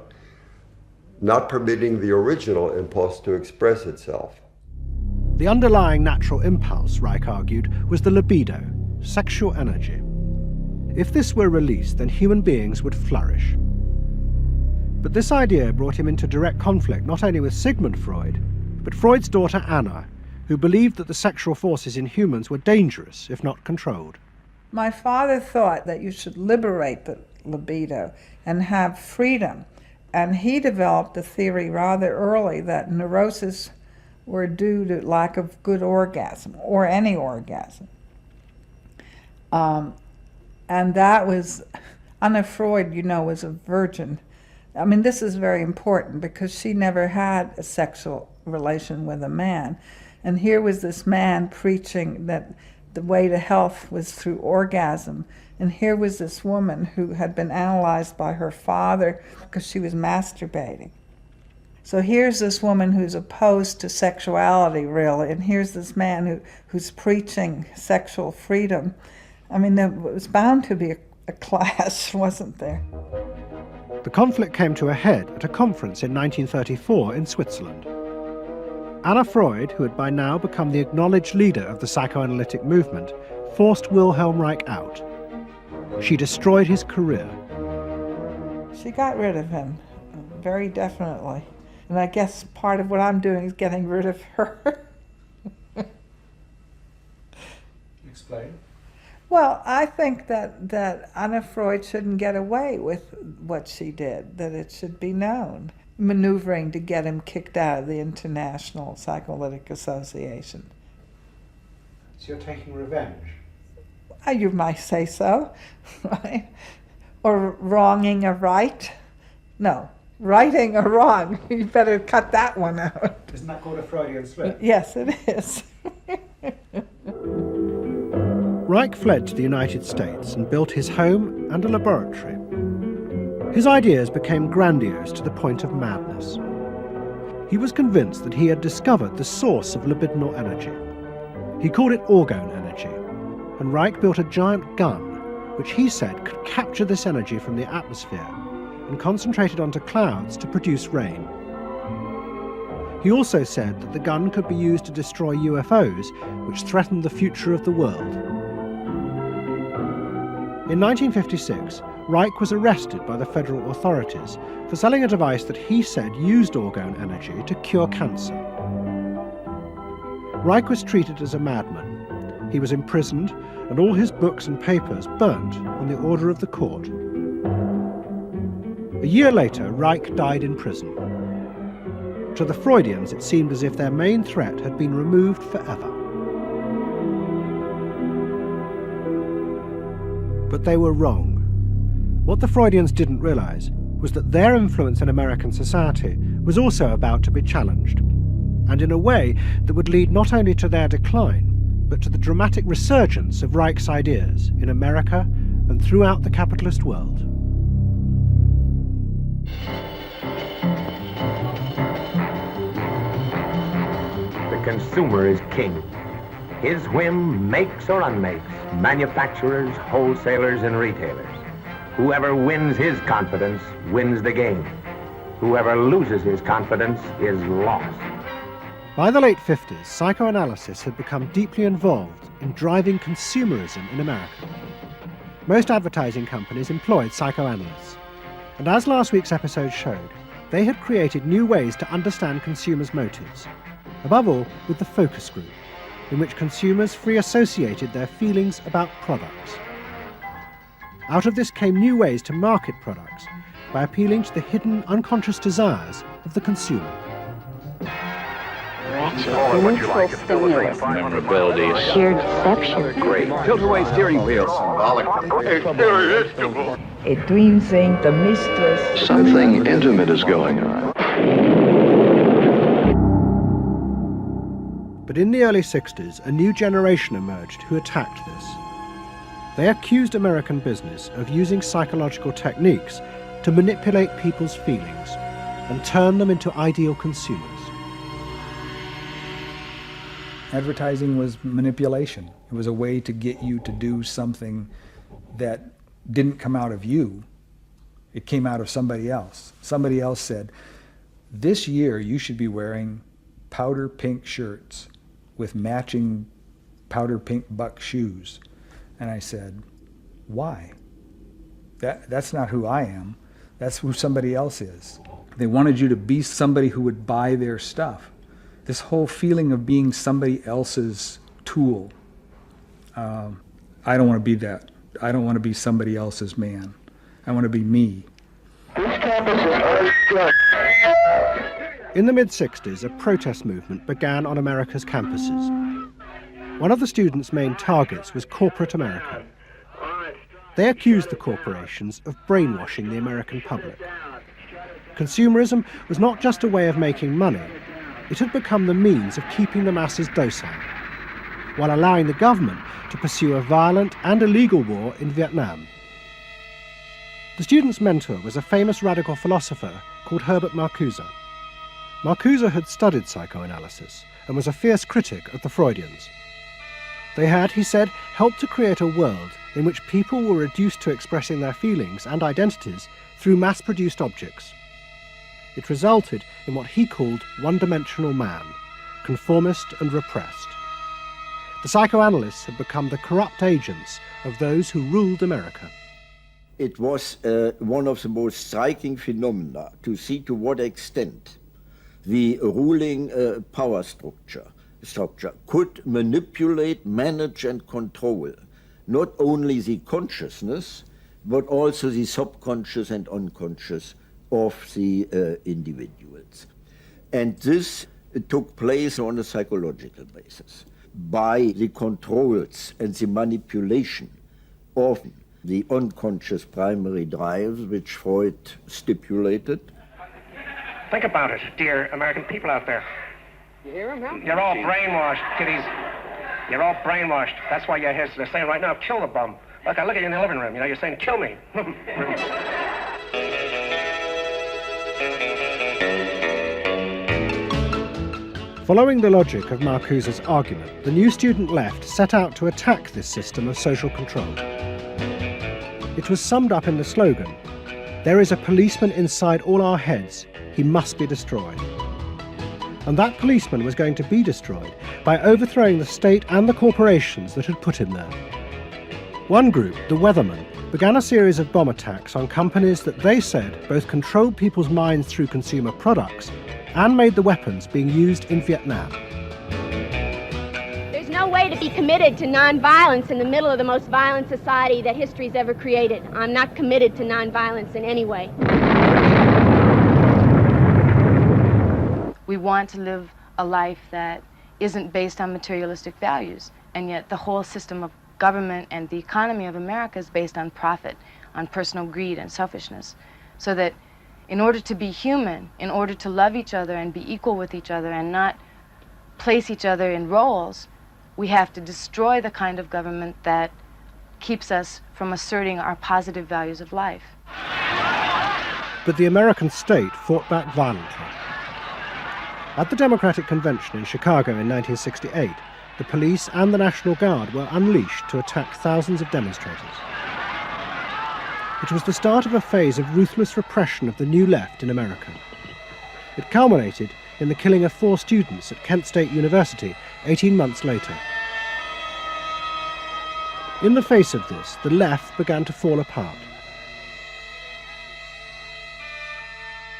not permitting the original impulse to express itself. The underlying natural impulse, Reich argued, was the libido, sexual energy. If this were released, then human beings would flourish. But this idea brought him into direct conflict not only with Sigmund Freud, but Freud's daughter Anna, who believed that the sexual forces in humans were dangerous if not controlled. My father thought that you should liberate the libido and have freedom. And he developed a theory rather early that neuroses were due to lack of good orgasm, or any orgasm. And that was, Anna Freud, you know, was a virgin. I mean, this is very important because she never had a sexual relation with a man. And here was this man preaching that the way to health was through orgasm. And here was this woman who had been analyzed by her father because she was masturbating. So here's this woman who's opposed to sexuality, really, and here's this man who's preaching sexual freedom. I mean, there was bound to be a clash, wasn't there? The conflict came to a head at a conference in 1934 in Switzerland. Anna Freud, who had by now become the acknowledged leader of the psychoanalytic movement, forced Wilhelm Reich out. She destroyed his career. She got rid of him, very definitely. And I guess part of what I'm doing is getting rid of her. Explain. Well, I think that Anna Freud shouldn't get away with what she did, that it should be known. Maneuvering to get him kicked out of the International Psychoanalytic Association. So you're taking revenge? You might say so, right? Or wronging a right. No, righting a wrong. You better cut that one out. Isn't that called a Freudian slip? Yes, it is. Reich fled to the United States and built his home and a laboratory. His ideas became grandiose to the point of madness. He was convinced that he had discovered the source of libidinal energy. He called it orgone energy, and Reich built a giant gun, which he said could capture this energy from the atmosphere and concentrate it onto clouds to produce rain. He also said that the gun could be used to destroy UFOs, which threatened the future of the world. In 1956, Reich was arrested by the federal authorities for selling a device that he said used orgone energy to cure cancer. Reich was treated as a madman. He was imprisoned, and all his books and papers burnt on the order of the court. A year later, Reich died in prison. To the Freudians, it seemed as if their main threat had been removed forever. But they were wrong. What the Freudians didn't realize was that their influence in American society was also about to be challenged, and in a way that would lead not only to their decline, but to the dramatic resurgence of Reich's ideas in America and throughout the capitalist world. The consumer is king. His whim makes or unmakes manufacturers, wholesalers, and retailers. Whoever wins his confidence wins the game. Whoever loses his confidence is lost. By the late 50s, psychoanalysis had become deeply involved in driving consumerism in America. Most advertising companies employed psychoanalysts, and as last week's episode showed, they had created new ways to understand consumers' motives, above all with the focus group, in which consumers free associated their feelings about products. Out of this came new ways to market products by appealing to the hidden, unconscious desires of the consumer. Neutral stimulus. Memorability. Sheer deception. Great. Tilt-away steering wheel. Irresistible. A dream saying the mistress. Something intimate is going on. But in the early 60s, a new generation emerged who attacked this. They accused American business of using psychological techniques to manipulate people's feelings and turn them into ideal consumers. Advertising was manipulation. It was a way to get you to do something that didn't come out of you. It came out of somebody else. Somebody else said, this year you should be wearing powder pink shirts with matching powder pink buck shoes. And I said, why? That's not who I am. That's who somebody else is. They wanted you to be somebody who would buy their stuff. This whole feeling of being somebody else's tool. I don't want to be that. I don't want to be somebody else's man. I want to be me. In the mid-60s, a protest movement began on America's campuses. One of the students' main targets was corporate America. They accused the corporations of brainwashing the American public. Consumerism was not just a way of making money, it had become the means of keeping the masses docile, while allowing the government to pursue a violent and illegal war in Vietnam. The student's mentor was a famous radical philosopher called Herbert Marcuse. Marcuse had studied psychoanalysis and was a fierce critic of the Freudians. They had, he said, helped to create a world in which people were reduced to expressing their feelings and identities through mass-produced objects. It resulted in what he called one-dimensional man, conformist and repressed. The psychoanalysts had become the corrupt agents of those who ruled America. It was one of the most striking phenomena to see to what extent the ruling power structure could manipulate, manage and control not only the consciousness but also the subconscious and unconscious of the individuals. And this took place on a psychological basis by the controls and the manipulation of the unconscious primary drives which Freud stipulated. Think about it, dear American people out there. You hear him? Huh? You're all brainwashed, kiddies. You're all brainwashed. That's why you're here. They're saying right now, kill the bum. Look, I look at you in the living room. You know, you're saying, kill me. Following the logic of Marcuse's argument, the new student left set out to attack this system of social control. It was summed up in the slogan, "There is a policeman inside all our heads. He must be destroyed." And that policeman was going to be destroyed by overthrowing the state and the corporations that had put him there. One group, the Weathermen, began a series of bomb attacks on companies that they said both controlled people's minds through consumer products and made the weapons being used in Vietnam. There's no way to be committed to nonviolence in the middle of the most violent society that history's ever created. I'm not committed to nonviolence in any way. We want to live a life that isn't based on materialistic values, and yet the whole system of government and the economy of America is based on profit, on personal greed and selfishness. So that in order to be human, in order to love each other and be equal with each other and not place each other in roles, we have to destroy the kind of government that keeps us from asserting our positive values of life. But the American state fought back violently. At the Democratic Convention in Chicago in 1968, the police and the National Guard were unleashed to attack thousands of demonstrators. It was the start of a phase of ruthless repression of the New Left in America. It culminated in the killing of 4 students at Kent State University 18 months later. In the face of this, the left began to fall apart.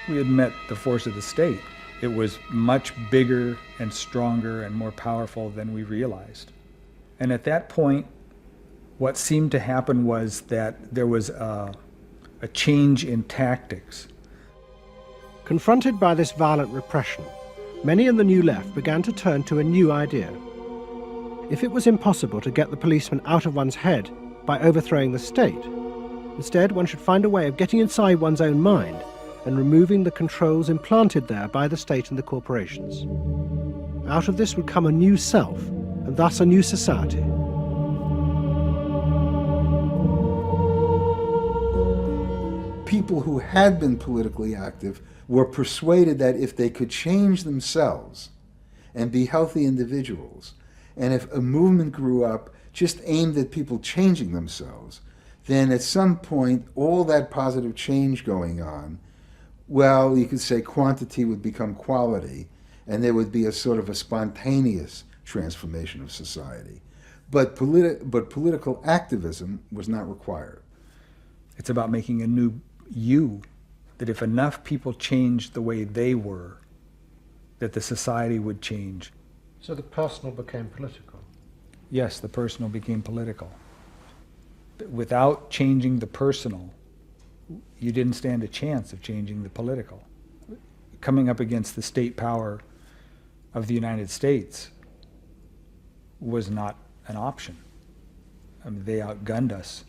We had met the force of the state. It was much bigger and stronger and more powerful than we realized. And at that point, what seemed to happen was that there was a change in tactics. Confronted by this violent repression, many in the New Left began to turn to a new idea. If it was impossible to get the policeman out of one's head by overthrowing the state, instead one should find a way of getting inside one's own mind and removing the controls implanted there by the state and the corporations. Out of this would come a new self, and thus a new society. People who had been politically active were persuaded that if they could change themselves and be healthy individuals, and if a movement grew up just aimed at people changing themselves, then at some point all that positive change going on, well, you could say quantity would become quality, and there would be a sort of a spontaneous transformation of society. But political activism was not required. It's about making a new you, that if enough people changed the way they were, that the society would change. So the personal became political? Yes, the personal became political. Without changing the personal, you didn't stand a chance of changing the political. Coming up against the state power of the United States was not an option. I mean, they outgunned us.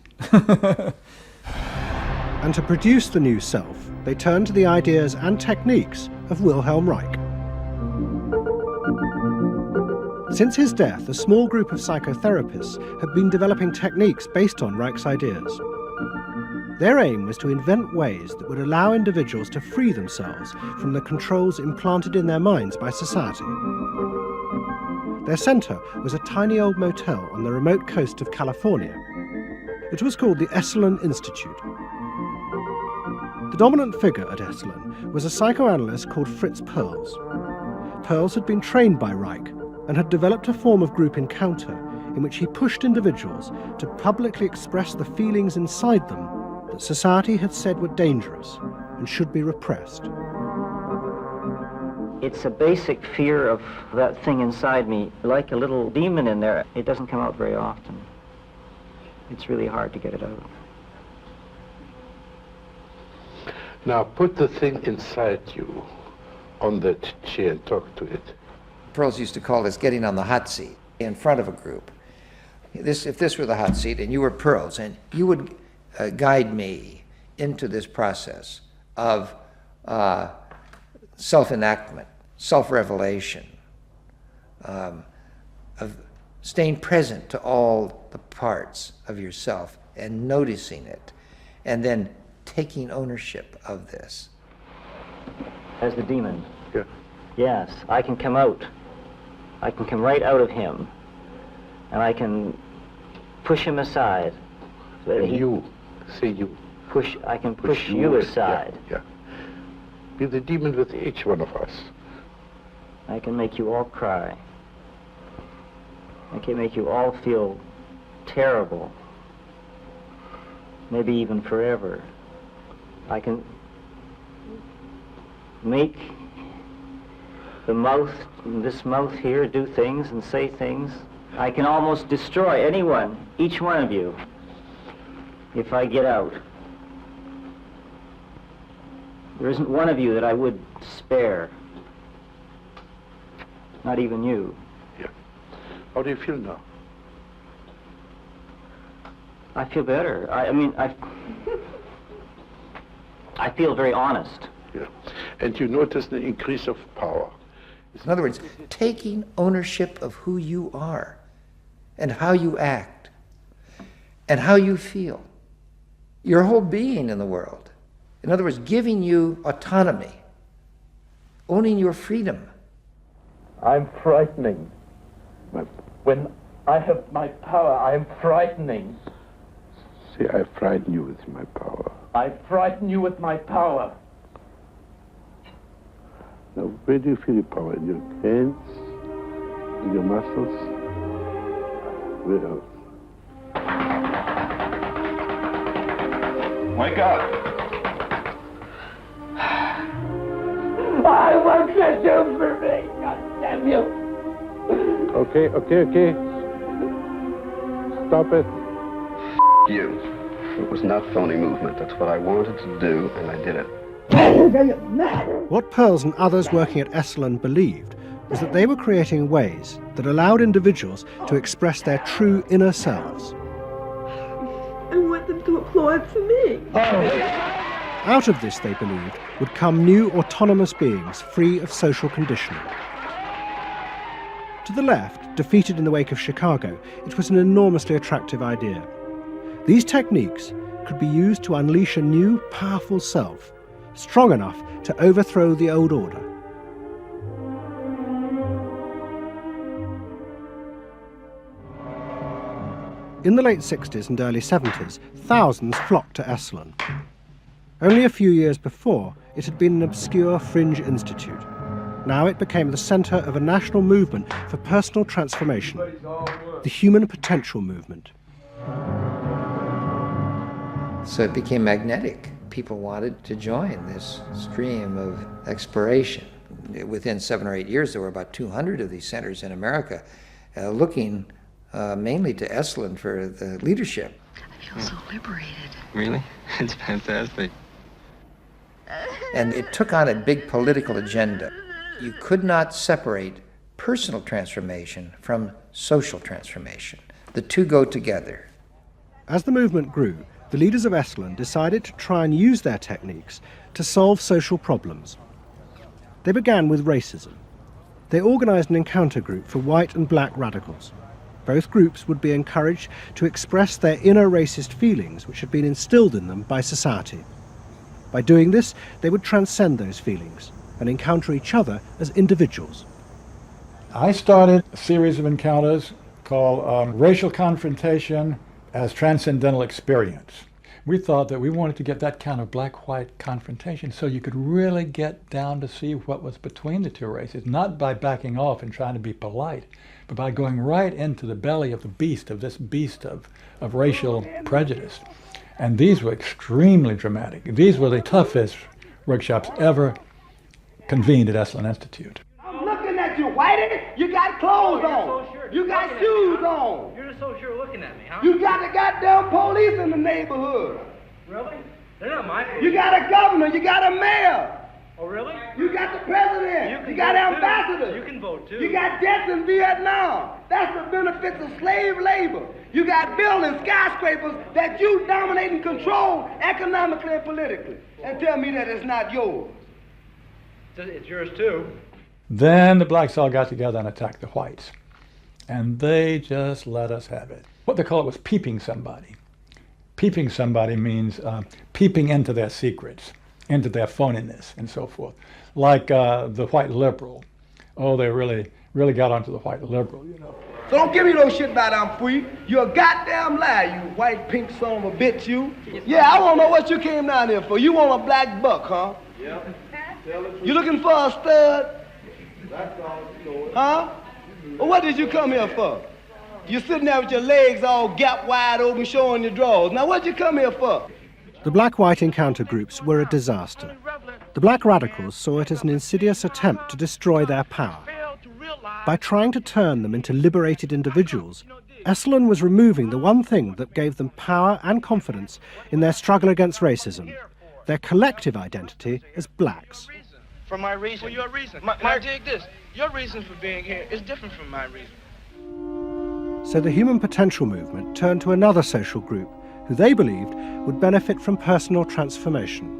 And to produce the new self, they turned to the ideas and techniques of Wilhelm Reich. Since his death, a small group of psychotherapists have been developing techniques based on Reich's ideas. Their aim was to invent ways that would allow individuals to free themselves from the controls implanted in their minds by society. Their center was a tiny old motel on the remote coast of California. It was called the Esalen Institute. The dominant figure at Esalen was a psychoanalyst called Fritz Perls. Perls had been trained by Reich and had developed a form of group encounter in which he pushed individuals to publicly express the feelings inside them that society had said were dangerous and should be repressed. It's a basic fear of that thing inside me, like a little demon in there. It doesn't come out very often. It's really hard to get it out. Now put the thing inside you on that chair and talk to it. Perls used to call this getting on the hot seat in front of a group. If this were the hot seat and you were Perls, and you would guide me into this process of self-enactment, self-revelation, of staying present to all the parts of yourself and noticing it, and then taking ownership of this. As the demon? Yeah. Yes, I can come out. I can come right out of him, and I can push him aside. And you, say you. I can push you aside. Yeah. Be the demon with each one of us. I can make you all cry. I can make you all feel terrible. Maybe even forever. I can make the mouth, this mouth here, do things and say things. I can almost destroy anyone, each one of you, if I get out. There isn't one of you that I would spare. Not even you. Yeah. How do you feel now? I feel better. I mean, I feel very honest. Yeah. And you notice the increase of power. In other words, taking ownership of who you are and how you act and how you feel, your whole being in the world. In other words, giving you autonomy, owning your freedom. I'm frightening. When I have my power, I am frightening. See, I frighten you with my power. I frighten you with my power. Now, where do you feel your power? In your hands? In your muscles? Where else? Wake up! I want you to do for me, God damn you! Okay. Stop it. You. It was not phony movement. That's what I wanted to do, and I did it. What Pearls and others working at Esalen believed was that they were creating ways that allowed individuals to express their true inner selves. I want them to applaud for me. Out of this, they believed, would come new autonomous beings free of social conditioning. To the left, defeated in the wake of Chicago, it was an enormously attractive idea. These techniques could be used to unleash a new, powerful self, strong enough to overthrow the old order. In the late 60s and early 70s, thousands flocked to Esalen. Only a few years before, it had been an obscure fringe institute. Now it became the centre of a national movement for personal transformation, the Human Potential Movement. So it became magnetic. People wanted to join this stream of exploration. Within 7 or 8 years, there were about 200 of these centers in America, looking mainly to Esalen for the leadership. I feel so liberated. Really? It's fantastic. And it took on a big political agenda. You could not separate personal transformation from social transformation. The two go together. As the movement grew, the leaders of Esalen decided to try and use their techniques to solve social problems. They began with racism. They organised an encounter group for white and black radicals. Both groups would be encouraged to express their inner racist feelings which had been instilled in them by society. By doing this, they would transcend those feelings and encounter each other as individuals. I started a series of encounters called Racial Confrontation as Transcendental Experience. We thought that we wanted to get that kind of black-white confrontation so you could really get down to see what was between the two races, not by backing off and trying to be polite, but by going right into the belly of the beast, of this beast of racial prejudice. And these were extremely dramatic. These were the toughest workshops ever convened at Esalen Institute. I'm looking at you, Whitey. You got clothes on. You got shoes on. You're so sure looking at me, huh? You got the goddamn police in the neighborhood. Really? They're not my police. You got a governor. You got a mayor. Oh, really? You got the president. You got ambassadors. You can vote, too. You got deaths in Vietnam. That's the benefits of slave labor. You got buildings, skyscrapers that you dominate and control economically and politically. And tell me that it's not yours. It's yours, too. Then the blacks all got together and attacked the whites. And they just let us have it. What they call it was peeping somebody. Peeping somebody means peeping into their secrets, into their phoniness, and so forth. Like the white liberal. Oh, they really got onto the white liberal, you know. So don't give me no shit about I'm free. You're a goddamn liar, you white pink son of a bitch, you. Yeah, I want to know what you came down here for. You want a black buck, huh? Yeah. You looking for a stud? Huh? Well, what did you come here for? You're sitting there with your legs all gap wide open, showing your drawers. Now, what'd you come here for? The black-white encounter groups were a disaster. The black radicals saw it as an insidious attempt to destroy their power. By trying to turn them into liberated individuals, Esalen was removing the one thing that gave them power and confidence in their struggle against racism, their collective identity as blacks. For my reason. For your reason. Now dig this. Your reason for being here is different from my reason. So the Human Potential Movement turned to another social group who they believed would benefit from personal transformation.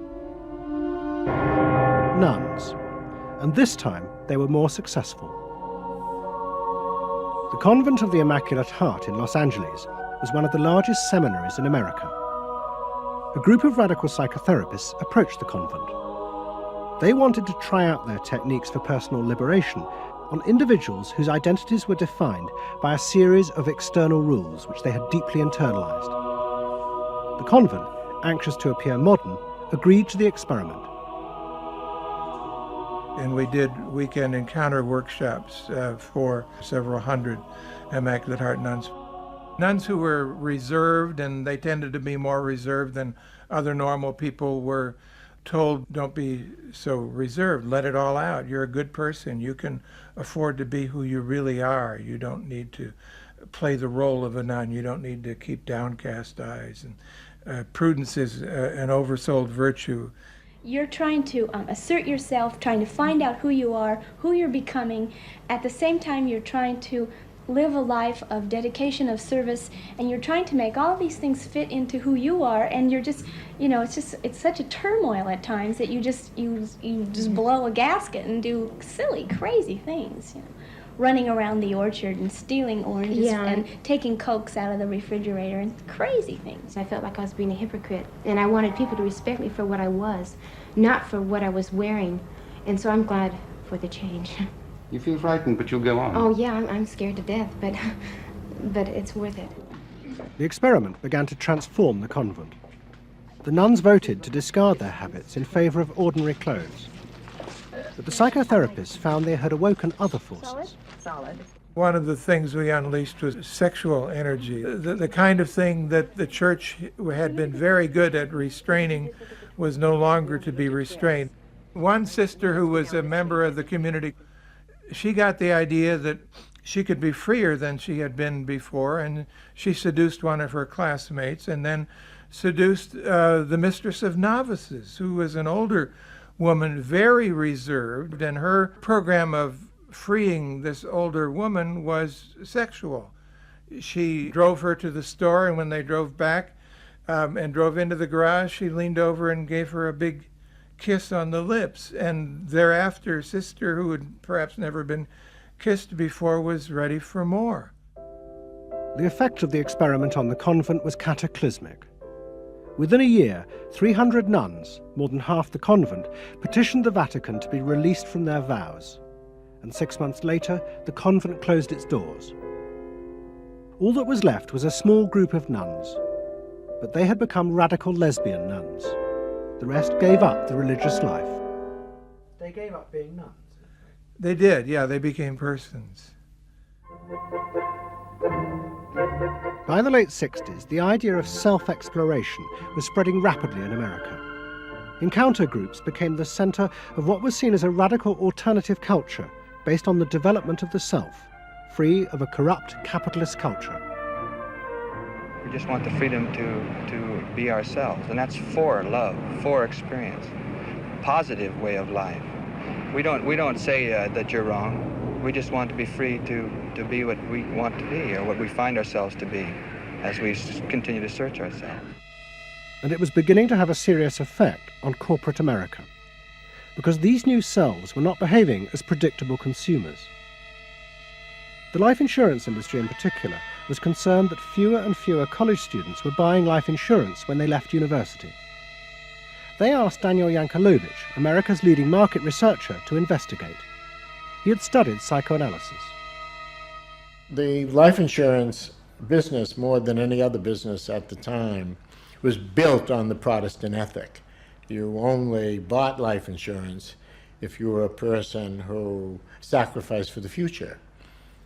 nuns, and this time they were more successful. The Convent of the Immaculate Heart in Los Angeles was one of the largest seminaries in America. A group of radical psychotherapists approached the convent. They wanted to try out their techniques for personal liberation on individuals whose identities were defined by a series of external rules which they had deeply internalized. The convent, anxious to appear modern, agreed to the experiment. And we did weekend encounter workshops for several hundred Immaculate Heart nuns. Nuns who were reserved, and they tended to be more reserved than other normal people, were told, don't be so reserved, let it all out. You're a good person. You can afford to be who you really are. You don't need to play the role of a nun. You don't need to keep downcast eyes. And prudence is an oversold virtue. You're trying to assert yourself, trying to find out who you are, who you're becoming. At the same time, you're trying to live a life of dedication, of service, and you're trying to make all these things fit into who you are, and you're just, it's such a turmoil at times that you just blow a gasket and do silly, crazy things, running around the orchard and stealing oranges and taking Cokes out of the refrigerator and crazy things. I felt like I was being a hypocrite, and I wanted people to respect me for what I was, not for what I was wearing, and so I'm glad for the change. You feel frightened, but you'll go on. Oh yeah, I'm scared to death, but it's worth it. The experiment began to transform the convent. The nuns voted to discard their habits in favor of ordinary clothes. But the psychotherapists found they had awoken other forces. Solid. One of the things we unleashed was sexual energy, the kind of thing that the church had been very good at restraining was no longer to be restrained. One sister who was a member of the community, she got the idea that she could be freer than she had been before, and she seduced one of her classmates and then seduced the mistress of novices, who was an older woman, very reserved, and her program of freeing this older woman was sexual. She drove her to the store, and when they drove back and drove into the garage, she leaned over and gave her a big kiss on the lips, and thereafter, sister, who had perhaps never been kissed before, was ready for more. The effect of the experiment on the convent was cataclysmic. Within a year, 300 nuns, more than half the convent, petitioned the Vatican to be released from their vows, and 6 months later, the convent closed its doors. All that was left was a small group of nuns, but they had become radical lesbian nuns. The rest gave up the religious life. They gave up being nuns? They did, yeah, they became persons. By the late 60s, the idea of self-exploration was spreading rapidly in America. Encounter groups became the center of what was seen as a radical alternative culture based on the development of the self, free of a corrupt capitalist culture. We just want the freedom to be ourselves, and that's for love, for experience, positive way of life. We don't say that you're wrong. We just want to be free to be what we want to be, or what we find ourselves to be, as we continue to search ourselves. And it was beginning to have a serious effect on corporate America, because these new selves were not behaving as predictable consumers. The life insurance industry in particular was concerned that fewer and fewer college students were buying life insurance when they left university. They asked Daniel Yankelovich, America's leading market researcher, to investigate. He had studied psychoanalysis. The life insurance business, more than any other business at the time, was built on the Protestant ethic. You only bought life insurance if you were a person who sacrificed for the future.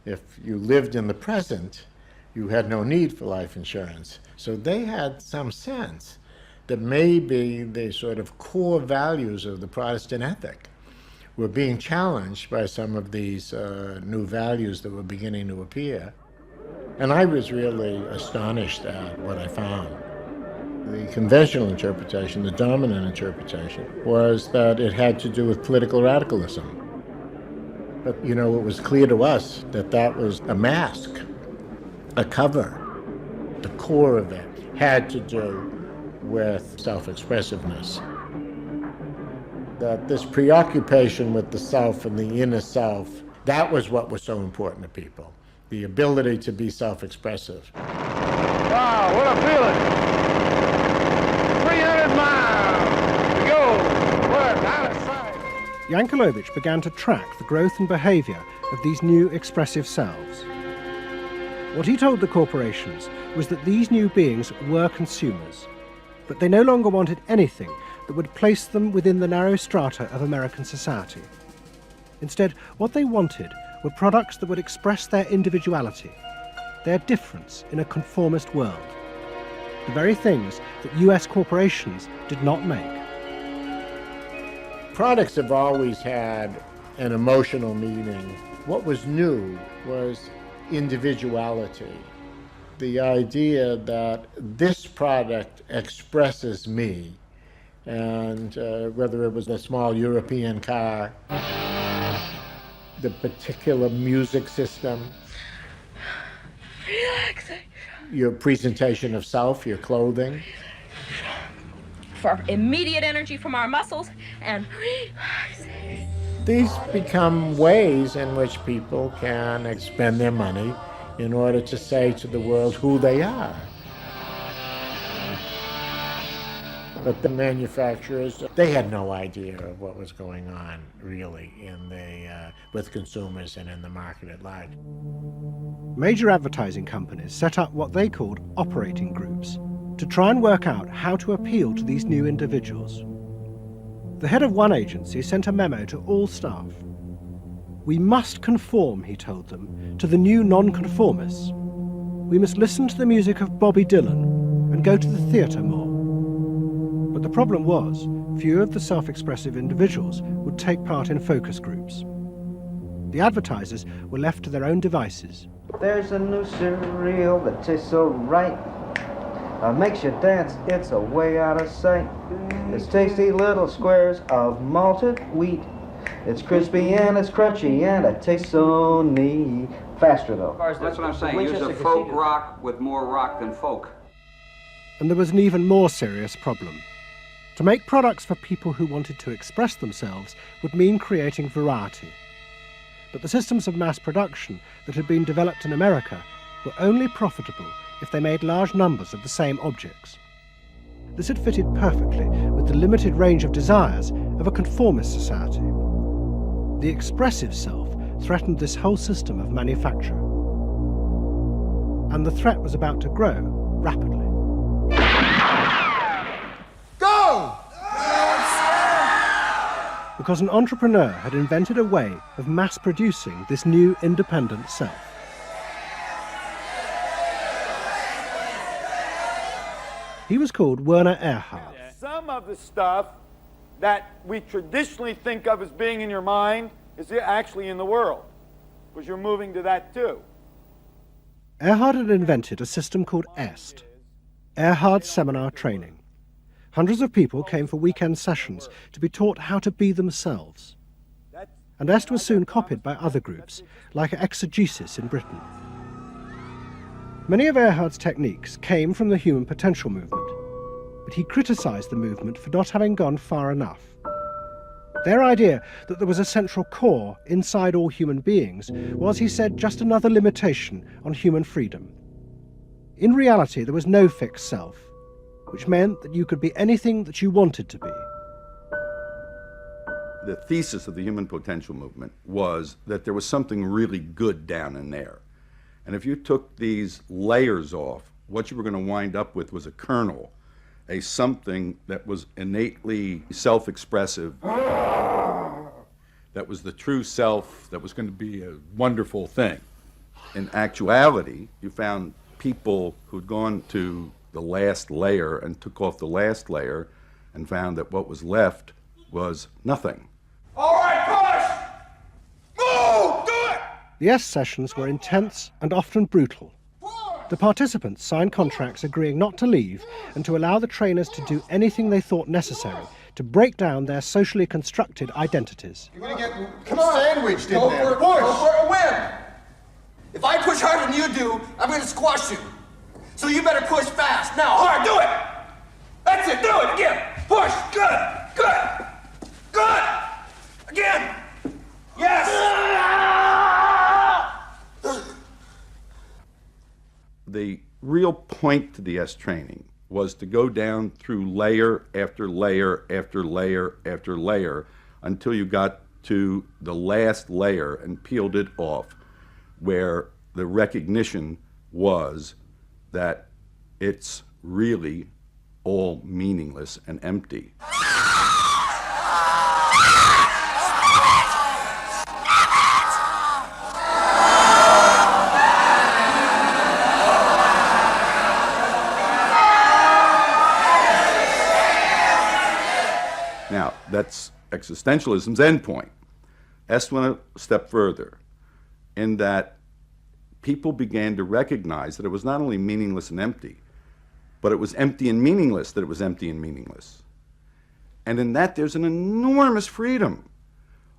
If you lived in the present, you had no need for life insurance. So they had some sense that maybe the sort of core values of the Protestant ethic were being challenged by some of these new values that were beginning to appear. And I was really astonished at what I found. The conventional interpretation, the dominant interpretation, was that it had to do with political radicalism. But, it was clear to us that that was a mask, a cover. The core of it had to do with self-expressiveness. that this preoccupation with the self and the inner self, that was what was so important to people. The ability to be self-expressive. Wow, what a feeling! 300 miles to go. What out of sight. Yankelovich began to track the growth and behaviour of these new expressive selves. What he told the corporations was that these new beings were consumers, but they no longer wanted anything that would place them within the narrow strata of American society. Instead, what they wanted were products that would express their individuality, their difference in a conformist world, the very things that US corporations did not make. Products have always had an emotional meaning. What was new was individuality. The idea that this product expresses me, and whether it was a small European car, the particular music system, Relaxing. your presentation of self, your clothing. For immediate energy from our muscles and relaxing. These become ways in which people can spend their money in order to say to the world who they are. But the manufacturers, they had no idea of what was going on, really, with consumers and in the market at large. Major advertising companies set up what they called operating groups to try and work out how to appeal to these new individuals. The head of one agency sent a memo to all staff. We must conform, he told them, to the new nonconformists. We must listen to the music of Bobby Dylan and go to the theatre more. But the problem was, few of the self-expressive individuals would take part in focus groups. The advertisers were left to their own devices. There's a new cereal that tastes so right. Makes you dance, it's a way out of sight. It's tasty little squares of malted wheat. It's crispy and it's crunchy and it tastes so neat. Faster though. That's what I'm saying. Use a folk rock with more rock than folk. And there was an even more serious problem. To make products for people who wanted to express themselves would mean creating variety. But the systems of mass production that had been developed in America were only profitable if they made large numbers of the same objects. This had fitted perfectly with the limited range of desires of a conformist society. The expressive self threatened this whole system of manufacture. And the threat was about to grow rapidly. Go! Because an entrepreneur had invented a way of mass-producing this new independent self. He was called Werner Erhard. Some of the stuff that we traditionally think of as being in your mind is actually in the world, because you're moving to that too. Erhard had invented a system called EST, Erhard Seminar Training. Hundreds of people came for weekend sessions to be taught how to be themselves. And EST was soon copied by other groups, like Exegesis in Britain. Many of Erhard's techniques came from the human potential movement, but he criticised the movement for not having gone far enough. Their idea that there was a central core inside all human beings was, he said, just another limitation on human freedom. In reality, there was no fixed self, which meant that you could be anything that you wanted to be. The thesis of the human potential movement was that there was something really good down in there. And if you took these layers off, what you were going to wind up with was a kernel, a something that was innately self-expressive, that was the true self, that was going to be a wonderful thing. In actuality, you found people who'd gone to the last layer and took off the last layer and found that what was left was nothing. All right, push! Move! Do it! The EST sessions were intense and often brutal. The participants signed contracts agreeing not to leave and to allow the trainers to do anything they thought necessary to break down their socially constructed identities. You're gonna get sandwiched in there. Go for a win! If I push harder than you do, I'm gonna squash you. So you better push fast. Now, hard, do it! That's it, do it again! Push, good, good, good! point to the S training was to go down through layer after layer after layer after layer until you got to the last layer and peeled it off, where the recognition was that it's really all meaningless and empty. Now, that's existentialism's endpoint. S went a step further in that people began to recognize that it was not only meaningless and empty, but it was empty and meaningless that it was empty and meaningless. And in that, there's an enormous freedom.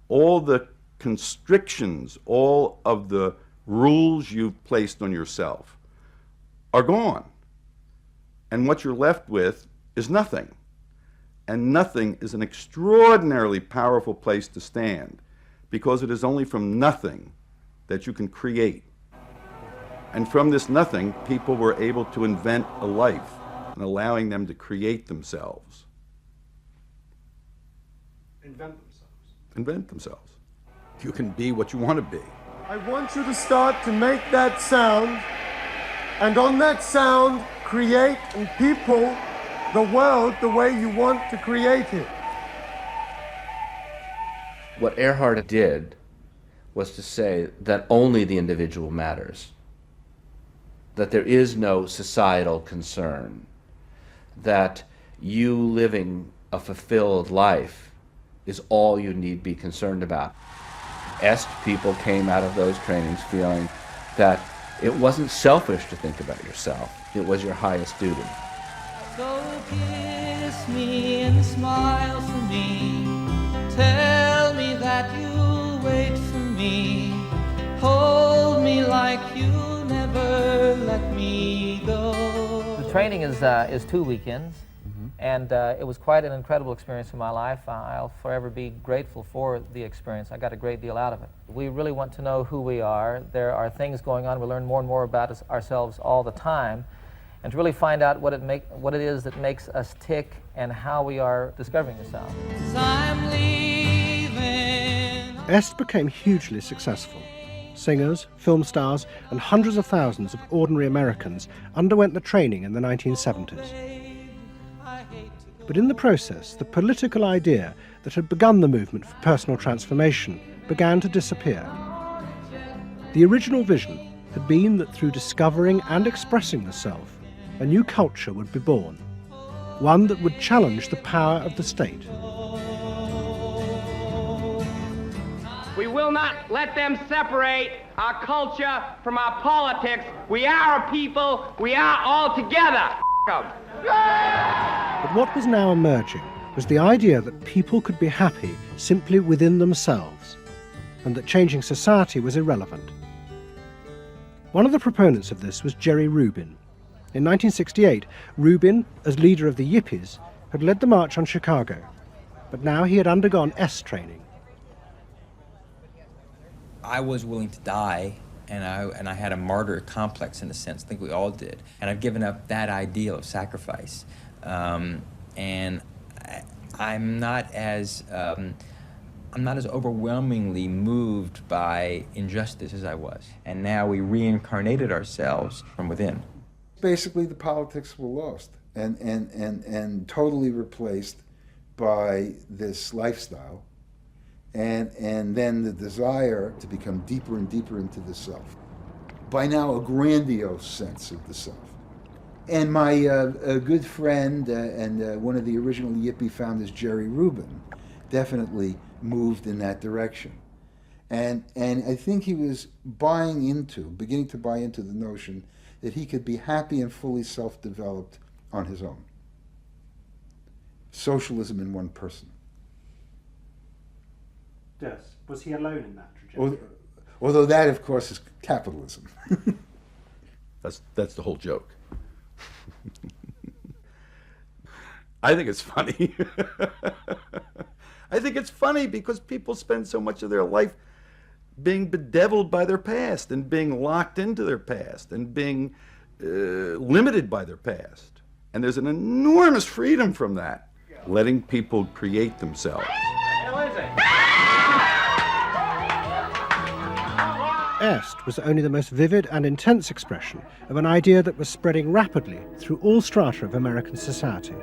All the constrictions, all of the rules you've placed on yourself are gone. And what you're left with is nothing. And nothing is an extraordinarily powerful place to stand, because it is only from nothing that you can create. And from this nothing, people were able to invent a life, and allowing them to create themselves. Invent themselves. Invent themselves. You can be what you want to be. I want you to start to make that sound, and on that sound, create and people the world the way you want to create it. What Earhart did was to say that only the individual matters, that there is no societal concern, that you living a fulfilled life is all you need be concerned about. Est people came out of those trainings feeling that it wasn't selfish to think about yourself, it was your highest duty. So kiss me and smile for me, tell me that you'll wait for me, hold me like you'll never let me go. The training is 2 weekends, and it was quite an incredible experience in my life. I'll forever be grateful for the experience. I got a great deal out of it. We really want to know who we are. There are things going on. We learn more and more about ourselves all the time, and to really find out what it is that makes us tick and how we are discovering ourselves. Est became hugely successful. Singers, film stars, and hundreds of thousands of ordinary Americans underwent the training in the 1970s. But in the process, the political idea that had begun the movement for personal transformation began to disappear. The original vision had been that through discovering and expressing the self, a new culture would be born, one that would challenge the power of the state. We will not let them separate our culture from our politics. We are a people. We are all together. But what was now emerging was the idea that people could be happy simply within themselves, and that changing society was irrelevant. One of the proponents of this was Jerry Rubin. In 1968, Rubin, as leader of the Yippies, had led the march on Chicago, but now he had undergone S training. I was willing to die, and I had a martyr complex in a sense. I think we all did. And I've given up that ideal of sacrifice. And I'm not as overwhelmingly moved by injustice as I was. And now we reincarnated ourselves from within. Basically, the politics were lost and totally replaced by this lifestyle. And then the desire to become deeper and deeper into the self. By now, a grandiose sense of the self. And my a good friend and one of the original Yippie founders, Jerry Rubin, definitely moved in that direction. And I think he was beginning to buy into the notion that he could be happy and fully self-developed on his own. Socialism in one person. Yes. Was he alone in that trajectory? Although that, of course, is capitalism. That's the whole joke. I think it's funny. I think it's funny because people spend so much of their life being bedeviled by their past and being locked into their past and being limited by their past. And there's an enormous freedom from that, letting people create themselves. Est was only the most vivid and intense expression of an idea that was spreading rapidly through all strata of American society.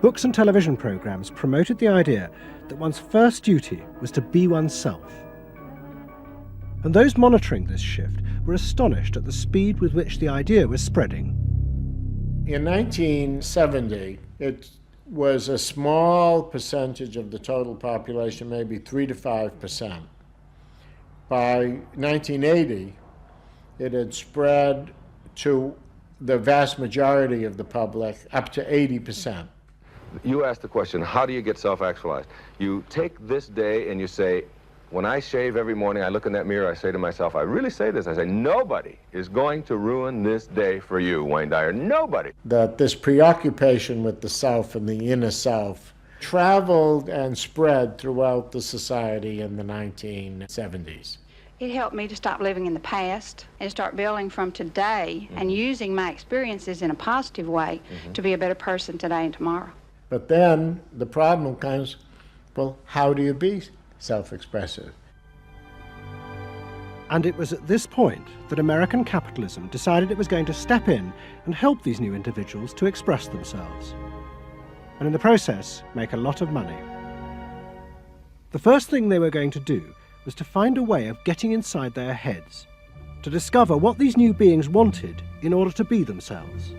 Books and television programs promoted the idea that one's first duty was to be oneself. And those monitoring this shift were astonished at the speed with which the idea was spreading. In 1970, it was a small percentage of the total population, maybe 3 to 5%. By 1980, it had spread to the vast majority of the public, up to 80%. You asked the question, how do you get self-actualized? You take this day and you say, when I shave every morning, I look in that mirror, I say to myself, I really say this, I say, nobody is going to ruin this day for you, Wayne Dyer, nobody. That this preoccupation with the self and the inner self traveled and spread throughout the society in the 1970s. It helped me to stop living in the past and start building from today and using my experiences in a positive way to be a better person today and tomorrow. But then the problem comes, well, how do you be self-expressive? And it was at this point that American capitalism decided it was going to step in and help these new individuals to express themselves, and in the process make a lot of money. The first thing they were going to do was to find a way of getting inside their heads, to discover what these new beings wanted in order to be themselves.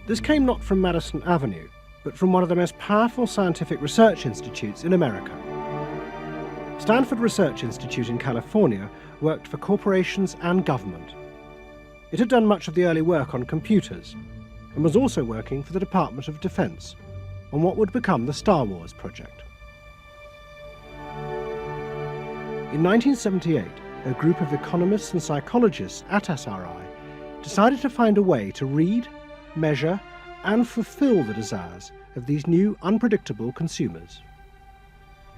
This came not from Madison Avenue, but from one of the most powerful scientific research institutes in America. Stanford Research Institute in California worked for corporations and government. It had done much of the early work on computers, and was also working for the Department of Defense on what would become the Star Wars project. In 1978, a group of economists and psychologists at SRI decided to find a way to read, measure, and fulfill the desires of these new unpredictable consumers.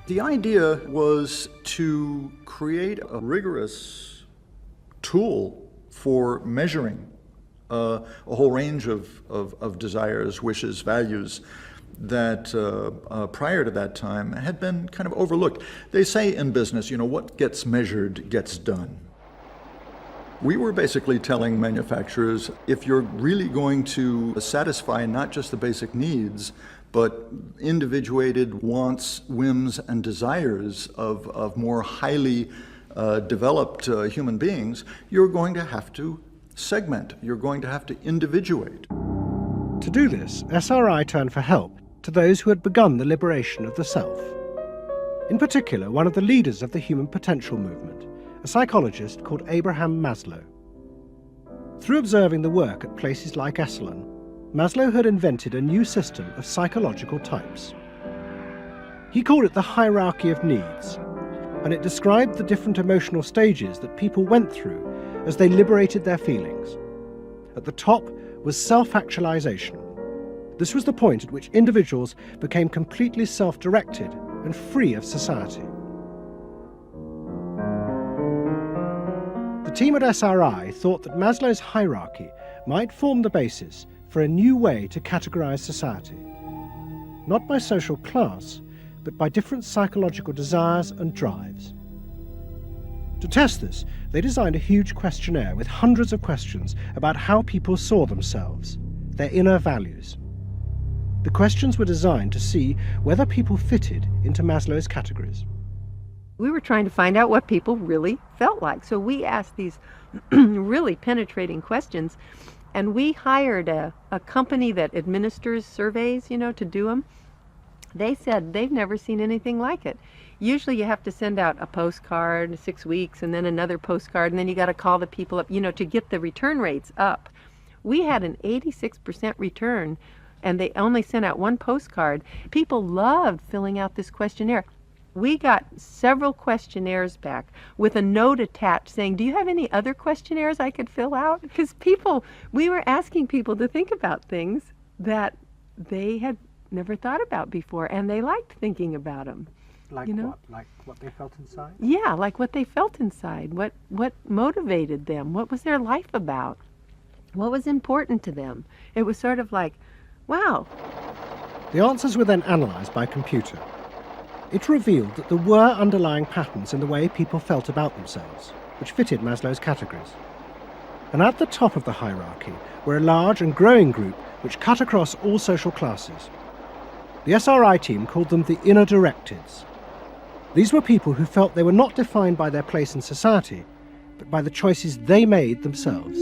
The idea was to create a rigorous tool for measuring a whole range of desires, wishes, values that prior to that time had been kind of overlooked. They say in business, what gets measured gets done. We were basically telling manufacturers, if you're really going to satisfy not just the basic needs, but individuated wants, whims, and desires of more highly developed human beings, you're going to have to segment, you're going to have to individuate. To do this, SRI turned for help to those who had begun the liberation of the self. In particular, one of the leaders of the human potential movement, a psychologist called Abraham Maslow. Through observing the work at places like Esalen, Maslow had invented a new system of psychological types. He called it the hierarchy of needs, and it described the different emotional stages that people went through as they liberated their feelings. At the top was self-actualization. This was the point at which individuals became completely self-directed and free of society. The team at SRI thought that Maslow's hierarchy might form the basis for a new way to categorize society, not by social class, but by different psychological desires and drives. To test this, they designed a huge questionnaire with hundreds of questions about how people saw themselves, their inner values. The questions were designed to see whether people fitted into Maslow's categories. We were trying to find out what people really felt like. So we asked these really penetrating questions, and we hired a company that administers surveys, to do them. They said they've never seen anything like it. Usually you have to send out a postcard 6 weeks and then another postcard, and then you got to call the people up, to get the return rates up. We had an 86% return, and they only sent out one postcard. People loved filling out this questionnaire. We got several questionnaires back with a note attached saying, do you have any other questionnaires I could fill out? Because we were asking people to think about things that they had never thought about before, and they liked thinking about them. Like you know? what? Like what they felt inside? Yeah, like what they felt inside. What motivated them? What was their life about? What was important to them? It was sort of like, wow. The answers were then analysed by computer. It revealed that there were underlying patterns in the way people felt about themselves, which fitted Maslow's categories. And at the top of the hierarchy were a large and growing group which cut across all social classes. The SRI team called them the inner directeds. These were people who felt they were not defined by their place in society, but by the choices they made themselves.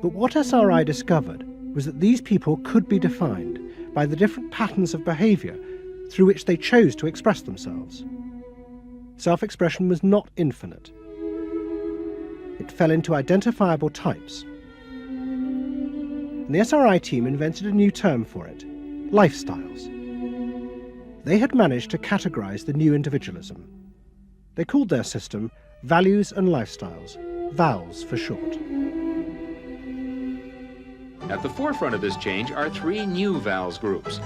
But what SRI discovered was that these people could be defined by the different patterns of behaviour through which they chose to express themselves. Self-expression was not infinite. It fell into identifiable types. And the SRI team invented a new term for it: lifestyles. They had managed to categorise the new individualism. They called their system Values and Lifestyles, VALS for short. At the forefront of this change are 3 new VALS groups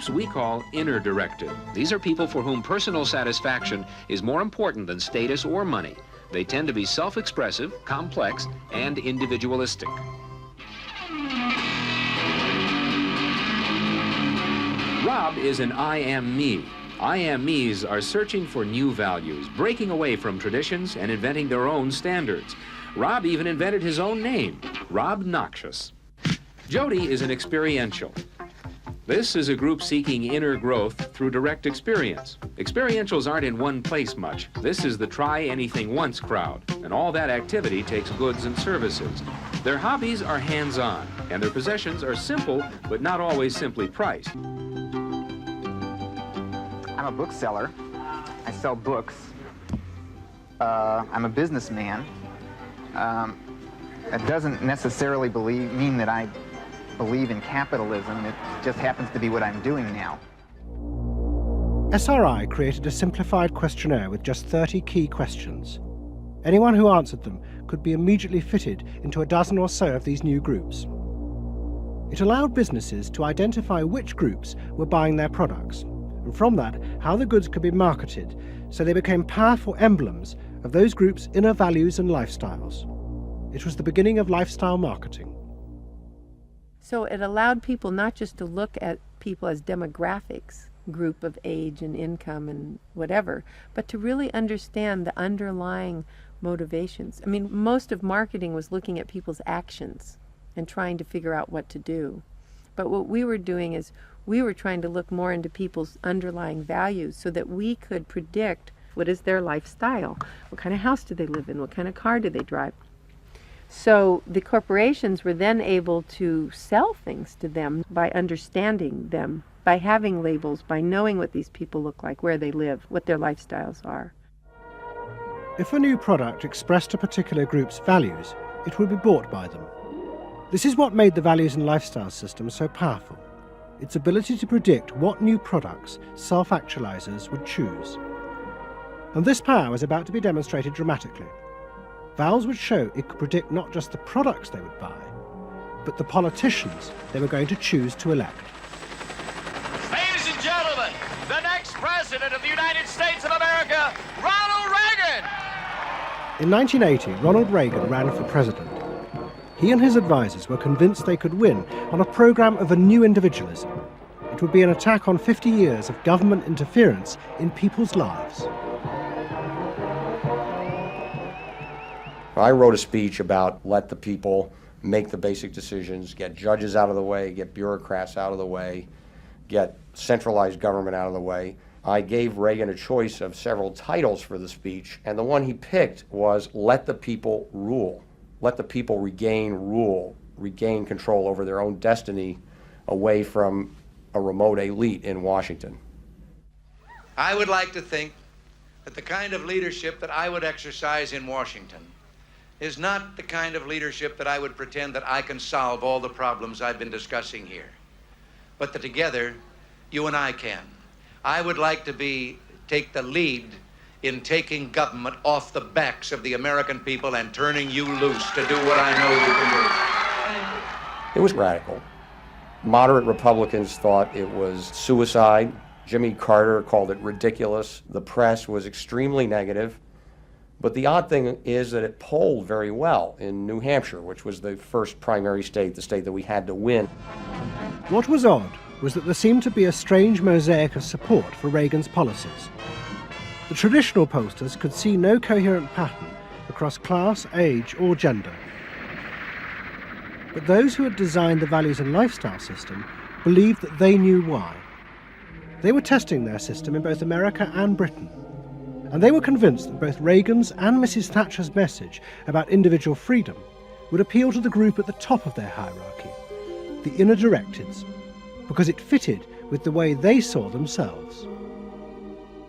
we call inner directed. These are people for whom personal satisfaction is more important than status or money. They tend to be self-expressive, complex, and individualistic. Rob is an I am me. I am me's are searching for new values, breaking away from traditions and inventing their own standards. Rob even invented his own name, Rob Noxious. Jody is an experiential. This is a group seeking inner growth through direct experience. Experientials aren't in one place much. This is the try anything once crowd, and all that activity takes goods and services. Their hobbies are hands-on, and their possessions are simple, but not always simply priced. I'm a bookseller. I sell books. I'm a businessman. That doesn't necessarily mean that I believe in capitalism. It just happens to be what I'm doing now. SRI created a simplified questionnaire with just 30 key questions. Anyone who answered them could be immediately fitted into a dozen or so of these new groups. It allowed businesses to identify which groups were buying their products, and from that, how the goods could be marketed, so they became powerful emblems of those groups' inner values and lifestyles. It was the beginning of lifestyle marketing. So it allowed people not just to look at people as demographics, group of age and income and whatever, but to really understand the underlying motivations. I mean, most of marketing was looking at people's actions and trying to figure out what to do. But what we were doing is we were trying to look more into people's underlying values so that we could predict what is their lifestyle, what kind of house do they live in, what kind of car do they drive. So the corporations were then able to sell things to them by understanding them, by having labels, by knowing what these people look like, where they live, what their lifestyles are. If a new product expressed a particular group's values, it would be bought by them. This is what made the values and lifestyle system so powerful: its ability to predict what new products self-actualizers would choose. And this power was about to be demonstrated dramatically. VALS would show it could predict not just the products they would buy, but the politicians they were going to choose to elect. Ladies and gentlemen, the next president of the United States of America, Ronald Reagan! In 1980, Ronald Reagan ran for president. He and his advisors were convinced they could win on a program of a new individualism. It would be an attack on 50 years of government interference in people's lives. I wrote a speech about let the people make the basic decisions, get judges out of the way, get bureaucrats out of the way, get centralized government out of the way. I gave Reagan a choice of several titles for the speech, and the one he picked was let the people rule. Let the people regain rule, regain control over their own destiny away from a remote elite in Washington. I would like to think that the kind of leadership that I would exercise in Washington is not the kind of leadership that I would pretend that I can solve all the problems I've been discussing here, but that together, you and I can. I would like to take the lead in taking government off the backs of the American people and turning you loose to do what I know you can do. It was radical. Moderate Republicans thought it was suicide. Jimmy Carter called it ridiculous. The press was extremely negative. But the odd thing is that it polled very well in New Hampshire, which was the first primary state, the state that we had to win. What was odd was that there seemed to be a strange mosaic of support for Reagan's policies. The traditional pollsters could see no coherent pattern across class, age, or gender. But those who had designed the values and lifestyle system believed that they knew why. They were testing their system in both America and Britain. And they were convinced that both Reagan's and Mrs. Thatcher's message about individual freedom would appeal to the group at the top of their hierarchy, the inner directeds, because it fitted with the way they saw themselves.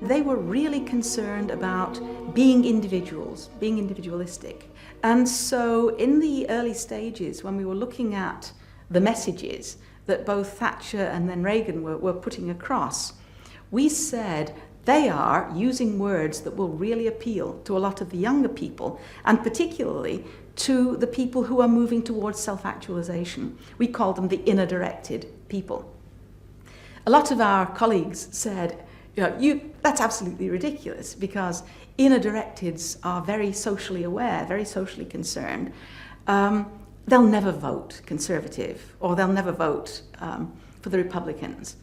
They were really concerned about being individuals, being individualistic. And so in the early stages, when we were looking at the messages that both Thatcher and then Reagan were putting across, we said they are using words that will really appeal to a lot of the younger people, and particularly to the people who are moving towards self-actualization. We call them the inner-directed people. A lot of our colleagues said, that's absolutely ridiculous, because inner-directeds are very socially aware, very socially concerned. They'll never vote Conservative, or they'll never vote for the Republicans.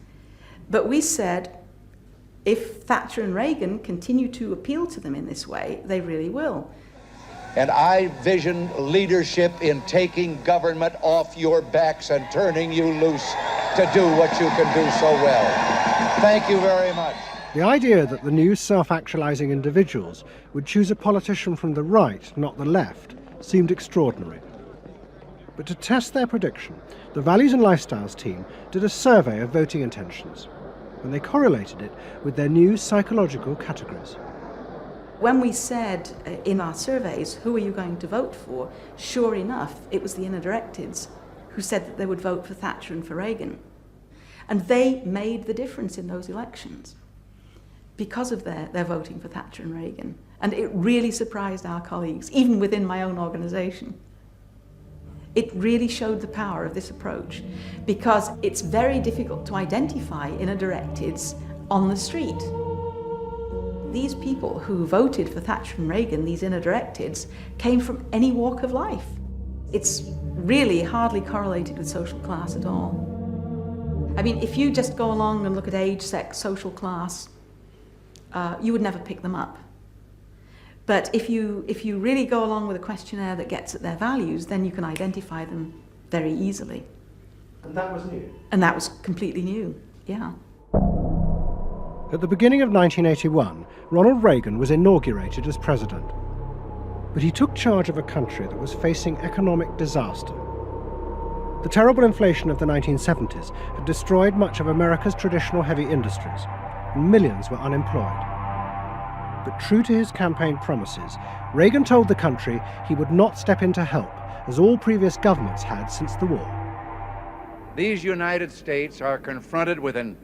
But we said, if Thatcher and Reagan continue to appeal to them in this way, they really will. And I vision leadership in taking government off your backs and turning you loose to do what you can do so well. Thank you very much. The idea that the new self-actualizing individuals would choose a politician from the right, not the left, seemed extraordinary. But to test their prediction, the Values and Lifestyles team did a survey of voting intentions, and they correlated it with their new psychological categories. When we said in our surveys, who are you going to vote for? Sure enough, it was the inner directeds who said that they would vote for Thatcher and for Reagan. And they made the difference in those elections because of their voting for Thatcher and Reagan. And it really surprised our colleagues, even within my own organisation. It really showed the power of this approach, because it's very difficult to identify inner directeds on the street. These people who voted for Thatcher and Reagan, these inner directeds, came from any walk of life. It's really hardly correlated with social class at all. I mean, if you just go along and look at age, sex, social class, you would never pick them up. But if you really go along with a questionnaire that gets at their values, then you can identify them very easily. And that was new? And that was completely new, yeah. At the beginning of 1981, Ronald Reagan was inaugurated as president. But he took charge of a country that was facing economic disaster. The terrible inflation of the 1970s had destroyed much of America's traditional heavy industries, and millions were unemployed. But true to his campaign promises, Reagan told the country he would not step in to help, as all previous governments had since the war. These United States are confronted with an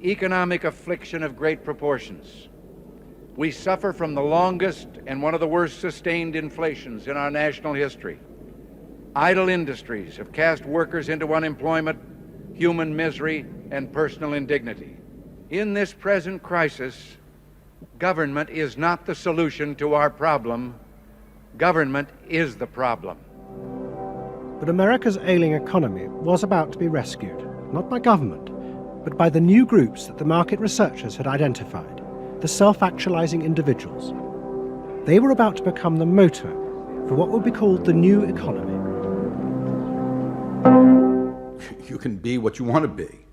economic affliction of great proportions. We suffer from the longest and one of the worst sustained inflations in our national history. Idle industries have cast workers into unemployment, human misery, and personal indignity. In this present crisis, government is not the solution to our problem. Government is the problem. But America's ailing economy was about to be rescued, not by government, but by the new groups that the market researchers had identified, the self-actualizing individuals. They were about to become the motor for what would be called the new economy. You can be what you want to be.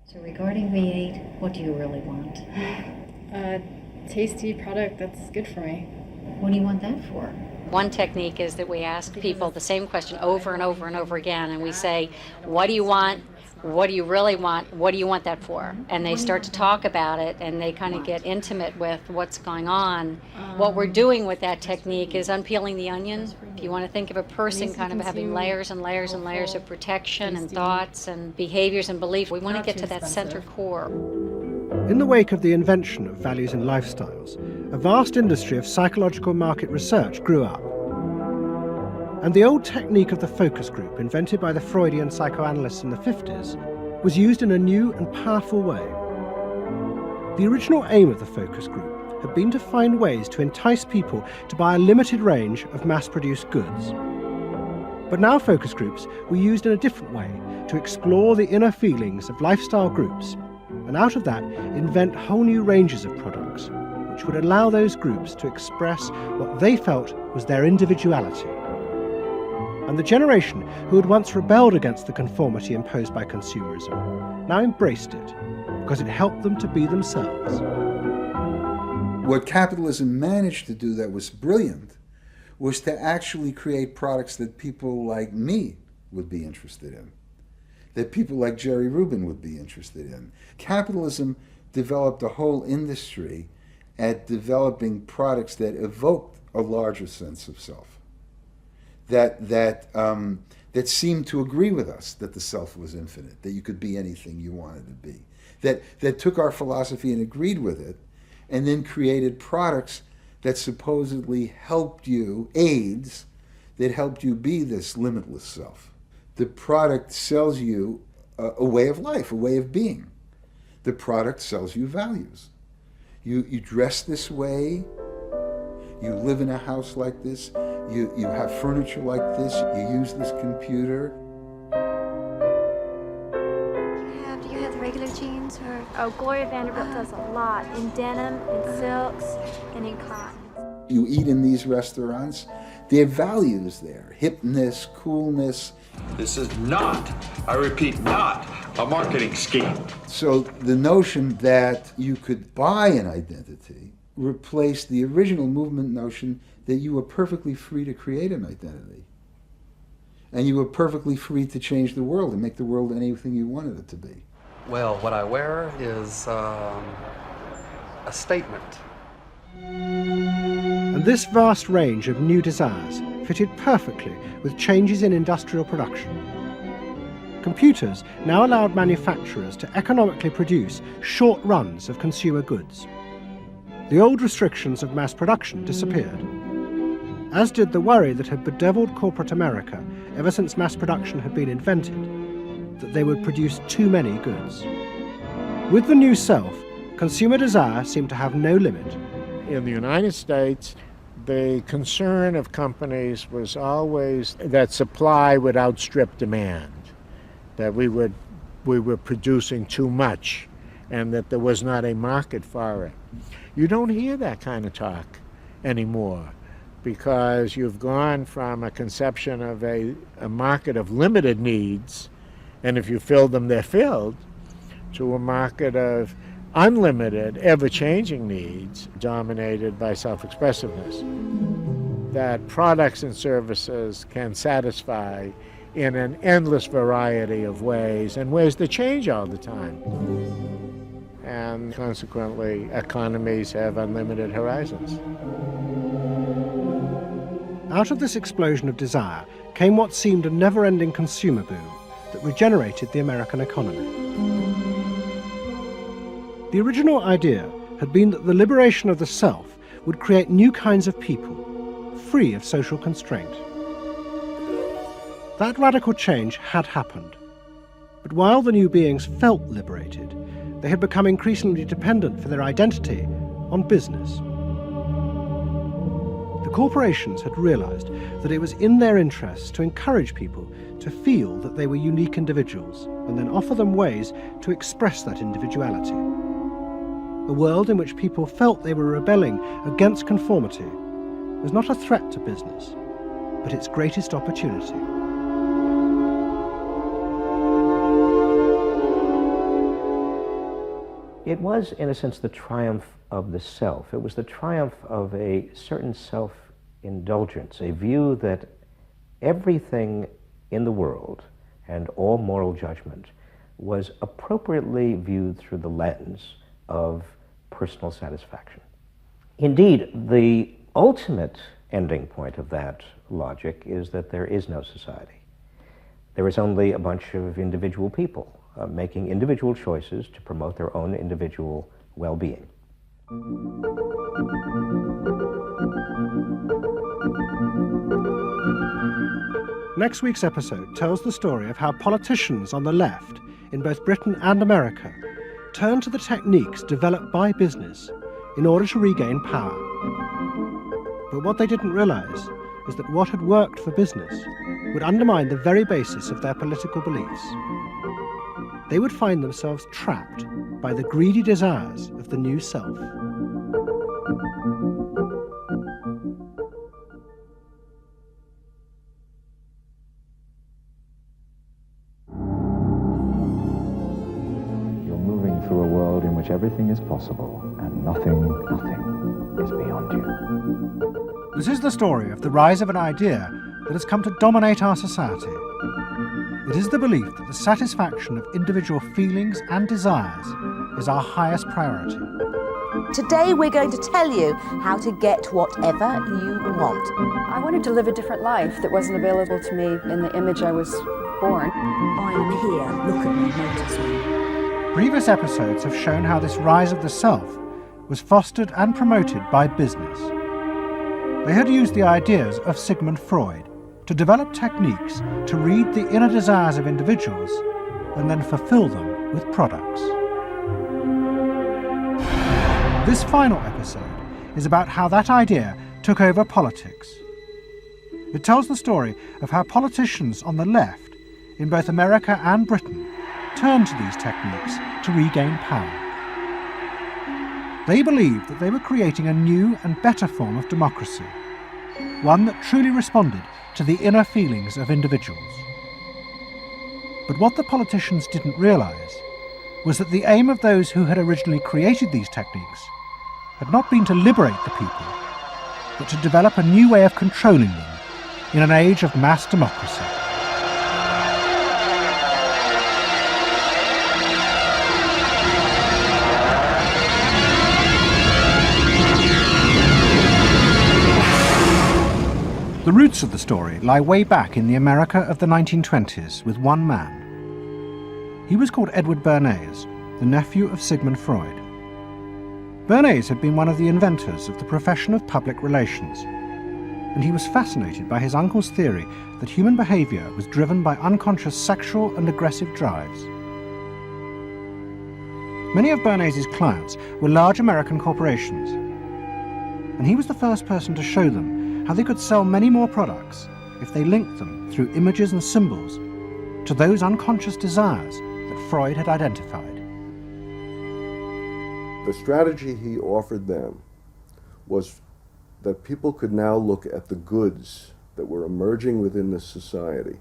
So regarding V8, what do you really want? A tasty product that's good for me. What do you want that for? One technique is that we ask people the same question over and over and over again, and we say, what do you want? What do you really want? What do you want that for? And they start to talk about it, and they kind of get intimate with what's going on. What we're doing with that technique is unpeeling the onion. If you want to think of a person kind of having layers and layers and layers of protection and thoughts and behaviors and beliefs, we want to get to that center core. In the wake of the invention of values and lifestyles, a vast industry of psychological market research grew up. And the old technique of the focus group, invented by the Freudian psychoanalysts in the 50s, was used in a new and powerful way. The original aim of the focus group had been to find ways to entice people to buy a limited range of mass-produced goods. But now focus groups were used in a different way to explore the inner feelings of lifestyle groups, and out of that invent whole new ranges of products, which would allow those groups to express what they felt was their individuality. And the generation who had once rebelled against the conformity imposed by consumerism now embraced it, because it helped them to be themselves. What capitalism managed to do that was brilliant was to actually create products that people like me would be interested in, that people like Jerry Rubin would be interested in. Capitalism developed a whole industry at developing products that evoked a larger sense of self, that seemed to agree with us that the self was infinite, that you could be anything you wanted to be, that took our philosophy and agreed with it, and then created products that supposedly helped you, aids, that helped you be this limitless self. The product sells you a way of life, a way of being. The product sells you values. You dress this way, you live in a house like this, you have furniture like this, you use this computer. Do you have the regular jeans or? Oh, Gloria Vanderbilt does a lot in denim, in silks, and in cotton. You eat in these restaurants, there are values there, hipness, coolness. This is not, I repeat, not a marketing scheme. So the notion that you could buy an identity replaced the original movement notion that you were perfectly free to create an identity. And you were perfectly free to change the world and make the world anything you wanted it to be. Well, what I wear is a statement. And this vast range of new desires fitted perfectly with changes in industrial production. Computers now allowed manufacturers to economically produce short runs of consumer goods. The old restrictions of mass production disappeared, as did the worry that had bedeviled corporate America ever since mass production had been invented, that they would produce too many goods. With the new self, consumer desire seemed to have no limit. In the United States, the concern of companies was always that supply would outstrip demand, that we were producing too much, and that there was not a market for it. You don't hear that kind of talk anymore, because you've gone from a conception of a market of limited needs, and if you fill them, they're filled, to a market of unlimited, ever-changing needs dominated by self-expressiveness that products and services can satisfy in an endless variety of ways, and ways that change all the time. And consequently, economies have unlimited horizons. Out of this explosion of desire came what seemed a never-ending consumer boom that regenerated the American economy. The original idea had been that the liberation of the self would create new kinds of people, free of social constraint. That radical change had happened, but while the new beings felt liberated, they had become increasingly dependent for their identity on business. The corporations had realized that it was in their interests to encourage people to feel that they were unique individuals and then offer them ways to express that individuality. A world in which people felt they were rebelling against conformity was not a threat to business, but its greatest opportunity. It was, in a sense, the triumph of the self. It was the triumph of a certain self-indulgence, a view that everything in the world and all moral judgment was appropriately viewed through the lens of personal satisfaction. Indeed, the ultimate ending point of that logic is that there is no society. There is only a bunch of individual people making individual choices to promote their own individual well-being. Next week's episode tells the story of how politicians on the left, in both Britain and America, turned to the techniques developed by business in order to regain power. But what they didn't realize is that what had worked for business would undermine the very basis of their political beliefs. They would find themselves trapped by the greedy desires of the new self. You're moving through a world in which everything is possible and nothing is beyond you. This is the story of the rise of an idea that has come to dominate our society. It is the belief that the satisfaction of individual feelings and desires is our highest priority. Today we're going to tell you how to get whatever you want. I wanted to live a different life that wasn't available to me in the image I was born. I am here, look at me, notice me. Previous episodes have shown how this rise of the self was fostered and promoted by business. They had used the ideas of Sigmund Freud to develop techniques to read the inner desires of individuals and then fulfill them with products. This final episode is about how that idea took over politics. It tells the story of how politicians on the left, in both America and Britain, turned to these techniques to regain power. They believed that they were creating a new and better form of democracy, one that truly responded to the inner feelings of individuals. But what the politicians didn't realize was that the aim of those who had originally created these techniques had not been to liberate the people, but to develop a new way of controlling them in an age of mass democracy. The roots of the story lie way back in the America of the 1920s with one man. He was called Edward Bernays, the nephew of Sigmund Freud. Bernays had been one of the inventors of the profession of public relations, and he was fascinated by his uncle's theory that human behavior was driven by unconscious sexual and aggressive drives. Many of Bernays' clients were large American corporations, and he was the first person to show them how they could sell many more products if they linked them through images and symbols to those unconscious desires that Freud had identified. The strategy he offered them was that people could now look at the goods that were emerging within this society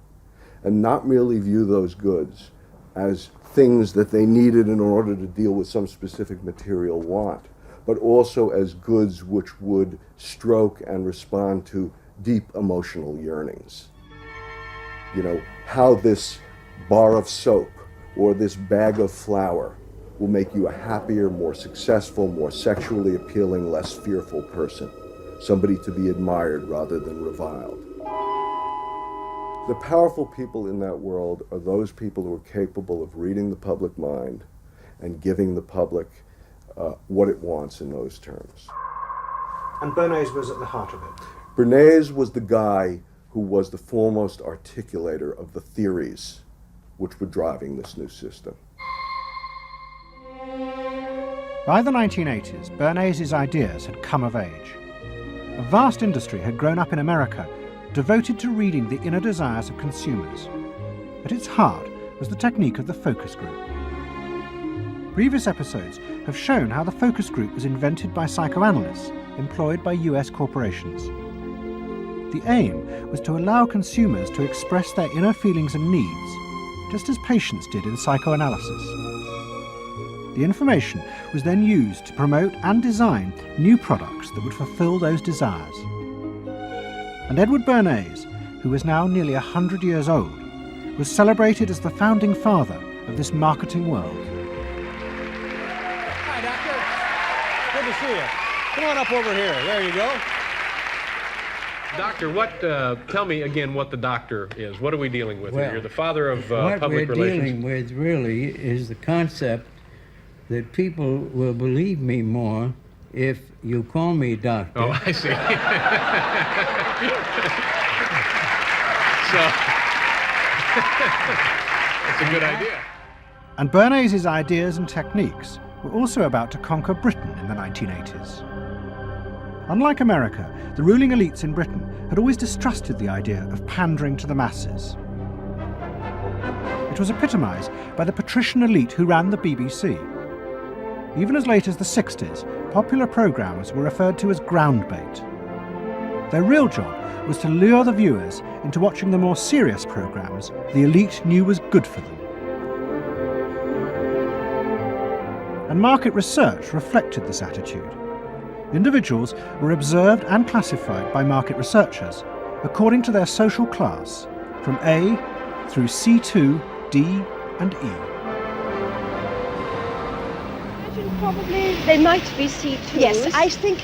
and not merely view those goods as things that they needed in order to deal with some specific material want, but also as goods which would stroke and respond to deep emotional yearnings. You know, how this bar of soap or this bag of flour will make you a happier, more successful, more sexually appealing, less fearful person, somebody to be admired rather than reviled. The powerful people in that world are those people who are capable of reading the public mind and giving the public what it wants in those terms. And Bernays was at the heart of it. Bernays was the guy who was the foremost articulator of the theories which were driving this new system. By the 1980s, Bernays' ideas had come of age. A vast industry had grown up in America devoted to reading the inner desires of consumers. At its heart was the technique of the focus group. Previous episodes have shown how the focus group was invented by psychoanalysts employed by US corporations. The aim was to allow consumers to express their inner feelings and needs, just as patients did in psychoanalysis. The information was then used to promote and design new products that would fulfill those desires. And Edward Bernays, who was now nearly 100 years old, was celebrated as the founding father of this marketing world. Hi, Doctor. Good to see you. Come on up over here. There you go. Doctor, tell me again what the doctor is. What are we dealing with here? You're the father of public relations. What we're dealing with really is the concept that people will believe me more if you call me doctor. Oh, I see. So, that's a good idea. And Bernays' ideas and techniques were also about to conquer Britain in the 1980s. Unlike America, the ruling elites in Britain had always distrusted the idea of pandering to the masses. It was epitomised by the patrician elite who ran the BBC. Even as late as the 60s, popular programmes were referred to as ground bait. Their real job was to lure the viewers into watching the more serious programmes the elite knew was good for them. And market research reflected this attitude. Individuals were observed and classified by market researchers according to their social class, from A through C2, D and E. Probably they might be C2s. Yes, I think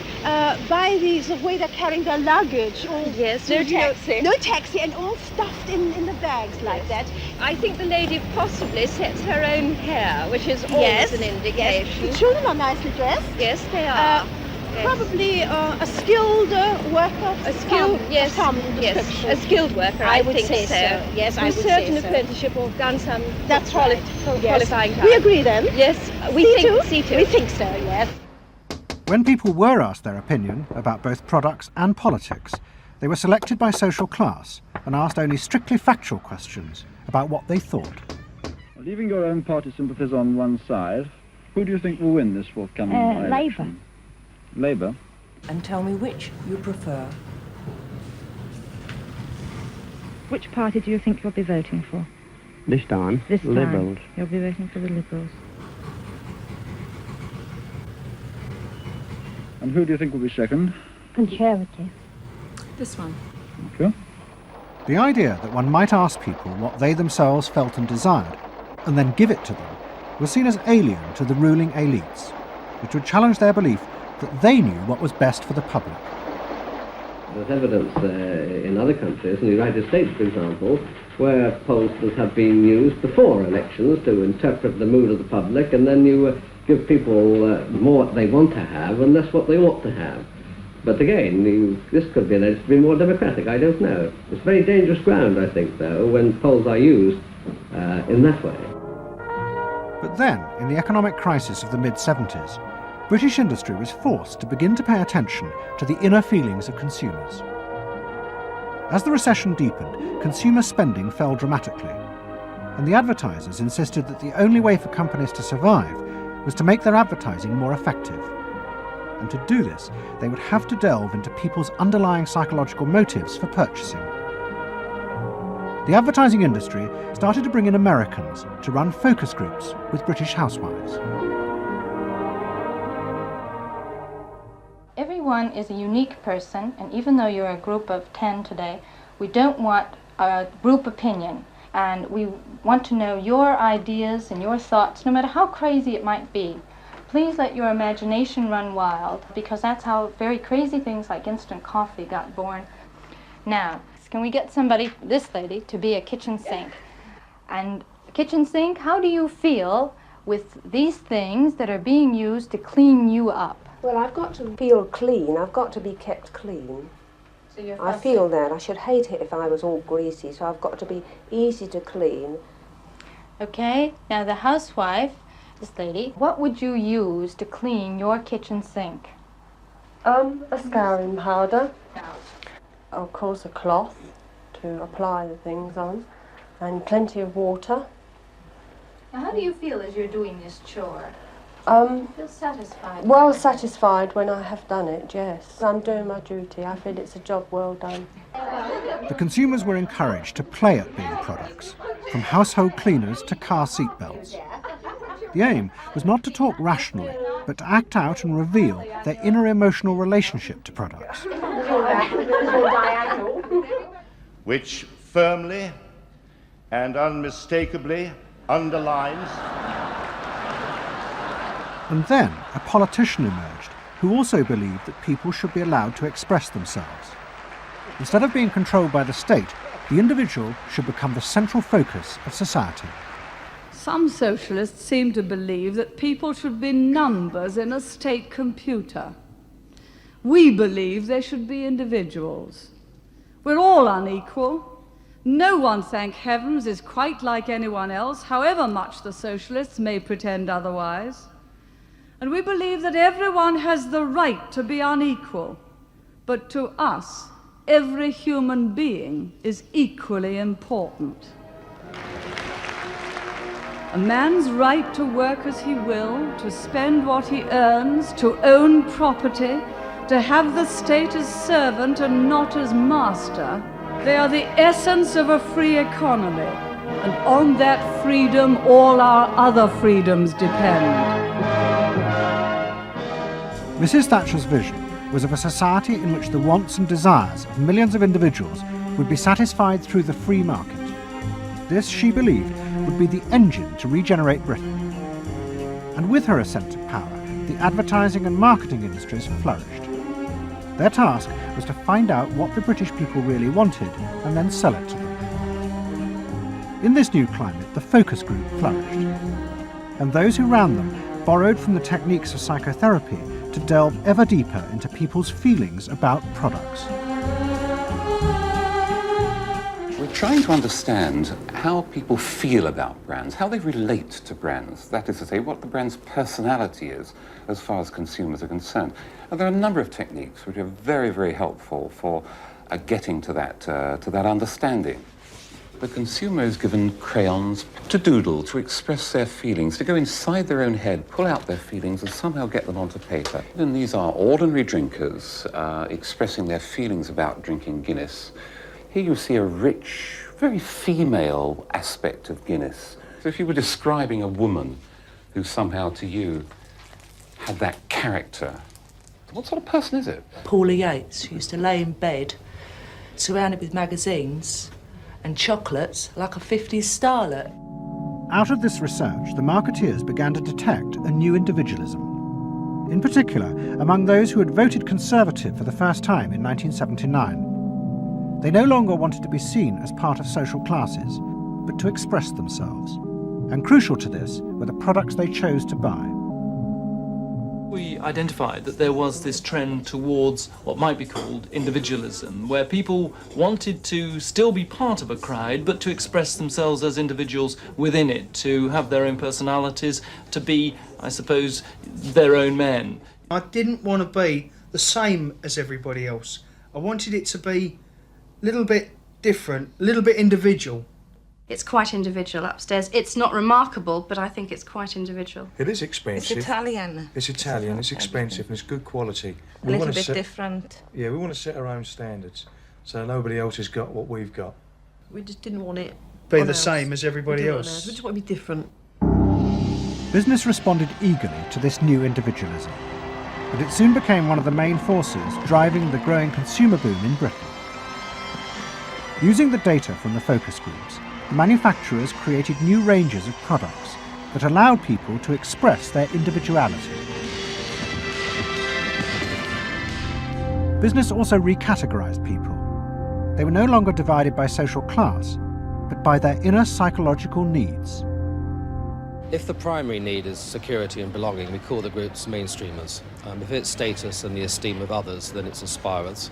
by the way they're carrying their luggage, all yes, no taxi. No taxi, and all stuffed in the bags like that. I think the lady possibly sets her own hair, which is always an indication. Yes. The children are nicely dressed. Yes, they are. Probably a skilled worker. A skilled, yes, a skilled worker. I would say so. Yes, I would say so. Who served an apprenticeship or done some qualifying time. We agree then. Yes, we think C2. We think so. Yes. When people were asked their opinion about both products and politics, they were selected by social class and asked only strictly factual questions about what they thought. Leaving your own party sympathies on one side, who do you think will win this forthcoming election? Labour. Labour. And tell me which you prefer. Which party do you think you'll be voting for? This time, Liberals. You'll be voting for the Liberals. And who do you think will be second? Conservative. This one. Okay. The idea that one might ask people what they themselves felt and desired, and then give it to them, was seen as alien to the ruling elites, which would challenge their belief that they knew what was best for the public. There's evidence in other countries, in the United States for example, where pollsters have been used before elections to interpret the mood of the public, and then you give people more what they want to have and less what they ought to have. But again, this could be alleged to be more democratic, I don't know. It's very dangerous ground, I think, though, when polls are used in that way. But then, in the economic crisis of the mid-70s, British industry was forced to begin to pay attention to the inner feelings of consumers. As the recession deepened, consumer spending fell dramatically, and the advertisers insisted that the only way for companies to survive was to make their advertising more effective. And to do this, they would have to delve into people's underlying psychological motives for purchasing. The advertising industry started to bring in Americans to run focus groups with British housewives. Everyone is a unique person, and even though you're a group of 10 today, we don't want a group opinion, and we want to know your ideas and your thoughts, no matter how crazy it might be. Please let your imagination run wild, because that's how very crazy things like instant coffee got born. Now, can we get somebody, this lady, to be a kitchen sink? And kitchen sink, how do you feel with these things that are being used to clean you up? Well, I've got to feel clean. I've got to be kept clean. So I feel that. I should hate it if I was all greasy, so I've got to be easy to clean. Okay, now the housewife, this lady, what would you use to clean your kitchen sink? A scouring powder. Of course, a cloth to apply the things on, and plenty of water. Now, how do you feel as you're doing this chore? Feel satisfied? Well satisfied when I have done it, yes. I'm doing my duty. I feel it's a job well done. The consumers were encouraged to play at being products, from household cleaners to car seat belts. The aim was not to talk rationally, but to act out and reveal their inner emotional relationship to products. Which firmly and unmistakably underlines. And then a politician emerged who also believed that people should be allowed to express themselves. Instead of being controlled by the state, the individual should become the central focus of society. Some socialists seem to believe that people should be numbers in a state computer. We believe they should be individuals. We're all unequal, No one, thank heavens, is quite like anyone else, however much the socialists may pretend otherwise. And we believe that everyone has the right to be unequal, but to us, every human being is equally important. A man's right to work as he will, to spend what he earns, to own property, to have the state as servant and not as master, they are the essence of a free economy, and on that freedom all our other freedoms depend. Mrs. Thatcher's vision was of a society in which the wants and desires of millions of individuals would be satisfied through the free market. This, she believed, would be the engine to regenerate Britain. And with her ascent to power, the advertising and marketing industries flourished. Their task was to find out what the British people really wanted and then sell it to them. In this new climate, the focus group flourished. And those who ran them borrowed from the techniques of psychotherapy to delve ever deeper into people's feelings about products. We're trying to understand how people feel about brands, how they relate to brands. That is to say, what the brand's personality is as far as consumers are concerned. And there are a number of techniques which are very, very helpful for getting to that understanding. The consumer is given crayons to doodle, to express their feelings, to go inside their own head, pull out their feelings and somehow get them onto paper. And these are ordinary drinkers expressing their feelings about drinking Guinness. Here you see a rich, very female aspect of Guinness. So if you were describing a woman who somehow to you had that character, what sort of person is it? Paula Yates, who used to lay in bed, surrounded with magazines and chocolates like a 50s starlet. Out of this research, the marketeers began to detect a new individualism. In particular, among those who had voted Conservative for the first time in 1979. They no longer wanted to be seen as part of social classes, but to express themselves. And crucial to this were the products they chose to buy. We identified that there was this trend towards what might be called individualism, where people wanted to still be part of a crowd, but to express themselves as individuals within it, to have their own personalities, to be, I suppose, their own men. I didn't want to be the same as everybody else. I wanted it to be a little bit different, a little bit individual. It's quite individual upstairs. It's not remarkable, but I think it's quite individual. It is expensive. It's Italian. It's Italian, it's expensive, and it's good quality. A little bit different. Yeah, we want to set our own standards, so nobody else has got what we've got. We just didn't want it be the same as everybody else. We just want to be different. Business responded eagerly to this new individualism, but it soon became one of the main forces driving the growing consumer boom in Britain. Using the data from the focus groups, the manufacturers created new ranges of products that allowed people to express their individuality. Business also recategorized people. They were no longer divided by social class, but by their inner psychological needs. If the primary need is security and belonging, we call the groups mainstreamers. If it's status and the esteem of others, then it's aspirers.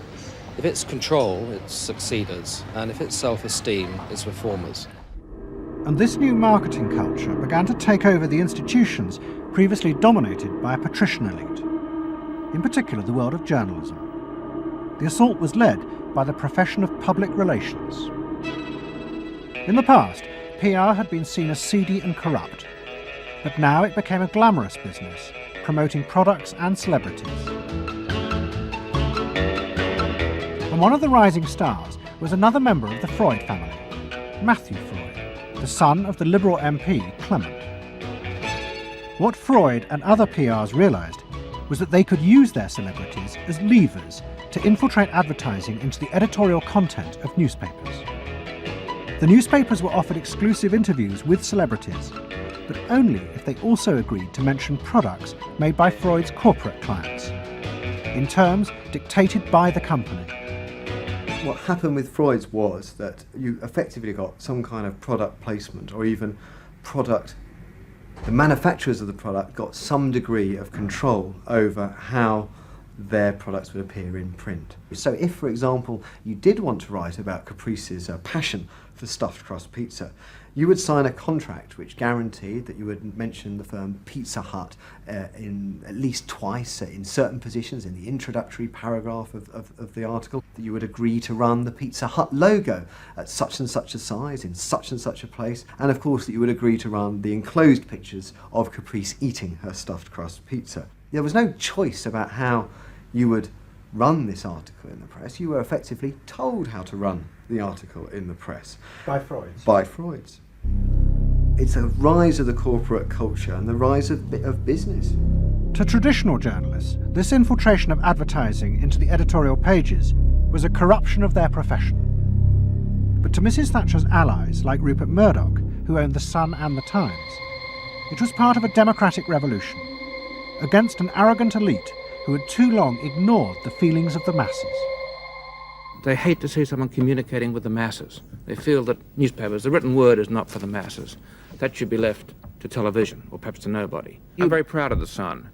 If it's control, it's succeeders. And if it's self-esteem, it's reformers. And this new marketing culture began to take over the institutions previously dominated by a patrician elite, in particular the world of journalism. The assault was led by the profession of public relations. In the past, PR had been seen as seedy and corrupt, but now it became a glamorous business, promoting products and celebrities. And one of the rising stars was another member of the Freud family, Matthew Freud, the son of the Liberal MP Clement. What Freud and other PRs realised was that they could use their celebrities as levers to infiltrate advertising into the editorial content of newspapers. The newspapers were offered exclusive interviews with celebrities, but only if they also agreed to mention products made by Freud's corporate clients, in terms dictated by the company. What happened with Freud's was that you effectively got some kind of product placement, or even product, the manufacturers of the product got some degree of control over how their products would appear in print. So if, for example, you did want to write about Caprice's passion for stuffed crust pizza. You would sign a contract which guaranteed that you would mention the firm Pizza Hut in at least twice in certain positions in the introductory paragraph of the article, that you would agree to run the Pizza Hut logo at such and such a size in such and such a place, and of course that you would agree to run the enclosed pictures of Caprice eating her stuffed crust pizza. There was no choice about how you would run this article in the press. You were effectively told how to run the article in the press. By Freud's. By Freud's. It's a rise of the corporate culture and the rise of business. To traditional journalists, this infiltration of advertising into the editorial pages was a corruption of their profession. But to Mrs. Thatcher's allies, like Rupert Murdoch, who owned The Sun and The Times, it was part of a democratic revolution against an arrogant elite who had too long ignored the feelings of the masses. They hate to see someone communicating with the masses. They feel that newspapers, the written word is not for the masses. That should be left to television, or perhaps to nobody. I'm very proud of The Sun,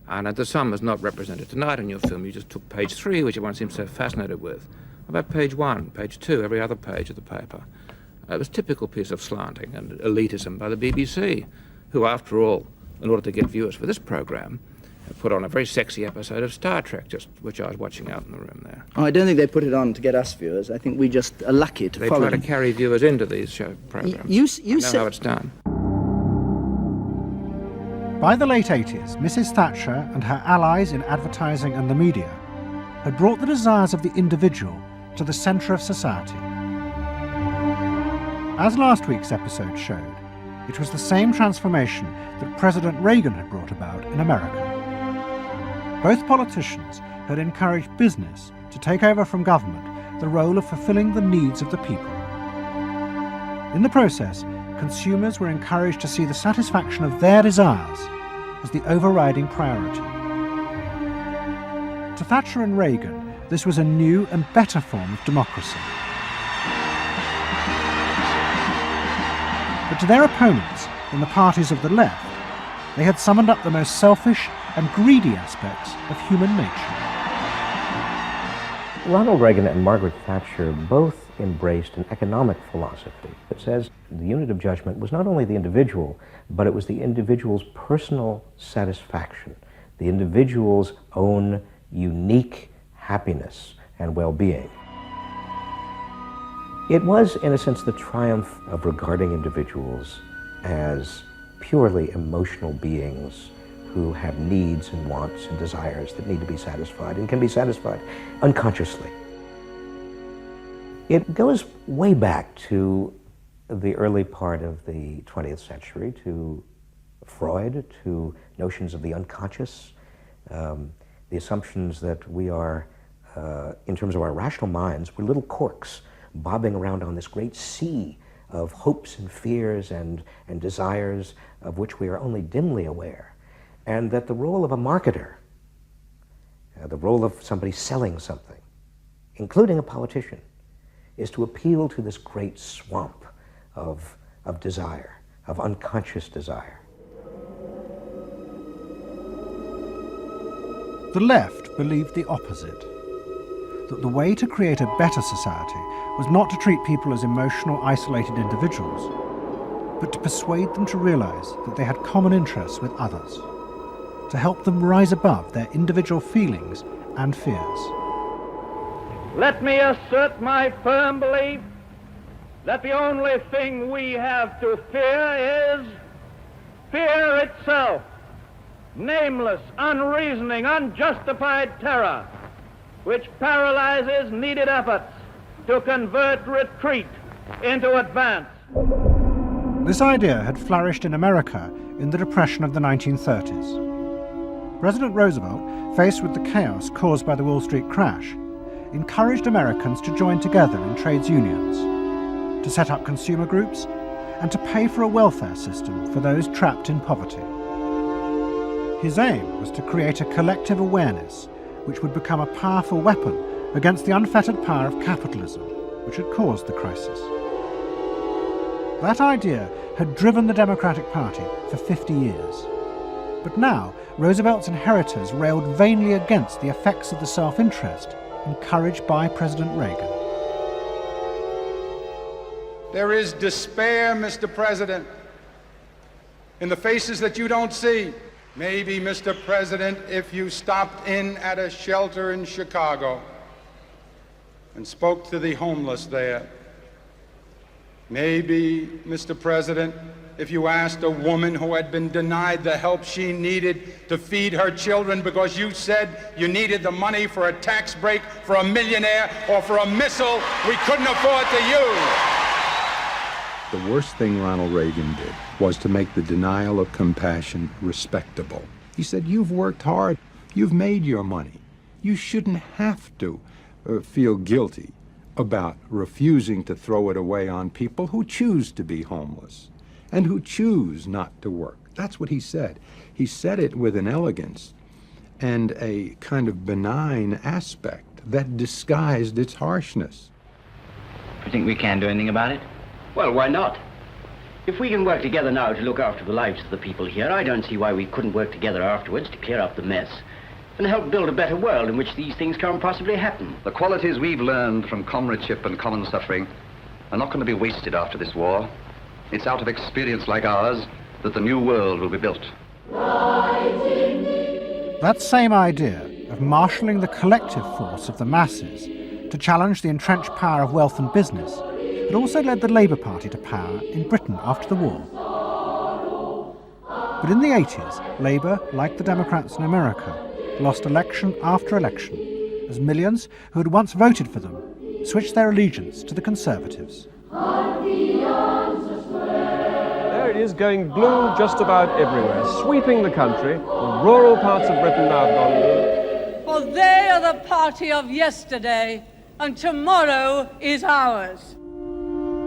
and The Sun was not represented tonight in your film. You just took page 3, which everyone seems so fascinated with. About page 1, page 2, every other page of the paper. It was a typical piece of slanting and elitism by the BBC, who, after all, in order to get viewers for this program, put on a very sexy episode of Star Trek, which I was watching out in the room there. Oh, I don't think they put it on to get us viewers. I think we just are lucky to follow They try them. to carry viewers into these show programs. I know how it's done. By the late 80s, Mrs. Thatcher and her allies in advertising and the media had brought the desires of the individual to the centre of society. As last week's episode showed, it was the same transformation that President Reagan had brought about in America. Both politicians had encouraged business to take over from government the role of fulfilling the needs of the people. In the process, consumers were encouraged to see the satisfaction of their desires as the overriding priority. To Thatcher and Reagan, this was a new and better form of democracy. But to their opponents in the parties of the left, they had summoned up the most selfish and greedy aspects of human nature. Ronald Reagan and Margaret Thatcher both embraced an economic philosophy that says the unit of judgment was not only the individual, but it was the individual's personal satisfaction, the individual's own unique happiness and well-being. It was, in a sense, the triumph of regarding individuals as purely emotional beings who have needs and wants and desires that need to be satisfied and can be satisfied unconsciously. It goes way back to the early part of the 20th century, to Freud, to notions of the unconscious, the assumptions that we are, in terms of our rational minds, we're little corks bobbing around on this great sea of hopes and fears and desires of which we are only dimly aware. And that the role of a marketer, the role of somebody selling something, including a politician, is to appeal to this great swamp of desire, of unconscious desire. The left believed the opposite, that the way to create a better society was not to treat people as emotional, isolated individuals, but to persuade them to realise that they had common interests with others, to help them rise above their individual feelings and fears. Let me assert my firm belief that the only thing we have to fear is fear itself, nameless, unreasoning, unjustified terror, which paralyzes needed efforts to convert retreat into advance. This idea had flourished in America in the Depression of the 1930s. President Roosevelt, faced with the chaos caused by the Wall Street crash, encouraged Americans to join together in trades unions, to set up consumer groups, and to pay for a welfare system for those trapped in poverty. His aim was to create a collective awareness which would become a powerful weapon against the unfettered power of capitalism, which had caused the crisis. That idea had driven the Democratic Party for 50 years. But now, Roosevelt's inheritors railed vainly against the effects of the self-interest encouraged by President Reagan. There is despair, Mr. President, in the faces that you don't see. Maybe, Mr. President, if you stopped in at a shelter in Chicago and spoke to the homeless there. Maybe, Mr. President, if you asked a woman who had been denied the help she needed to feed her children because you said you needed the money for a tax break for a millionaire or for a missile we couldn't afford to use. The worst thing Ronald Reagan did was to make the denial of compassion respectable. He said, you've worked hard, you've made your money. You shouldn't have to feel guilty about refusing to throw it away on people who choose to be homeless and who choose not to work. That's what he said. He said it with an elegance and a kind of benign aspect that disguised its harshness. You think we can do anything about it? Well, why not? If we can work together now to look after the lives of the people here, I don't see why we couldn't work together afterwards to clear up the mess and help build a better world in which these things can't possibly happen. The qualities we've learned from comradeship and common suffering are not going to be wasted after this war. It's out of experience like ours that the new world will be built. That same idea of marshalling the collective force of the masses to challenge the entrenched power of wealth and business had also led the Labour Party to power in Britain after the war. But in the 80s, Labour, like the Democrats in America, lost election after election as millions who had once voted for them switched their allegiance to the Conservatives. There it is, going blue just about everywhere, sweeping the country. The rural parts of Britain now have gone blue. For they are the party of yesterday, and tomorrow is ours.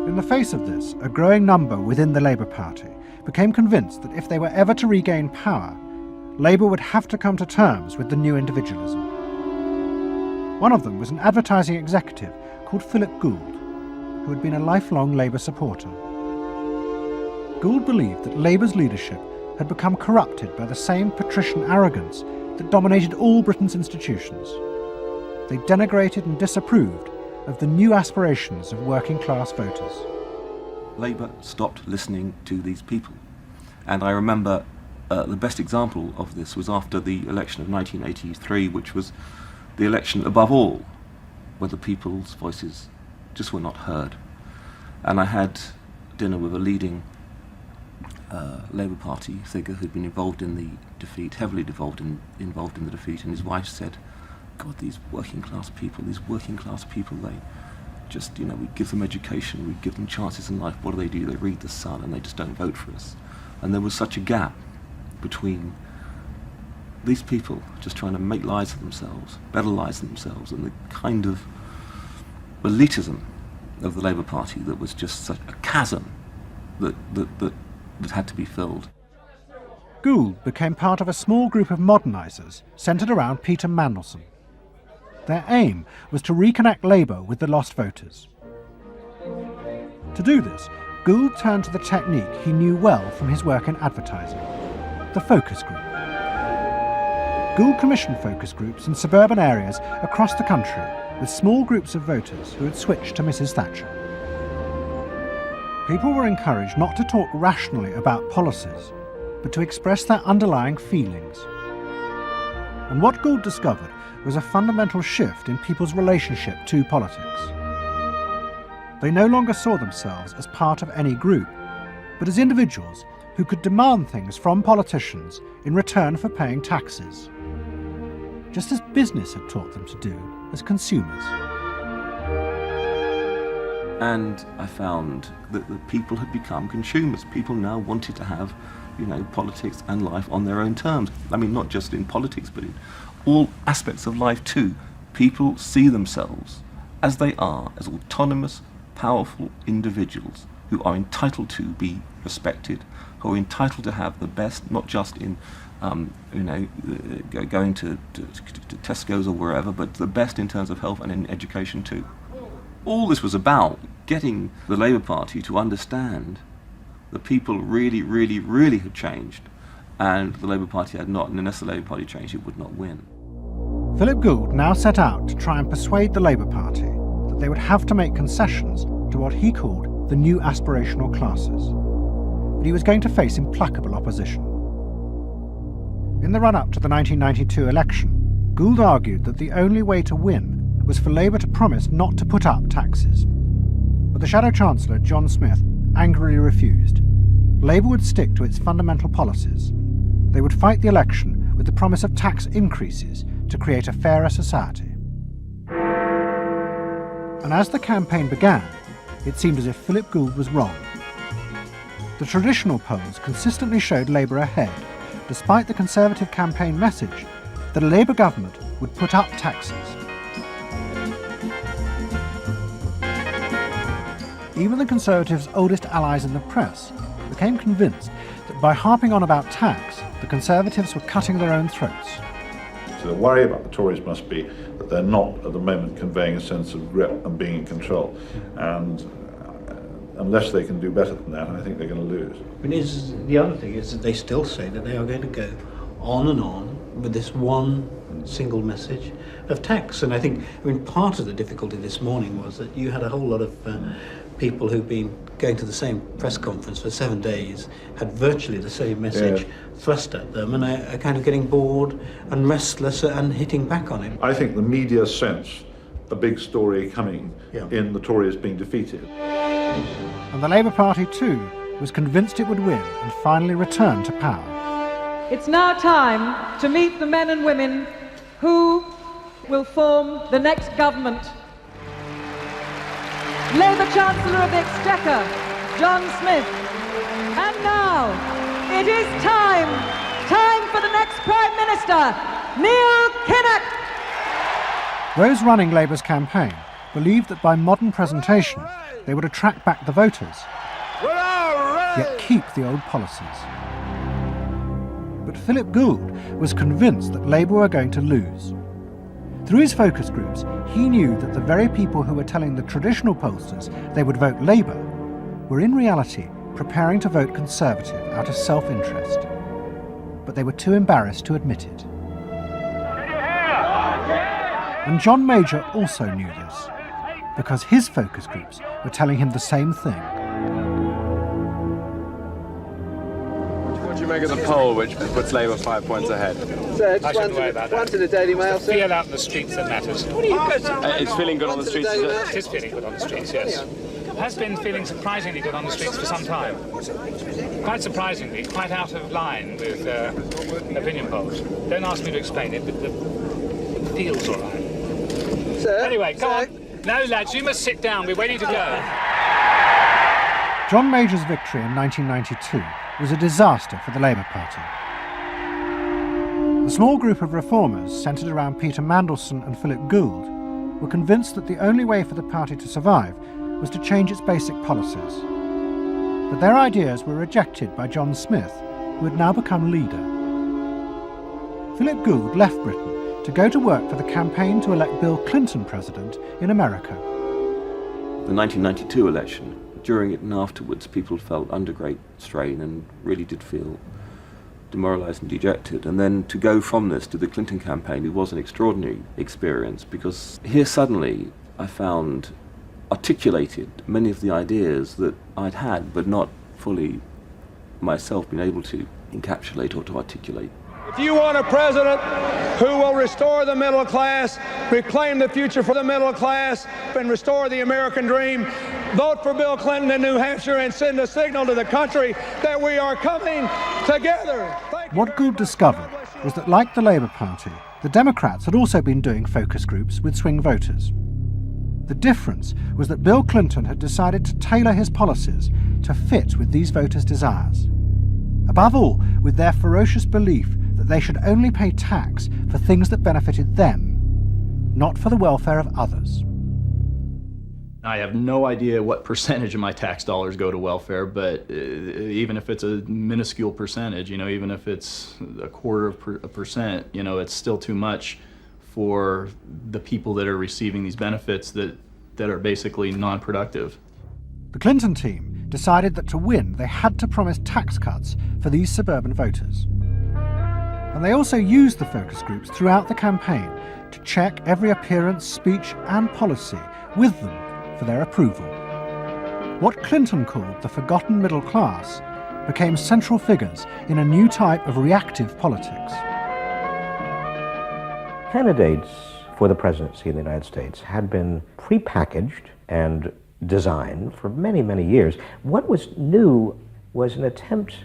In the face of this, a growing number within the Labour Party became convinced that if they were ever to regain power, Labour would have to come to terms with the new individualism. One of them was an advertising executive called Philip Gould, who had been a lifelong Labour supporter. Gould believed that Labour's leadership had become corrupted by the same patrician arrogance that dominated all Britain's institutions. They denigrated and disapproved of the new aspirations of working-class voters. Labour stopped listening to these people. And I remember the best example of this was after the election of 1983, which was the election above all, where the people's voices just were not heard. And I had dinner with a leading Labour Party figure who'd been involved in the defeat, heavily involved in the defeat, and his wife said, God, these working class people, they just, we give them education, we give them chances in life. What do? They read the Sun and they just don't vote for us. And there was such a gap between these people just trying to make lives for themselves, better lives for themselves, and the kind of elitism of the Labour Party that was just such a chasm that had to be filled. Gould became part of a small group of modernisers centred around Peter Mandelson. Their aim was to reconnect Labour with the lost voters. To do this, Gould turned to the technique he knew well from his work in advertising, the focus group. Gould commissioned focus groups in suburban areas across the country with small groups of voters who had switched to Mrs. Thatcher. People were encouraged not to talk rationally about policies, but to express their underlying feelings. And what Gould discovered was a fundamental shift in people's relationship to politics. They no longer saw themselves as part of any group, but as individuals who could demand things from politicians in return for paying taxes, just as business had taught them to do as consumers. And I found that the people had become consumers. People now wanted to have, politics and life on their own terms. I mean, not just in politics, but in all aspects of life too. People see themselves as they are, as autonomous, powerful individuals who are entitled to be respected, who are entitled to have the best, not just in, going to Tesco's or wherever, but the best in terms of health and in education too. All this was about getting the Labour Party to understand that people really, really, really had changed, and the Labour Party had not, and unless the Labour Party changed, it would not win. Philip Gould now set out to try and persuade the Labour Party that they would have to make concessions to what he called the new aspirational classes. But he was going to face implacable opposition. In the run-up to the 1992 election, Gould argued that the only way to win was for Labour to promise not to put up taxes. But the Shadow Chancellor, John Smith, angrily refused. Labour would stick to its fundamental policies. They would fight the election with the promise of tax increases to create a fairer society. And as the campaign began, it seemed as if Philip Gould was wrong. The traditional polls consistently showed Labour ahead, despite the Conservative campaign message that a Labour government would put up taxes. Even the Conservatives' oldest allies in the press became convinced that by harping on about tax, the Conservatives were cutting their own throats. So the worry about the Tories must be that they're not at the moment conveying a sense of grip and being in control. And unless they can do better than that, I think they're going to lose. The other thing is that they still say that they are going to go on and on with this one single message of tax. And I think, part of the difficulty this morning was that you had a whole lot of people who've been going to the same press conference for 7 days, had virtually the same message thrust at them, and are kind of getting bored and restless and hitting back on it. I think the media sense a big story coming in the Tories being defeated. And the Labour Party too was convinced it would win and finally return to power. It's now time to meet the men and women who will form the next government. Labour Chancellor of the Exchequer, John Smith. And now, it is time for the next Prime Minister, Neil Kinnock. Those running Labour's campaign believed that by modern presentation, they would attract back the voters, yet keep the old policies. But Philip Gould was convinced that Labour were going to lose. Through his focus groups, he knew that the very people who were telling the traditional pollsters they would vote Labour were in reality preparing to vote Conservative out of self-interest. But they were too embarrassed to admit it. And John Major also knew this, because his focus groups were telling him the same thing. What do you make of the poll which puts Labour 5 points ahead? Sir, one to the Daily Mail, sir. Feel out in the streets that matters. It's feeling good on the streets, is it? It is feeling good on the streets, yes. It has been feeling surprisingly good on the streets for some time. Quite surprisingly, quite out of line with opinion polls. Don't ask me to explain it, but it feels all right. Sir? Anyway, go on. No, lads, you must sit down. We're waiting to go. John Major's victory in 1992 was a disaster for the Labour Party. The small group of reformers centred around Peter Mandelson and Philip Gould were convinced that the only way for the party to survive was to change its basic policies. But their ideas were rejected by John Smith, who had now become leader. Philip Gould left Britain to go to work for the campaign to elect Bill Clinton president in America. The 1992 election, during it and afterwards, people felt under great strain and really did feel demoralised and dejected. And then to go from this to the Clinton campaign, it was an extraordinary experience, because here suddenly I found articulated many of the ideas that I'd had but not fully myself been able to encapsulate or to articulate. If you want a president who will restore the middle class, reclaim the future for the middle class, and restore the American dream, vote for Bill Clinton in New Hampshire and send a signal to the country that we are coming together. What Gould discovered was that, like the Labour Party, the Democrats had also been doing focus groups with swing voters. The difference was that Bill Clinton had decided to tailor his policies to fit with these voters' desires. Above all, with their ferocious belief that they should only pay tax for things that benefited them, not for the welfare of others. I have no idea what percentage of my tax dollars go to welfare, but even if it's a minuscule percentage, even if it's 0.25%, it's still too much for the people that are receiving these benefits that are basically non-productive. The Clinton team decided that to win, they had to promise tax cuts for these suburban voters. And they also used the focus groups throughout the campaign to check every appearance, speech and policy with them for their approval. what Clinton called the forgotten middle class became central figures in a new type of reactive politics. Candidates for the presidency of the United States had been prepackaged and designed for many, many years. What was new was an attempt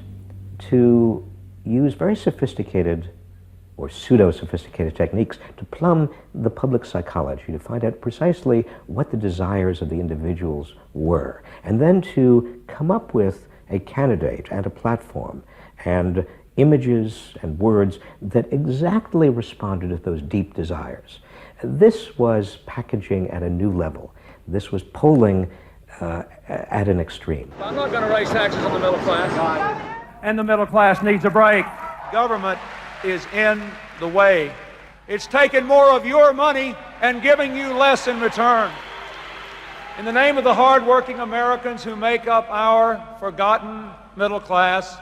to use very sophisticated or pseudo-sophisticated techniques to plumb the public psychology, to find out precisely what the desires of the individuals were, and then to come up with a candidate and a platform and images and words that exactly responded to those deep desires. This was packaging at a new level. This was polling at an extreme. I'm not going to raise taxes on the middle class. And the middle class needs a break. Government is in the way. It's taking more of your money and giving you less in return. In the name of the hard-working Americans who make up our forgotten middle class,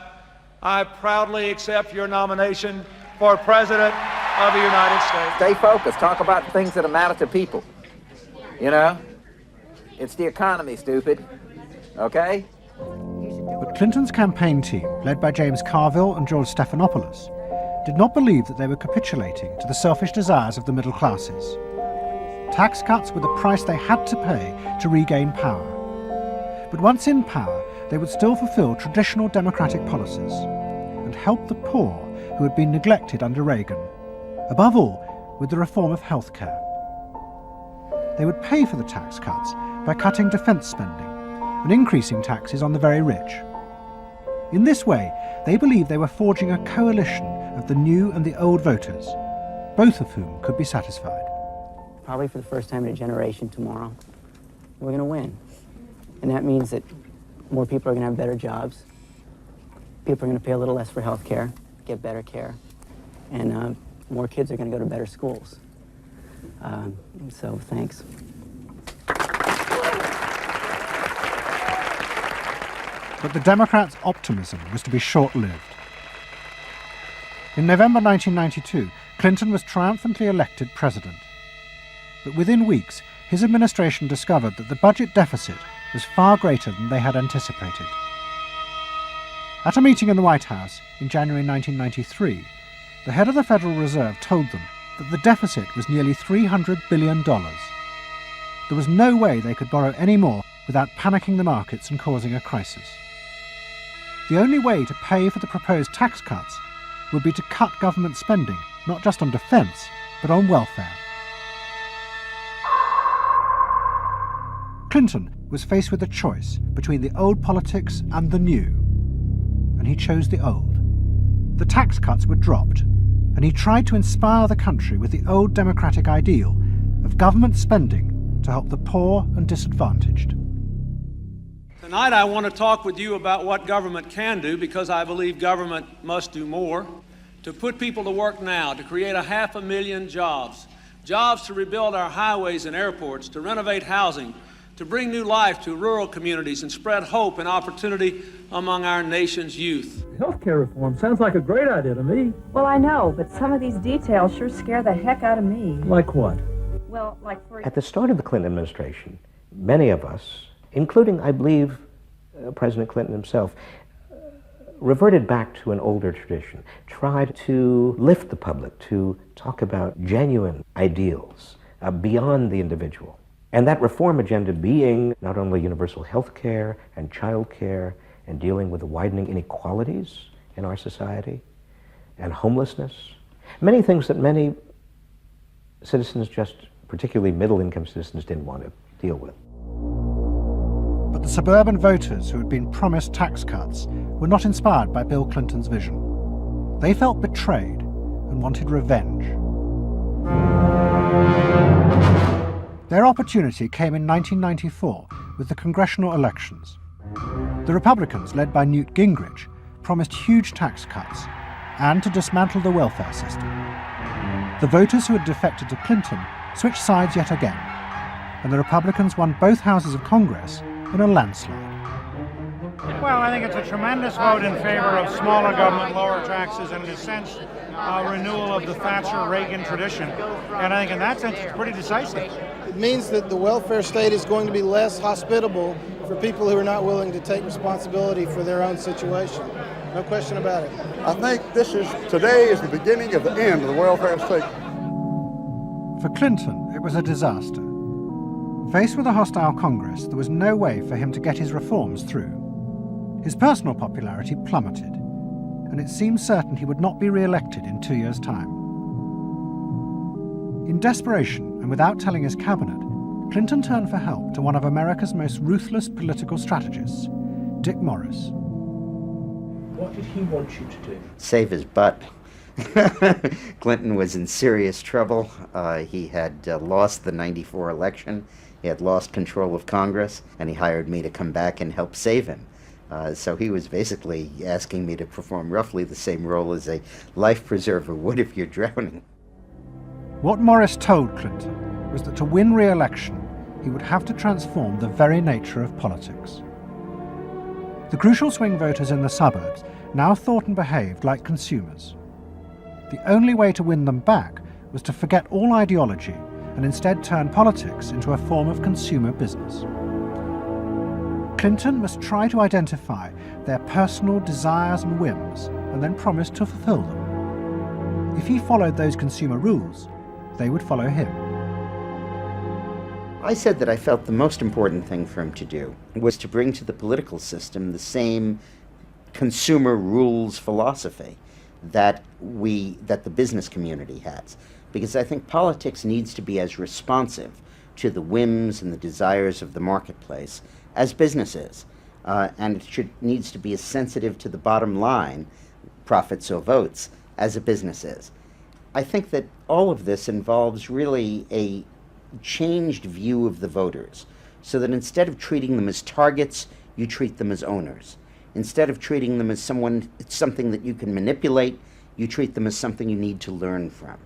I proudly accept your nomination for President of the United States. Stay focused. Talk about things that matter to people. You know? It's the economy, stupid. Okay? But Clinton's campaign team, led by James Carville and George Stephanopoulos, did not believe that they were capitulating to the selfish desires of the middle classes. Tax cuts were the price they had to pay to regain power. But once in power, they would still fulfill traditional democratic policies and help the poor who had been neglected under Reagan, above all with the reform of health care. They would pay for the tax cuts by cutting defence spending and increasing taxes on the very rich. In this way, they believed they were forging a coalition of the new and the old voters, both of whom could be satisfied. Probably for the first time in a generation tomorrow, we're going to win. And that means that more people are going to have better jobs. People are going to pay a little less for health care, get better care, and more kids are going to go to better schools. So thanks. But the Democrats' optimism was to be short-lived. In November 1992, Clinton was triumphantly elected president. But within weeks, his administration discovered that the budget deficit was far greater than they had anticipated. At a meeting in the White House in January 1993, the head of the Federal Reserve told them that the deficit was nearly $300 billion. There was no way they could borrow any more without panicking the markets and causing a crisis. The only way to pay for the proposed tax cuts would be to cut government spending, not just on defence, but on welfare. Clinton was faced with a choice between the old politics and the new, and he chose the old. The tax cuts were dropped, and he tried to inspire the country with the old democratic ideal of government spending to help the poor and disadvantaged. Tonight I want to talk with you about what government can do, because I believe government must do more. To put people to work now, to create 500,000 jobs. Jobs to rebuild our highways and airports, to renovate housing, to bring new life to rural communities and spread hope and opportunity among our nation's youth. Healthcare reform sounds like a great idea to me. Well, I know, but some of these details sure scare the heck out of me. Like what? Well, like for... At the start of the Clinton administration, many of us, including, I believe, President Clinton himself, reverted back to an older tradition, tried to lift the public, to talk about genuine ideals beyond the individual. And that reform agenda being not only universal health care and child care and dealing with the widening inequalities in our society and homelessness, many things that many citizens, just particularly middle-income citizens, didn't want to deal with. But the suburban voters who had been promised tax cuts were not inspired by Bill Clinton's vision. They felt betrayed and wanted revenge. Their opportunity came in 1994 with the congressional elections. The Republicans, led by Newt Gingrich, promised huge tax cuts and to dismantle the welfare system. The voters who had defected to Clinton switched sides yet again, and the Republicans won both houses of Congress in a landslide. Well, I think it's a tremendous vote in favor of smaller government, lower taxes, and in a sense, a renewal of the Thatcher-Reagan tradition. And I think in that sense, it's pretty decisive. It means that the welfare state is going to be less hospitable for people who are not willing to take responsibility for their own situation. No question about it. I think today is the beginning of the end of the welfare state. For Clinton, it was a disaster. Faced with a hostile Congress, there was no way for him to get his reforms through. His personal popularity plummeted, and it seemed certain he would not be re-elected in 2 years' time. In desperation, and without telling his cabinet, Clinton turned for help to one of America's most ruthless political strategists, Dick Morris. What did he want you to do? Save his butt. Clinton was in serious trouble. He had lost the '94 election. He had lost control of Congress, and he hired me to come back and help save him. So he was basically asking me to perform roughly the same role as a life preserver would if you're drowning. What Morris told Clinton was that to win re-election, he would have to transform the very nature of politics. The crucial swing voters in the suburbs now thought and behaved like consumers. The only way to win them back was to forget all ideology and instead turn politics into a form of consumer business. Clinton must try to identify their personal desires and whims and then promise to fulfill them. If he followed those consumer rules, they would follow him. I said that I felt the most important thing for him to do was to bring to the political system the same consumer rules philosophy that the business community has. Because I think politics needs to be as responsive to the whims and the desires of the marketplace as business is. And it needs to be as sensitive to the bottom line, profits or votes, as a business is. I think that all of this involves really a changed view of the voters, so that instead of treating them as targets, you treat them as owners. Instead of treating them as something that you can manipulate, you treat them as something you need to learn from.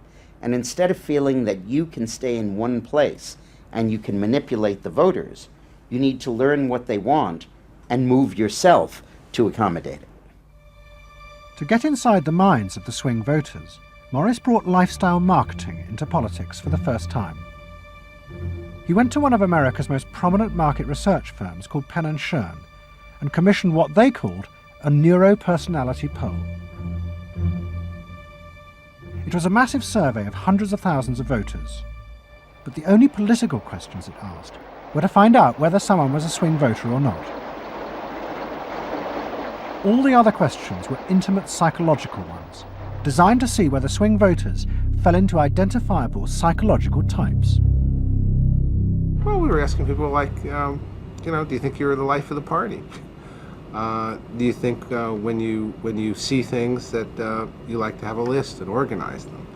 And instead of feeling that you can stay in one place and you can manipulate the voters, you need to learn what they want and move yourself to accommodate it. To get inside the minds of the swing voters, Morris brought lifestyle marketing into politics for the first time. He went to one of America's most prominent market research firms called Penn & Schern and commissioned what they called a neuropersonality poll. It was a massive survey of hundreds of thousands of voters, but the only political questions it asked were to find out whether someone was a swing voter or not. All the other questions were intimate psychological ones, designed to see whether swing voters fell into identifiable psychological types. Well, we were asking people like, do you think you're the life of the party? Do you think when you see things that you like to have a list and organize them?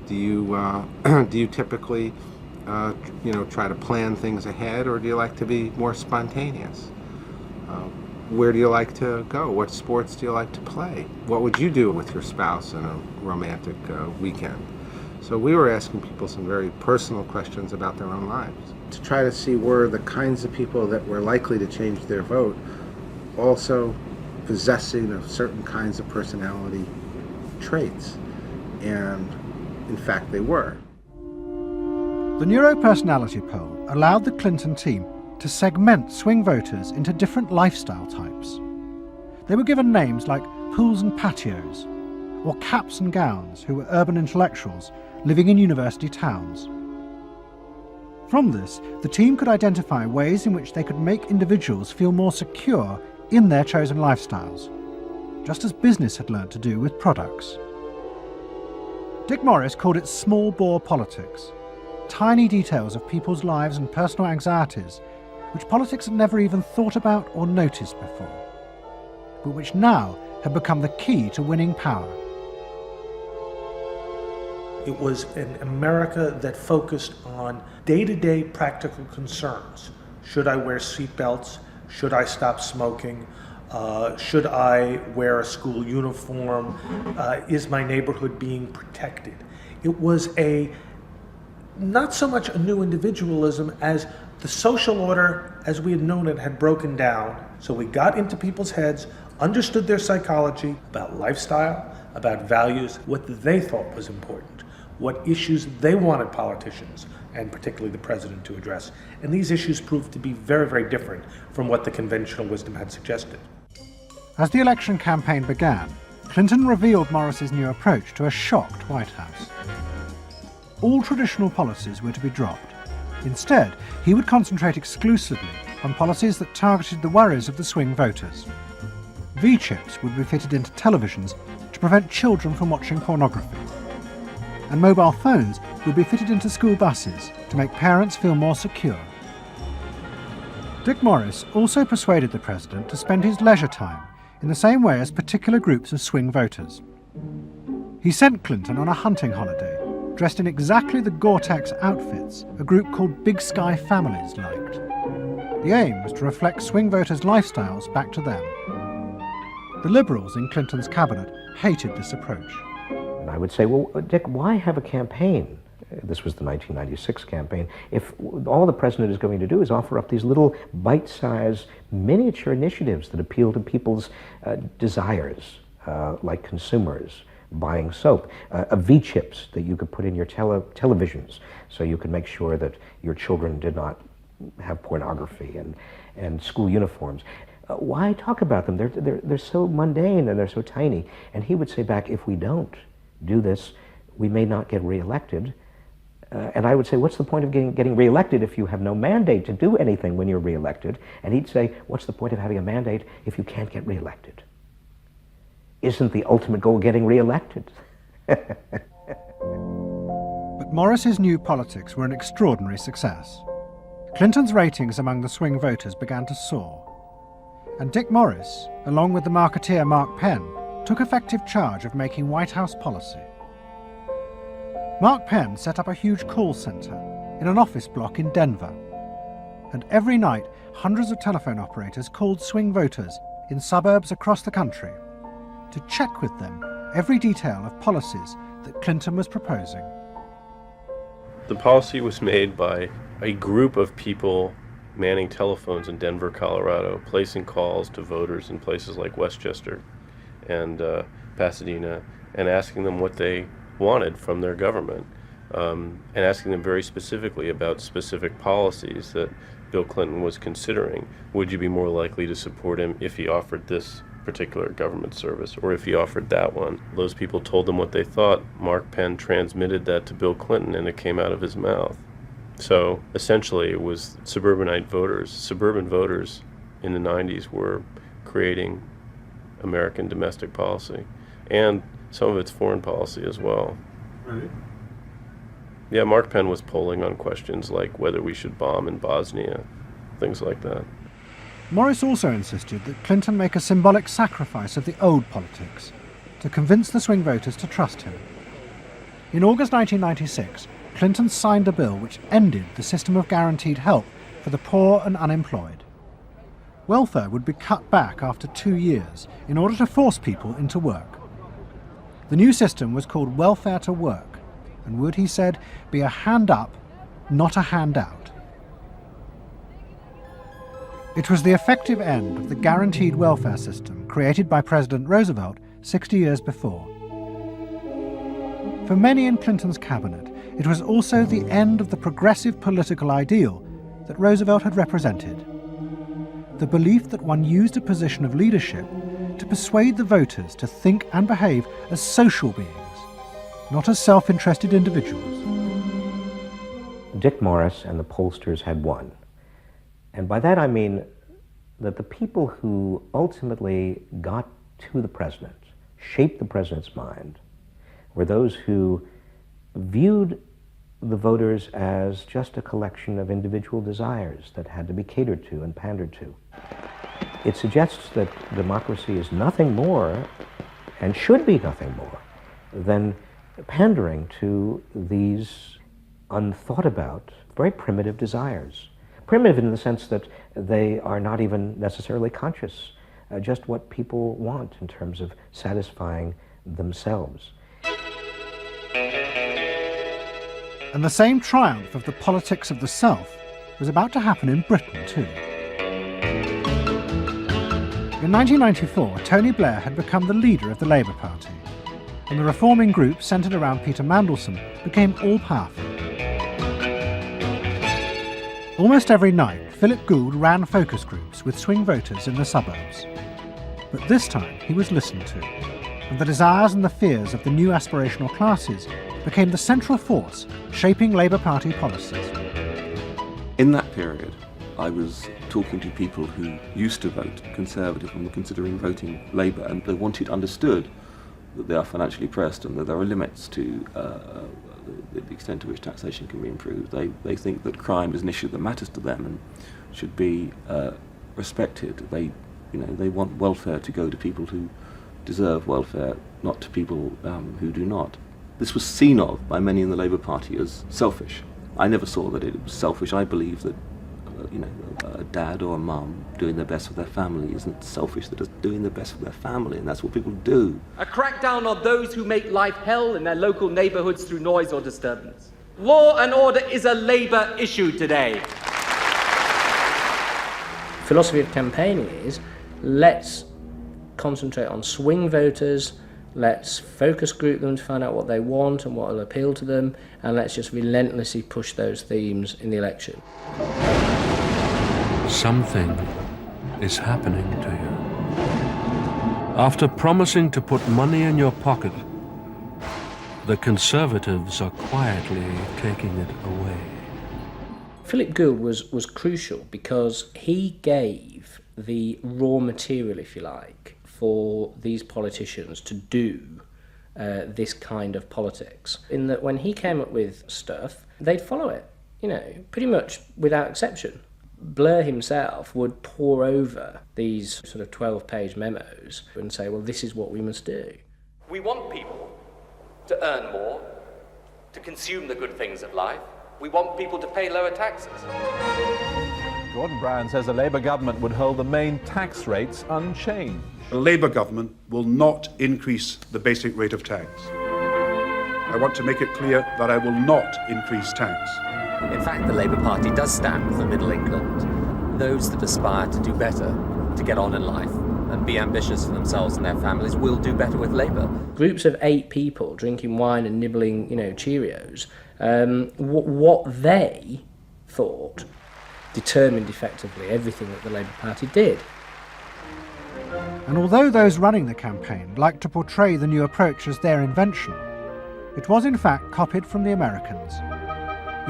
Do you typically try to plan things ahead, or do you like to be more spontaneous? Where do you like to go? What sports do you like to play? What would you do with your spouse on a romantic weekend? So we were asking people some very personal questions about their own lives to try to see were the kinds of people that were likely to change their vote also possessing of certain kinds of personality traits. And in fact, they were. The neuropersonality poll allowed the Clinton team to segment swing voters into different lifestyle types. They were given names like pools and patios, or caps and gowns, who were urban intellectuals living in university towns. From this, the team could identify ways in which they could make individuals feel more secure in their chosen lifestyles, just as business had learned to do with products. Dick Morris called it small bore politics, tiny details of people's lives and personal anxieties which politics had never even thought about or noticed before, but which now had become the key to winning power. It was an America that focused on day-to-day practical concerns. Should I wear seatbelts? Should I stop smoking? Should I wear a school uniform? Is my neighborhood being protected? It was not so much a new individualism as the social order as we had known it had broken down. So we got into people's heads, understood their psychology about lifestyle, about values, what they thought was important. what issues they wanted politicians, and particularly the president, to address. And these issues proved to be very, very different from what the conventional wisdom had suggested. As the election campaign began, Clinton revealed Morris's new approach to a shocked White House. All traditional policies were to be dropped. Instead, he would concentrate exclusively on policies that targeted the worries of the swing voters. V-chips would be fitted into televisions to prevent children from watching pornography. And mobile phones would be fitted into school buses to make parents feel more secure. Dick Morris also persuaded the president to spend his leisure time in the same way as particular groups of swing voters. He sent Clinton on a hunting holiday, dressed in exactly the Gore-Tex outfits a group called Big Sky Families liked. The aim was to reflect swing voters' lifestyles back to them. The Liberals in Clinton's cabinet hated this approach. And I would say, well, Dick, why have a campaign? This was the 1996 campaign. If all the president is going to do is offer up these little bite-sized miniature initiatives that appeal to people's desires, like consumers, buying soap, V-chips that you could put in your televisions so you could make sure that your children did not have pornography, and school uniforms. Why talk about them? They're so mundane and they're so tiny. And he would say back, if we don't do this, we may not get reelected. And I would say, what's the point of getting reelected if you have no mandate to do anything when you're reelected? And he'd say, what's the point of having a mandate if you can't get reelected? Isn't the ultimate goal getting reelected? But Morris's new politics were an extraordinary success. Clinton's ratings among the swing voters began to soar. And Dick Morris, along with the marketeer Mark Penn, took effective charge of making White House policy. Mark Penn set up a huge call centre in an office block in Denver. And every night, hundreds of telephone operators called swing voters in suburbs across the country to check with them every detail of policies that Clinton was proposing. The policy was made by a group of people manning telephones in Denver, Colorado, placing calls to voters in places like Westchester and Pasadena, and asking them what they wanted from their government, and asking them very specifically about specific policies that Bill Clinton was considering. Would you be more likely to support him if he offered this particular government service, or if he offered that one? Those people told them what they thought. Mark Penn transmitted that to Bill Clinton, and it came out of his mouth. So essentially it was suburban voters in the 90s were creating American domestic policy, and some of it's foreign policy as well. Right. Yeah, Mark Penn was polling on questions like whether we should bomb in Bosnia, things like that. Morris also insisted that Clinton make a symbolic sacrifice of the old politics to convince the swing voters to trust him. In August 1996, Clinton signed a bill which ended the system of guaranteed help for the poor and unemployed. Welfare would be cut back after 2 years in order to force people into work. The new system was called welfare to work, and would, he said, be a hand up, not a handout. It was the effective end of the guaranteed welfare system created by President Roosevelt 60 years before. For many in Clinton's cabinet, it was also the end of the progressive political ideal that Roosevelt had represented. The belief that one used a position of leadership to persuade the voters to think and behave as social beings, not as self-interested individuals. Dick Morris and the pollsters had won. And by that I mean that the people who ultimately got to the president, shaped the president's mind, were those who viewed the voters as just a collection of individual desires that had to be catered to and pandered to. It suggests that democracy is nothing more, and should be nothing more, than pandering to these unthought about, very primitive desires. Primitive in the sense that they are not even necessarily conscious, just what people want in terms of satisfying themselves. And the same triumph of the politics of the self was about to happen in Britain too. In 1994, Tony Blair had become the leader of the Labour Party. and the reforming group centred around Peter Mandelson became all-powerful. Almost every night, Philip Gould ran focus groups with swing voters in the suburbs. But this time he was listened to, and the desires and the fears of the new aspirational classes became the central force shaping Labour Party policies. In that period, I was talking to people who used to vote Conservative and were considering voting Labour, and they understood that they are financially pressed and that there are limits to the extent to which taxation can be improved. They think that crime is an issue that matters to them and should be respected. They want welfare to go to people who deserve welfare, not to people who do not. This was seen of by many in the Labour Party as selfish. I never saw that it was selfish. I believe that a dad or a mum doing their best for their family isn't selfish. They're just doing their best for their family, and that's what people do. A crackdown on those who make life hell in their local neighbourhoods through noise or disturbance. Law and order is a Labour issue today. Philosophy of campaigning is, let's concentrate on swing voters, let's focus group them to find out what they want and what will appeal to them, and let's just relentlessly push those themes in the election. Something is happening to you. After promising to put money in your pocket, the Conservatives are quietly taking it away. Philip Gould was crucial because he gave the raw material, if you like, for these politicians to do this kind of politics. In that when he came up with stuff, they'd follow it, pretty much without exception. Blair himself would pore over these sort of 12-page memos and say, well, this is what we must do. We want people to earn more, to consume the good things of life. We want people to pay lower taxes. Gordon Brown says a Labour government would hold the main tax rates unchanged. The Labour government will not increase the basic rate of tax. I want to make it clear that I will not increase tax. In fact, the Labour Party does stand with the Middle England. Those that aspire to do better, to get on in life, and be ambitious for themselves and their families will do better with Labour. Groups of 8 people drinking wine and nibbling, Cheerios, what they thought determined effectively everything that the Labour Party did. And although those running the campaign liked to portray the new approach as their invention, it was in fact copied from the Americans,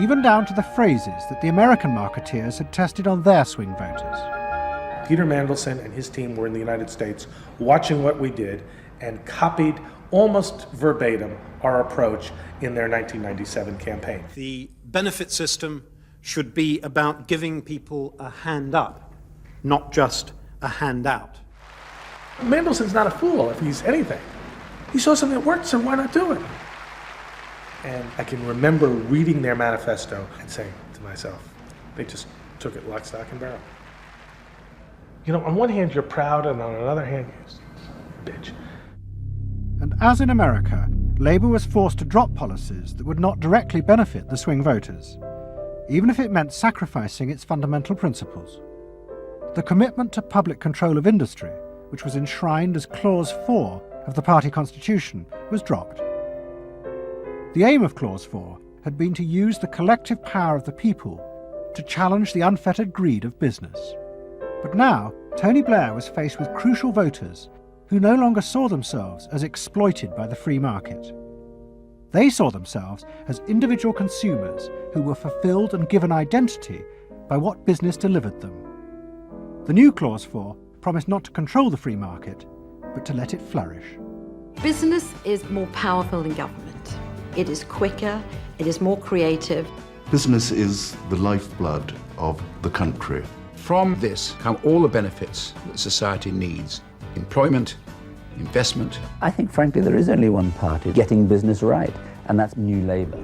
even down to the phrases that the American marketeers had tested on their swing voters. Peter Mandelson and his team were in the United States watching what we did and copied almost verbatim our approach in their 1997 campaign. The benefit system should be about giving people a hand up, not just a handout. Mandelson's not a fool if he's anything. He saw something that worked, so why not do it? And I can remember reading their manifesto and saying to myself, they just took it lock, stock, and barrel. On one hand, you're proud, and on another hand, you're bitch. And as in America, Labour was forced to drop policies that would not directly benefit the swing voters, even if it meant sacrificing its fundamental principles. The commitment to public control of industry, which was enshrined as Clause 4 of the party constitution, was dropped. The aim of Clause 4 had been to use the collective power of the people to challenge the unfettered greed of business. But now, Tony Blair was faced with crucial voters who no longer saw themselves as exploited by the free market. They saw themselves as individual consumers who were fulfilled and given identity by what business delivered them. The new Clause 4 promised not to control the free market, but to let it flourish. Business is more powerful than government. It is quicker, it is more creative. Business is the lifeblood of the country. From this come all the benefits that society needs. Employment, investment. I think, frankly, there is only one party getting business right, and that's New Labour.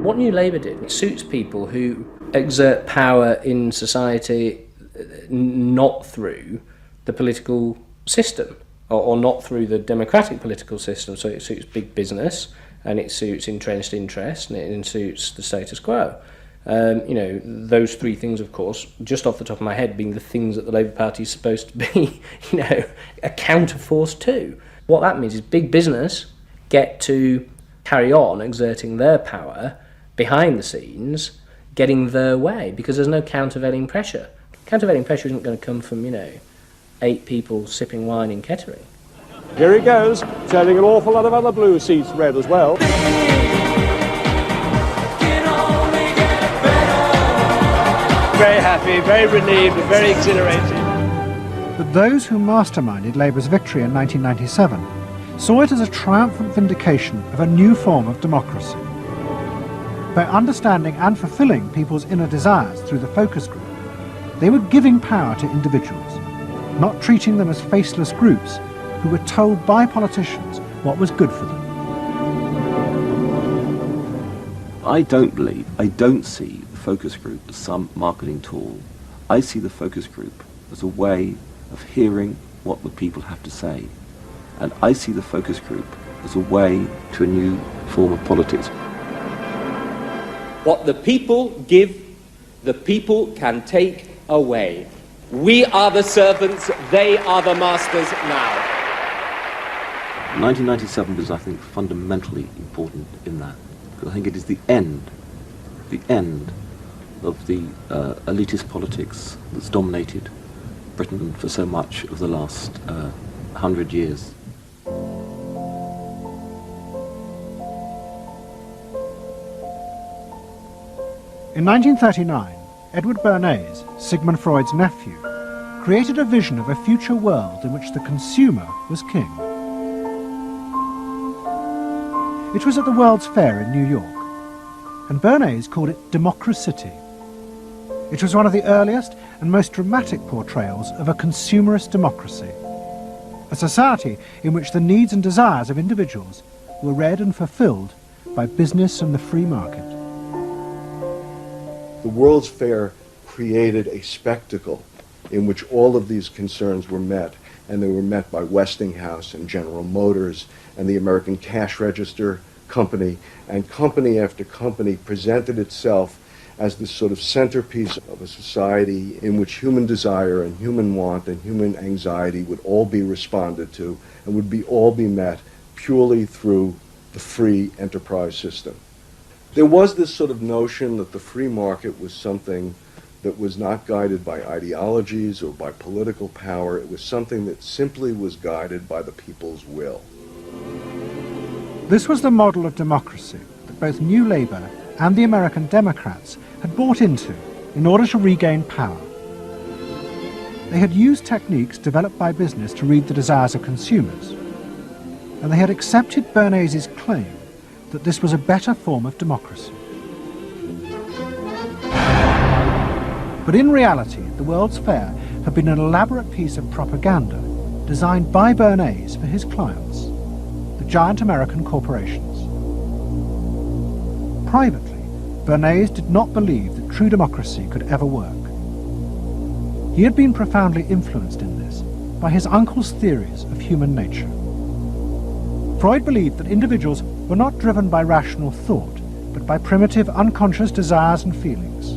What New Labour did, it suits people who exert power in society not through the political system, or not through the democratic political system. So it suits big business, and it suits entrenched interest, and it suits the status quo. Those 3 things, of course, just off the top of my head, being the things that the Labour Party is supposed to be, a counterforce to. What that means is big business get to carry on exerting their power behind the scenes, getting their way, because there's no countervailing pressure. Countervailing pressure isn't going to come from, 8 people sipping wine in Kettering. Here he goes, turning an awful lot of other blue seats red as well. Very happy, very relieved, and very exhilarated. But those who masterminded Labour's victory in 1997 saw it as a triumphant vindication of a new form of democracy. By understanding and fulfilling people's inner desires through the focus group, they were giving power to individuals, not treating them as faceless groups who were told by politicians what was good for them. I don't see the focus group as some marketing tool. I see the focus group as a way of hearing what the people have to say. And I see the focus group as a way to a new form of politics. What the people give, the people can take away. We are the servants, they are the masters now. 1997 was, I think, fundamentally important in that. Because I think it is the end of the elitist politics that's dominated Britain for so much of the last 100 years. In 1939, Edward Bernays, Sigmund Freud's nephew, created a vision of a future world in which the consumer was king. It was at the World's Fair in New York, and Bernays called it Democracity. It was one of the earliest and most dramatic portrayals of a consumerist democracy, a society in which the needs and desires of individuals were read and fulfilled by business and the free market. The World's Fair created a spectacle in which all of these concerns were met, and they were met by Westinghouse and General Motors and the American Cash Register Company, and company after company presented itself as this sort of centerpiece of a society in which human desire and human want and human anxiety would all be responded to and would all be met purely through the free enterprise system. There was this sort of notion that the free market was something that was not guided by ideologies or by political power. It was something that simply was guided by the people's will. This was the model of democracy that both New Labour and the American Democrats had bought into in order to regain power. They had used techniques developed by business to read the desires of consumers, and they had accepted Bernays' claim that this was a better form of democracy. But in reality, the World's Fair had been an elaborate piece of propaganda designed by Bernays for his clients, the giant American corporations. Privately, Bernays did not believe that true democracy could ever work. He had been profoundly influenced in this by his uncle's theories of human nature. Freud believed that individuals were not driven by rational thought, but by primitive unconscious desires and feelings.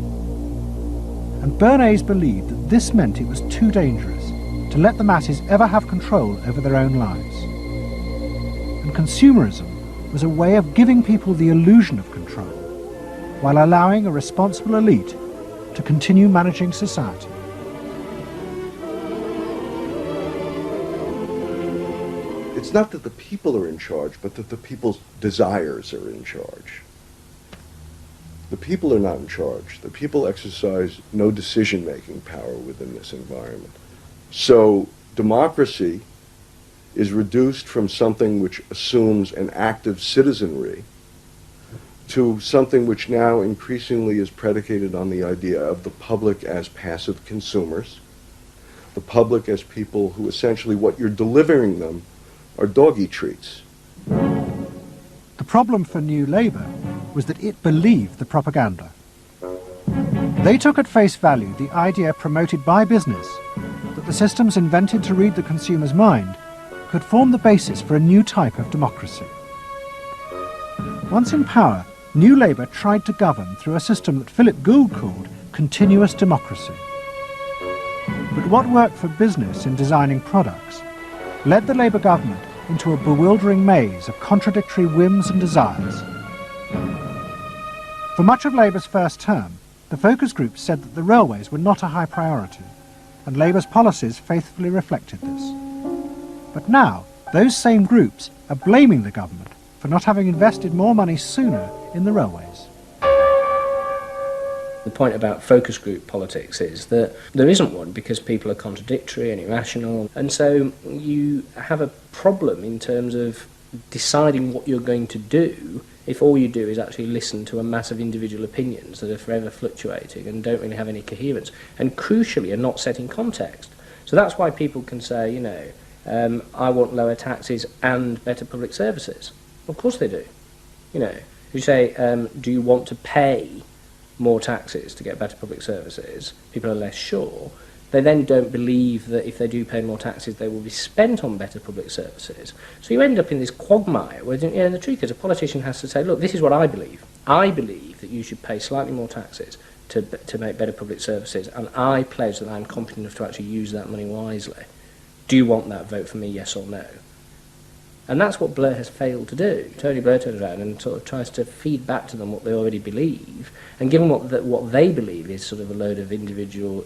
And Bernays believed that this meant it was too dangerous to let the masses ever have control over their own lives. And consumerism was a way of giving people the illusion of control, while allowing a responsible elite to continue managing society. It's not that the people are in charge, but that the people's desires are in charge. The people are not in charge. The people exercise no decision-making power within this environment. So democracy is reduced from something which assumes an active citizenry to something which now increasingly is predicated on the idea of the public as passive consumers, the public as people who essentially what you're delivering them are doggy treats. The problem for New Labour was that it believed the propaganda. They took at face value the idea promoted by business that the systems invented to read the consumer's mind could form the basis for a new type of democracy. Once in power, New Labour tried to govern through a system that Philip Gould called continuous democracy. But what worked for business in designing products led the Labour government into a bewildering maze of contradictory whims and desires. For much of Labour's first term, the focus groups said that the railways were not a high priority, and Labour's policies faithfully reflected this. But now, those same groups are blaming the government for not having invested more money sooner in the railways. The point about focus group politics is that there isn't one because people are contradictory and irrational, and so you have a problem in terms of deciding what you're going to do if all you do is actually listen to a mass of individual opinions that are forever fluctuating and don't really have any coherence, and crucially are not set in context. So that's why people can say, you know, I want lower taxes and better public services. Of course they do. You know, you say, do you want to pay more taxes to get better public services? People are less sure. They then don't believe that if they do pay more taxes, they will be spent on better public services. So you end up in this quagmire where, you know, the truth is a politician has to say, look, this is what I believe. I believe that you should pay slightly more taxes to make better public services, and I pledge that I'm competent enough to actually use that money wisely. Do you want that? Vote for me, yes or no. And that's what Blair has failed to do. Tony Blair turns around and sort of tries to feed back to them what they already believe, and given what they believe is sort of a load of individual,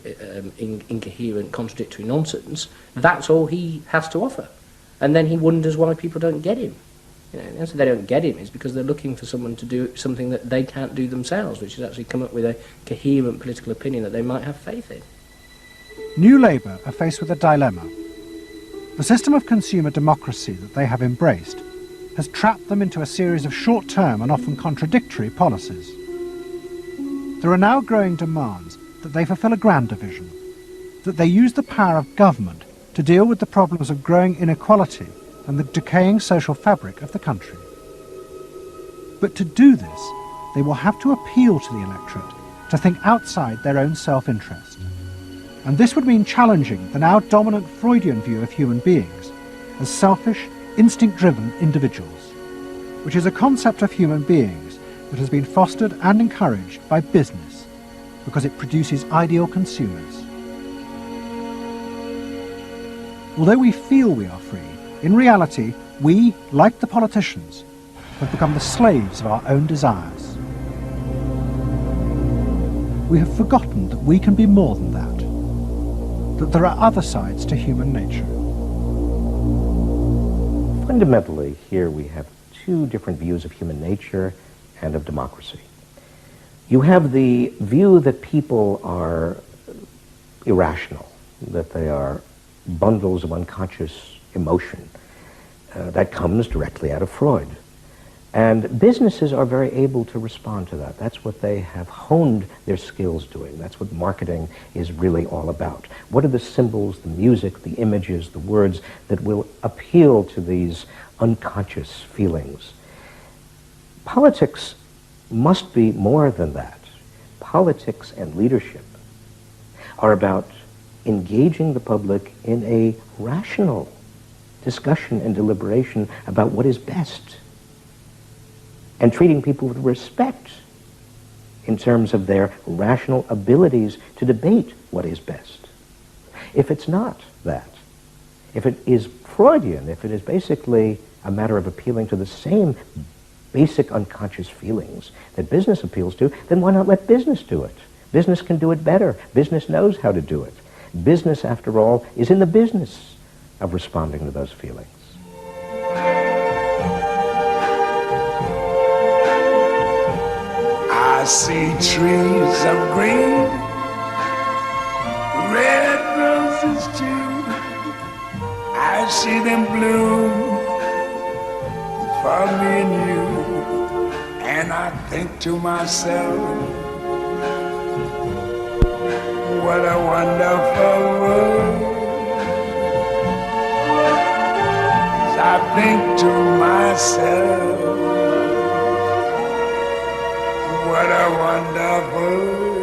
incoherent, contradictory nonsense, that's all he has to offer. And then he wonders why people don't get him. You know, the answer they don't get him is because they're looking for someone to do something that they can't do themselves, which is actually come up with a coherent political opinion that they might have faith in. New Labour are faced with a dilemma. The system of consumer democracy that they have embraced has trapped them into a series of short-term and often contradictory policies. There are now growing demands that they fulfil a grander vision, that they use the power of government to deal with the problems of growing inequality and the decaying social fabric of the country. But to do this, they will have to appeal to the electorate to think outside their own self-interest. And this would mean challenging the now dominant Freudian view of human beings as selfish, instinct-driven individuals, which is a concept of human beings that has been fostered and encouraged by business because it produces ideal consumers. Although we feel we are free, in reality, we, like the politicians, have become the slaves of our own desires. We have forgotten that we can be more than that there are other sides to human nature. Fundamentally, here we have two different views of human nature and of democracy. You have the view that people are irrational, that they are bundles of unconscious emotion. That comes directly out of Freud. And businesses are very able to respond to that. That's what they have honed their skills doing. That's what marketing is really all about. What are the symbols, the music, the images, the words that will appeal to these unconscious feelings? Politics must be more than that. Politics and leadership are about engaging the public in a rational discussion and deliberation about what is best, and treating people with respect in terms of their rational abilities to debate what is best. If it's not that, if it is Freudian, if it is basically a matter of appealing to the same basic unconscious feelings that business appeals to, then why not let business do it? Business can do it better. Business knows how to do it. Business, after all, is in the business of responding to those feelings. I see trees of green, red roses too. I see them bloom for me and you. And I think to myself, what a wonderful world. As I think to myself, what a wonderful